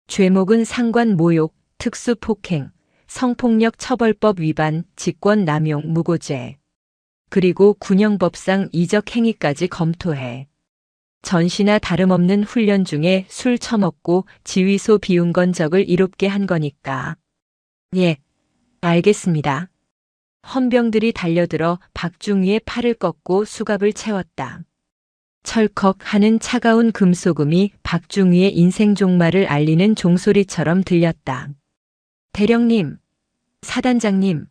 Speaker 1: 죄목은 상관 모욕, 특수폭행, 성폭력 처벌법 위반, 직권남용 무고죄. 그리고 군형법상 이적 행위까지 검토해. 전시나 다름없는 훈련 중에 술 처먹고 지휘소 비운 건 적을 이롭게 한 거니까. 예, 알겠습니다. 헌병들이 달려들어 박중희의 팔을 꺾고 수갑을 채웠다. 철컥 하는 차가운 금소금이 박중희의 인생 종말을 알리는 종소리처럼 들렸다. 대령님, 사단장님,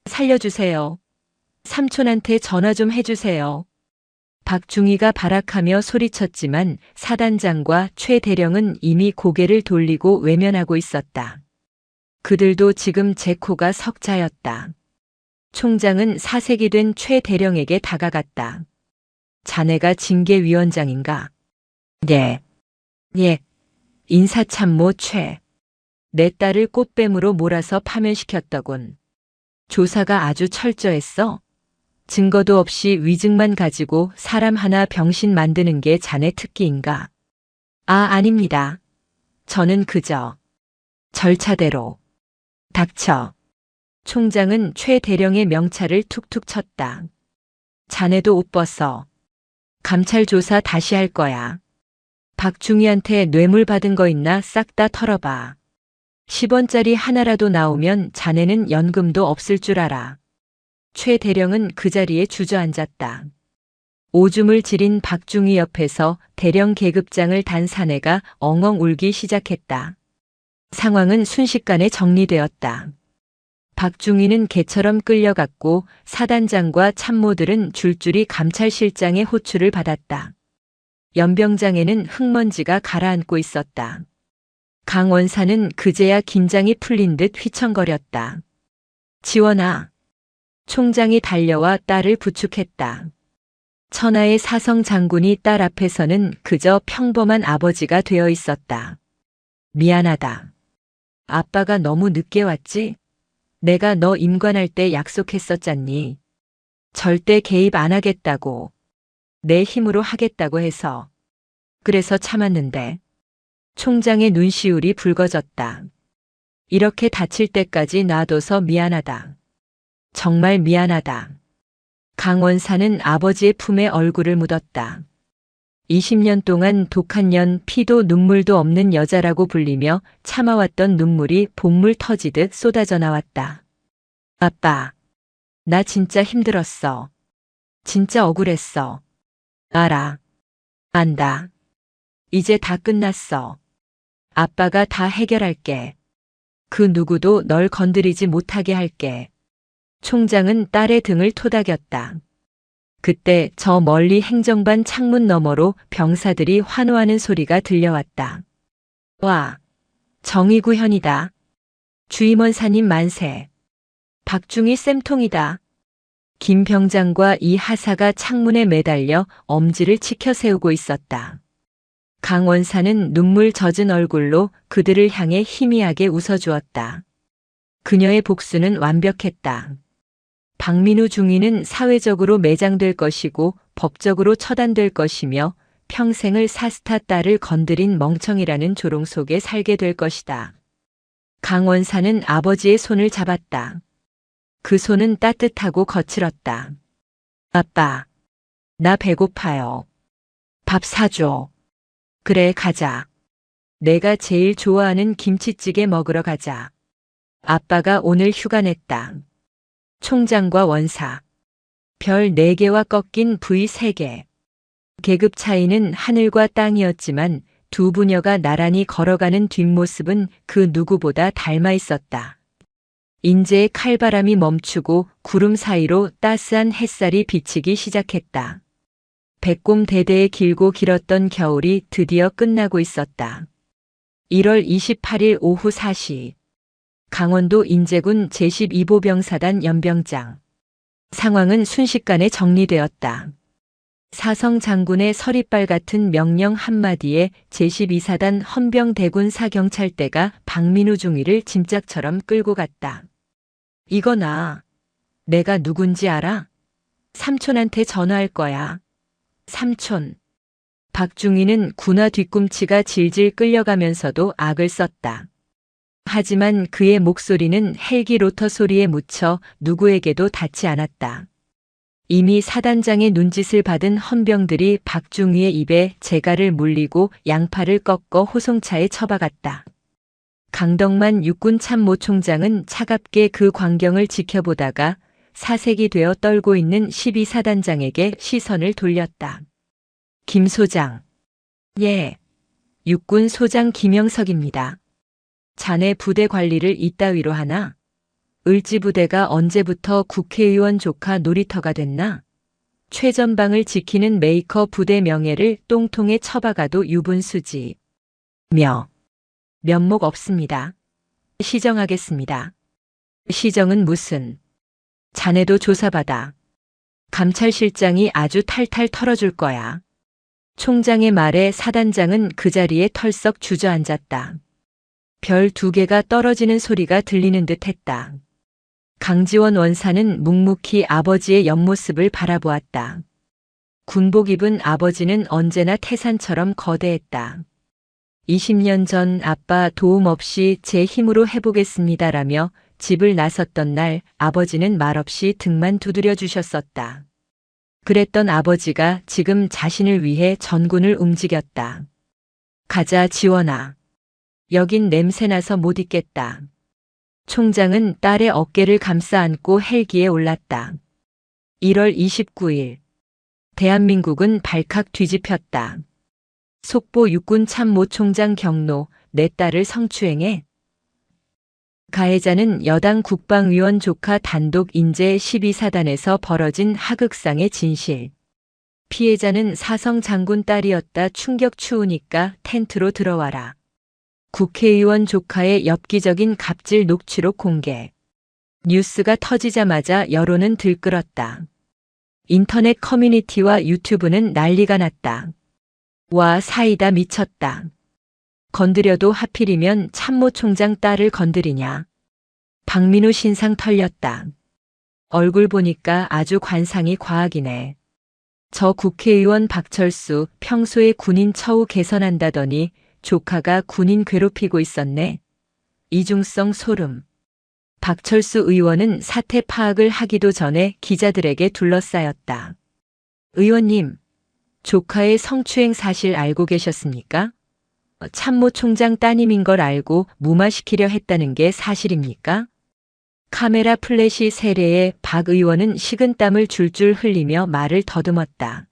Speaker 1: 살려주세요. 삼촌한테 전화 좀 해주세요. 박중희가 발악하며 소리쳤지만 사단장과 최 대령은 이미 고개를 돌리고 외면하고 있었다. 그들도 지금 제 코가 석자였다. 총장은 사색이 된 최 대령에게 다가갔다. 자네가 징계위원장인가? 네. 예. 인사참모 최. 내 딸을 꽃뱀으로 몰아서 파면시켰더군. 조사가 아주 철저했어. 증거도 없이 위증만 가지고 사람 하나 병신 만드는 게 자네 특기인가? 아, 아닙니다. 저는 그저 절차대로. 닥쳐. 총장은 최 대령의 명찰을 툭툭 쳤다. 자네도 옷 벗어. 감찰 조사 다시 할 거야. 박중희한테 뇌물 받은 거 있나 싹 다 털어봐. 10원짜리 하나라도 나오면 자네는 연금도 없을 줄 알아. 최 대령은 그 자리에 주저앉았다. 오줌을 지린 박중희 옆에서 대령 계급장을 단 사내가 엉엉 울기 시작했다. 상황은 순식간에 정리되었다. 박중희는 개처럼 끌려갔고 사단장과 참모들은 줄줄이 감찰실장의 호출을 받았다. 연병장에는 흙먼지가 가라앉고 있었다. 강 원사는 그제야 긴장이 풀린 듯 휘청거렸다. 지원아. 총장이 달려와 딸을 부축했다. 천하의 사성 장군이 딸 앞에서는 그저 평범한 아버지가 되어 있었다. 미안하다. 아빠가 너무 늦게 왔지? 내가 너 임관할 때 약속했었잖니. 절대 개입 안 하겠다고. 내 힘으로 하겠다고 해서. 그래서 참았는데. 총장의 눈시울이 붉어졌다. 이렇게 다칠 때까지 놔둬서 미안하다. 정말 미안하다. 강 원사는 아버지의 품에 얼굴을 묻었다. 20년 동안 독한 년 피도 눈물도 없는 여자라고 불리며 참아왔던 눈물이 본물 터지듯 쏟아져 나왔다. 아빠, 나 진짜 힘들었어. 진짜 억울했어. 알아. 안다. 이제 다 끝났어. 아빠가 다 해결할게. 그 누구도 널 건드리지 못하게 할게. 총장은 딸의 등을 토닥였다. 그때 저 멀리 행정반 창문 너머로 병사들이 환호하는 소리가 들려왔다. 와, 정의구현이다. 주임원사님 만세. 박중희 쌤통이다. 김 병장과 이 하사가 창문에 매달려 엄지를 치켜 세우고 있었다. 강 원사는 눈물 젖은 얼굴로 그들을 향해 희미하게 웃어주었다. 그녀의 복수는 완벽했다. 박민우 중위는 사회적으로 매장될 것이고 법적으로 처단될 것이며 평생을 사스타 딸을 건드린 멍청이라는 조롱 속에 살게 될 것이다. 강 원사는 아버지의 손을 잡았다. 그 손은 따뜻하고 거칠었다. 아빠, 나 배고파요. 밥 사줘. 그래, 가자. 내가 제일 좋아하는 김치찌개 먹으러 가자. 아빠가 오늘 휴가 냈다. 총장과 원사. 별 4개와 꺾인 V 3개. 계급 차이는 하늘과 땅이었지만 두 부녀가 나란히 걸어가는 뒷모습은 그 누구보다 닮아 있었다. 인제의 칼바람이 멈추고 구름 사이로 따스한 햇살이 비치기 시작했다. 백곰대대의 길고 길었던 겨울이 드디어 끝나고 있었다. 1월 28일 오후 4시. 강원도 인제군 제12보병사단 연병장. 상황은 순식간에 정리되었다. 사성 장군의 서리빨 같은 명령 한마디에 제12사단 헌병대군 사경찰대가 박민우 중위를 짐짝처럼 끌고 갔다. 이거 내가 누군지 알아? 삼촌한테 전화할 거야. 삼촌. 박중위는 군화 뒤꿈치가 질질 끌려가면서도 악을 썼다. 하지만 그의 목소리는 헬기 로터 소리에 묻혀 누구에게도 닿지 않았다. 이미 사단장의 눈짓을 받은 헌병들이 박중위의 입에 재갈을 물리고 양팔을 꺾어 호송차에 처박았다. 강덕만 육군참모총장은 차갑게 그 광경을 지켜보다가 사색이 되어 떨고 있는 12사단장에게 시선을 돌렸다. 김 소장. 예. 육군 소장 김영석입니다. 자네 부대 관리를 이따위로 하나? 을지부대가 언제부터 국회의원 조카 놀이터가 됐나? 최전방을 지키는 메이커 부대 명예를 똥통에 처박아도 유분수지. 면목 없습니다. 시정하겠습니다. 시정은 무슨? 자네도 조사받아. 감찰실장이 아주 탈탈 털어줄 거야. 총장의 말에 사단장은 그 자리에 털썩 주저앉았다. 별 2개가 떨어지는 소리가 들리는 듯 했다. 강지원 원사는 묵묵히 아버지의 옆모습을 바라보았다. 군복 입은 아버지는 언제나 태산처럼 거대했다. 20년 전 아빠 도움 없이 제 힘으로 해보겠습니다라며 집을 나섰던 날 아버지는 말없이 등만 두드려 주셨었다. 그랬던 아버지가 지금 자신을 위해 전군을 움직였다. 가자 지원아. 여긴 냄새나서 못 있겠다. 총장은 딸의 어깨를 감싸 안고 헬기에 올랐다. 1월 29일. 대한민국은 발칵 뒤집혔다. 속보 육군 참모총장 경로, 내 딸을 성추행해. 가해자는 여당 국방위원 조카 단독 인제 12사단에서 벌어진 하극상의 진실. 피해자는 사성 장군 딸이었다. 충격 추우니까 텐트로 들어와라. 국회의원 조카의 엽기적인 갑질 녹취록 공개. 뉴스가 터지자마자 여론은 들끓었다. 인터넷 커뮤니티와 유튜브는 난리가 났다. 와, 사이다 미쳤다. 건드려도 하필이면 참모총장 딸을 건드리냐. 박민우 신상 털렸다. 얼굴 보니까 아주 관상이 과학이네. 저 국회의원 박철수 평소에 군인 처우 개선한다더니 조카가 군인 괴롭히고 있었네. 이중성 소름. 박철수 의원은 사태 파악을 하기도 전에 기자들에게 둘러싸였다. 의원님, 조카의 성추행 사실 알고 계셨습니까? 참모총장 따님인 걸 알고 무마시키려 했다는 게 사실입니까? 카메라 플래시 세례에 박 의원은 식은땀을 줄줄 흘리며 말을 더듬었다.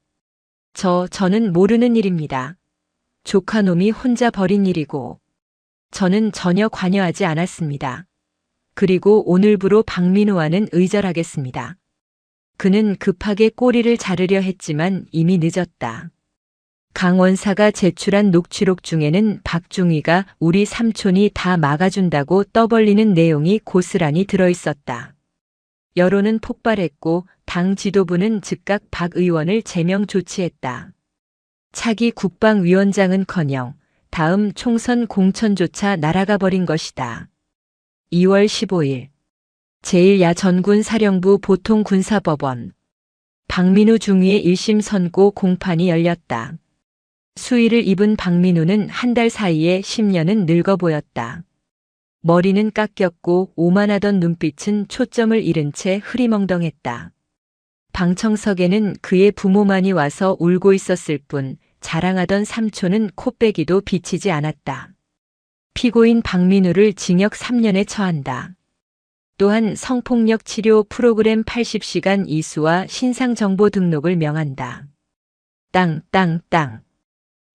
Speaker 1: 저는 모르는 일입니다. 조카놈이 혼자 벌인 일이고 저는 전혀 관여하지 않았습니다. 그리고 오늘부로 박민우와는 의절하겠습니다. 그는 급하게 꼬리를 자르려 했지만 이미 늦었다. 강 원사가 제출한 녹취록 중에는 박중위가 우리 삼촌이 다 막아준다고 떠벌리는 내용이 고스란히 들어있었다. 여론은 폭발했고 당 지도부는 즉각 박 의원을 제명 조치했다. 차기 국방위원장은커녕 다음 총선 공천조차 날아가 버린 것이다. 2월 15일 제1야 전군사령부 보통군사법원. 박민우 중위의 1심 선고 공판이 열렸다. 수의를 입은 박민우는 한 달 사이에 10년은 늙어 보였다. 머리는 깎였고 오만하던 눈빛은 초점을 잃은 채 흐리멍덩했다. 방청석에는 그의 부모만이 와서 울고 있었을 뿐 자랑하던 삼촌은 코빼기도 비치지 않았다. 피고인 박민우를 징역 3년에 처한다. 또한 성폭력 치료 프로그램 80시간 이수와 신상정보 등록을 명한다. 땅.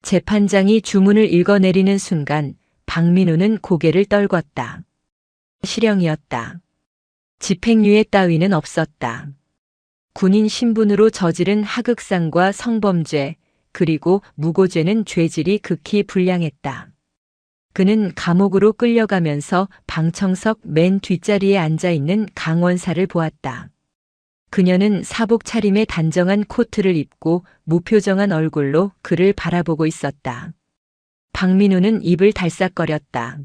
Speaker 1: 재판장이 주문을 읽어내리는 순간 박민우는 고개를 떨궜다. 실형이었다. 집행유예 따위는 없었다. 군인 신분으로 저지른 하극상과 성범죄, 그리고 무고죄는 죄질이 극히 불량했다. 그는 감옥으로 끌려가면서 방청석 맨 뒷자리에 앉아있는 강원사를 보았다. 그녀는 사복 차림의 단정한 코트를 입고 무표정한 얼굴로 그를 바라보고 있었다. 박민우는 입을 달싹거렸다.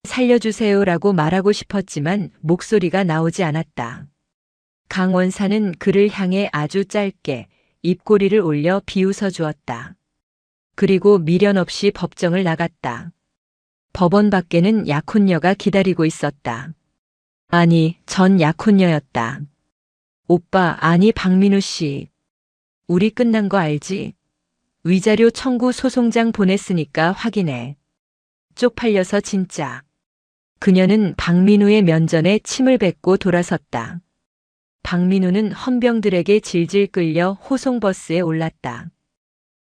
Speaker 1: 살려주세요라고 말하고 싶었지만 목소리가 나오지 않았다. 강원사는 그를 향해 아주 짧게 입꼬리를 올려 비웃어 주었다. 그리고 미련 없이 법정을 나갔다. 법원 밖에는 약혼녀가 기다리고 있었다. 아니, 전 약혼녀였다. 오빠, 아니 박민우 씨. 우리 끝난 거 알지? 위자료 청구 소송장 보냈으니까 확인해. 쪽팔려서 진짜. 그녀는 박민우의 면전에 침을 뱉고 돌아섰다. 박민우는 헌병들에게 질질 끌려 호송버스에 올랐다.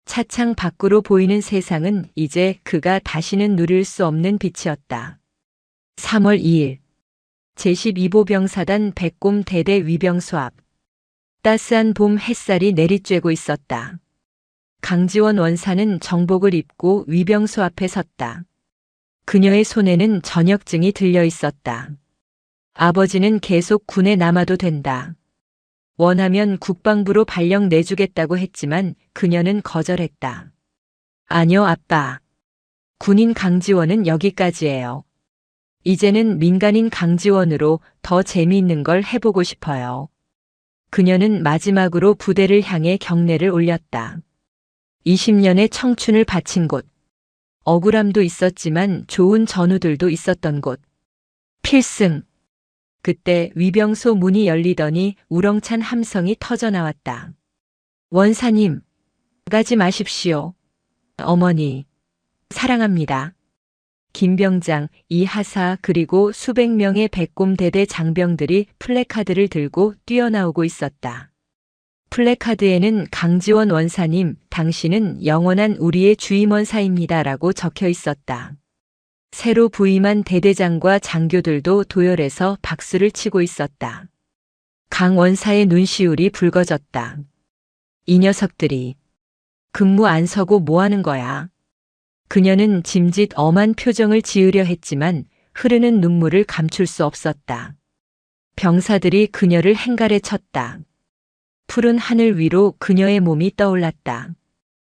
Speaker 1: 차창 밖으로 보이는 세상은 이제 그가 다시는 누릴 수 없는 빛이었다. 3월 2일 제12보병사단 백곰 대대 위병소 앞. 따스한 봄 햇살이 내리쬐고 있었다. 강지원 원사는 정복을 입고 위병소 앞에 섰다. 그녀의 손에는 전역증이 들려 있었다. 아버지는 계속 군에 남아도 된다. 원하면 국방부로 발령 내주겠다고 했지만 그녀는 거절했다. 아니요, 아빠. 군인 강지원은 여기까지예요. 이제는 민간인 강지원으로 더 재미있는 걸 해보고 싶어요. 그녀는 마지막으로 부대를 향해 경례를 올렸다. 20년의 청춘을 바친 곳. 억울함도 있었지만 좋은 전우들도 있었던 곳. 필승. 그때 위병소 문이 열리더니 우렁찬 함성이 터져나왔다. 원사님, 가지 마십시오. 어머니, 사랑합니다. 김병장, 이하사 그리고 수백 명의 백곰대대 장병들이 플래카드를 들고 뛰어나오고 있었다. 플래카드에는 강지원 원사님, 당신은 영원한 우리의 주임원사입니다 라고 적혀 있었다. 새로 부임한 대대장과 장교들도 도열해서 박수를 치고 있었다. 강 원사의 눈시울이 붉어졌다. 이 녀석들이 근무 안 서고 뭐 하는 거야? 그녀는 짐짓 엄한 표정을 지으려 했지만 흐르는 눈물을 감출 수 없었다. 병사들이 그녀를 행갈에 쳤다. 푸른 하늘 위로 그녀의 몸이 떠올랐다.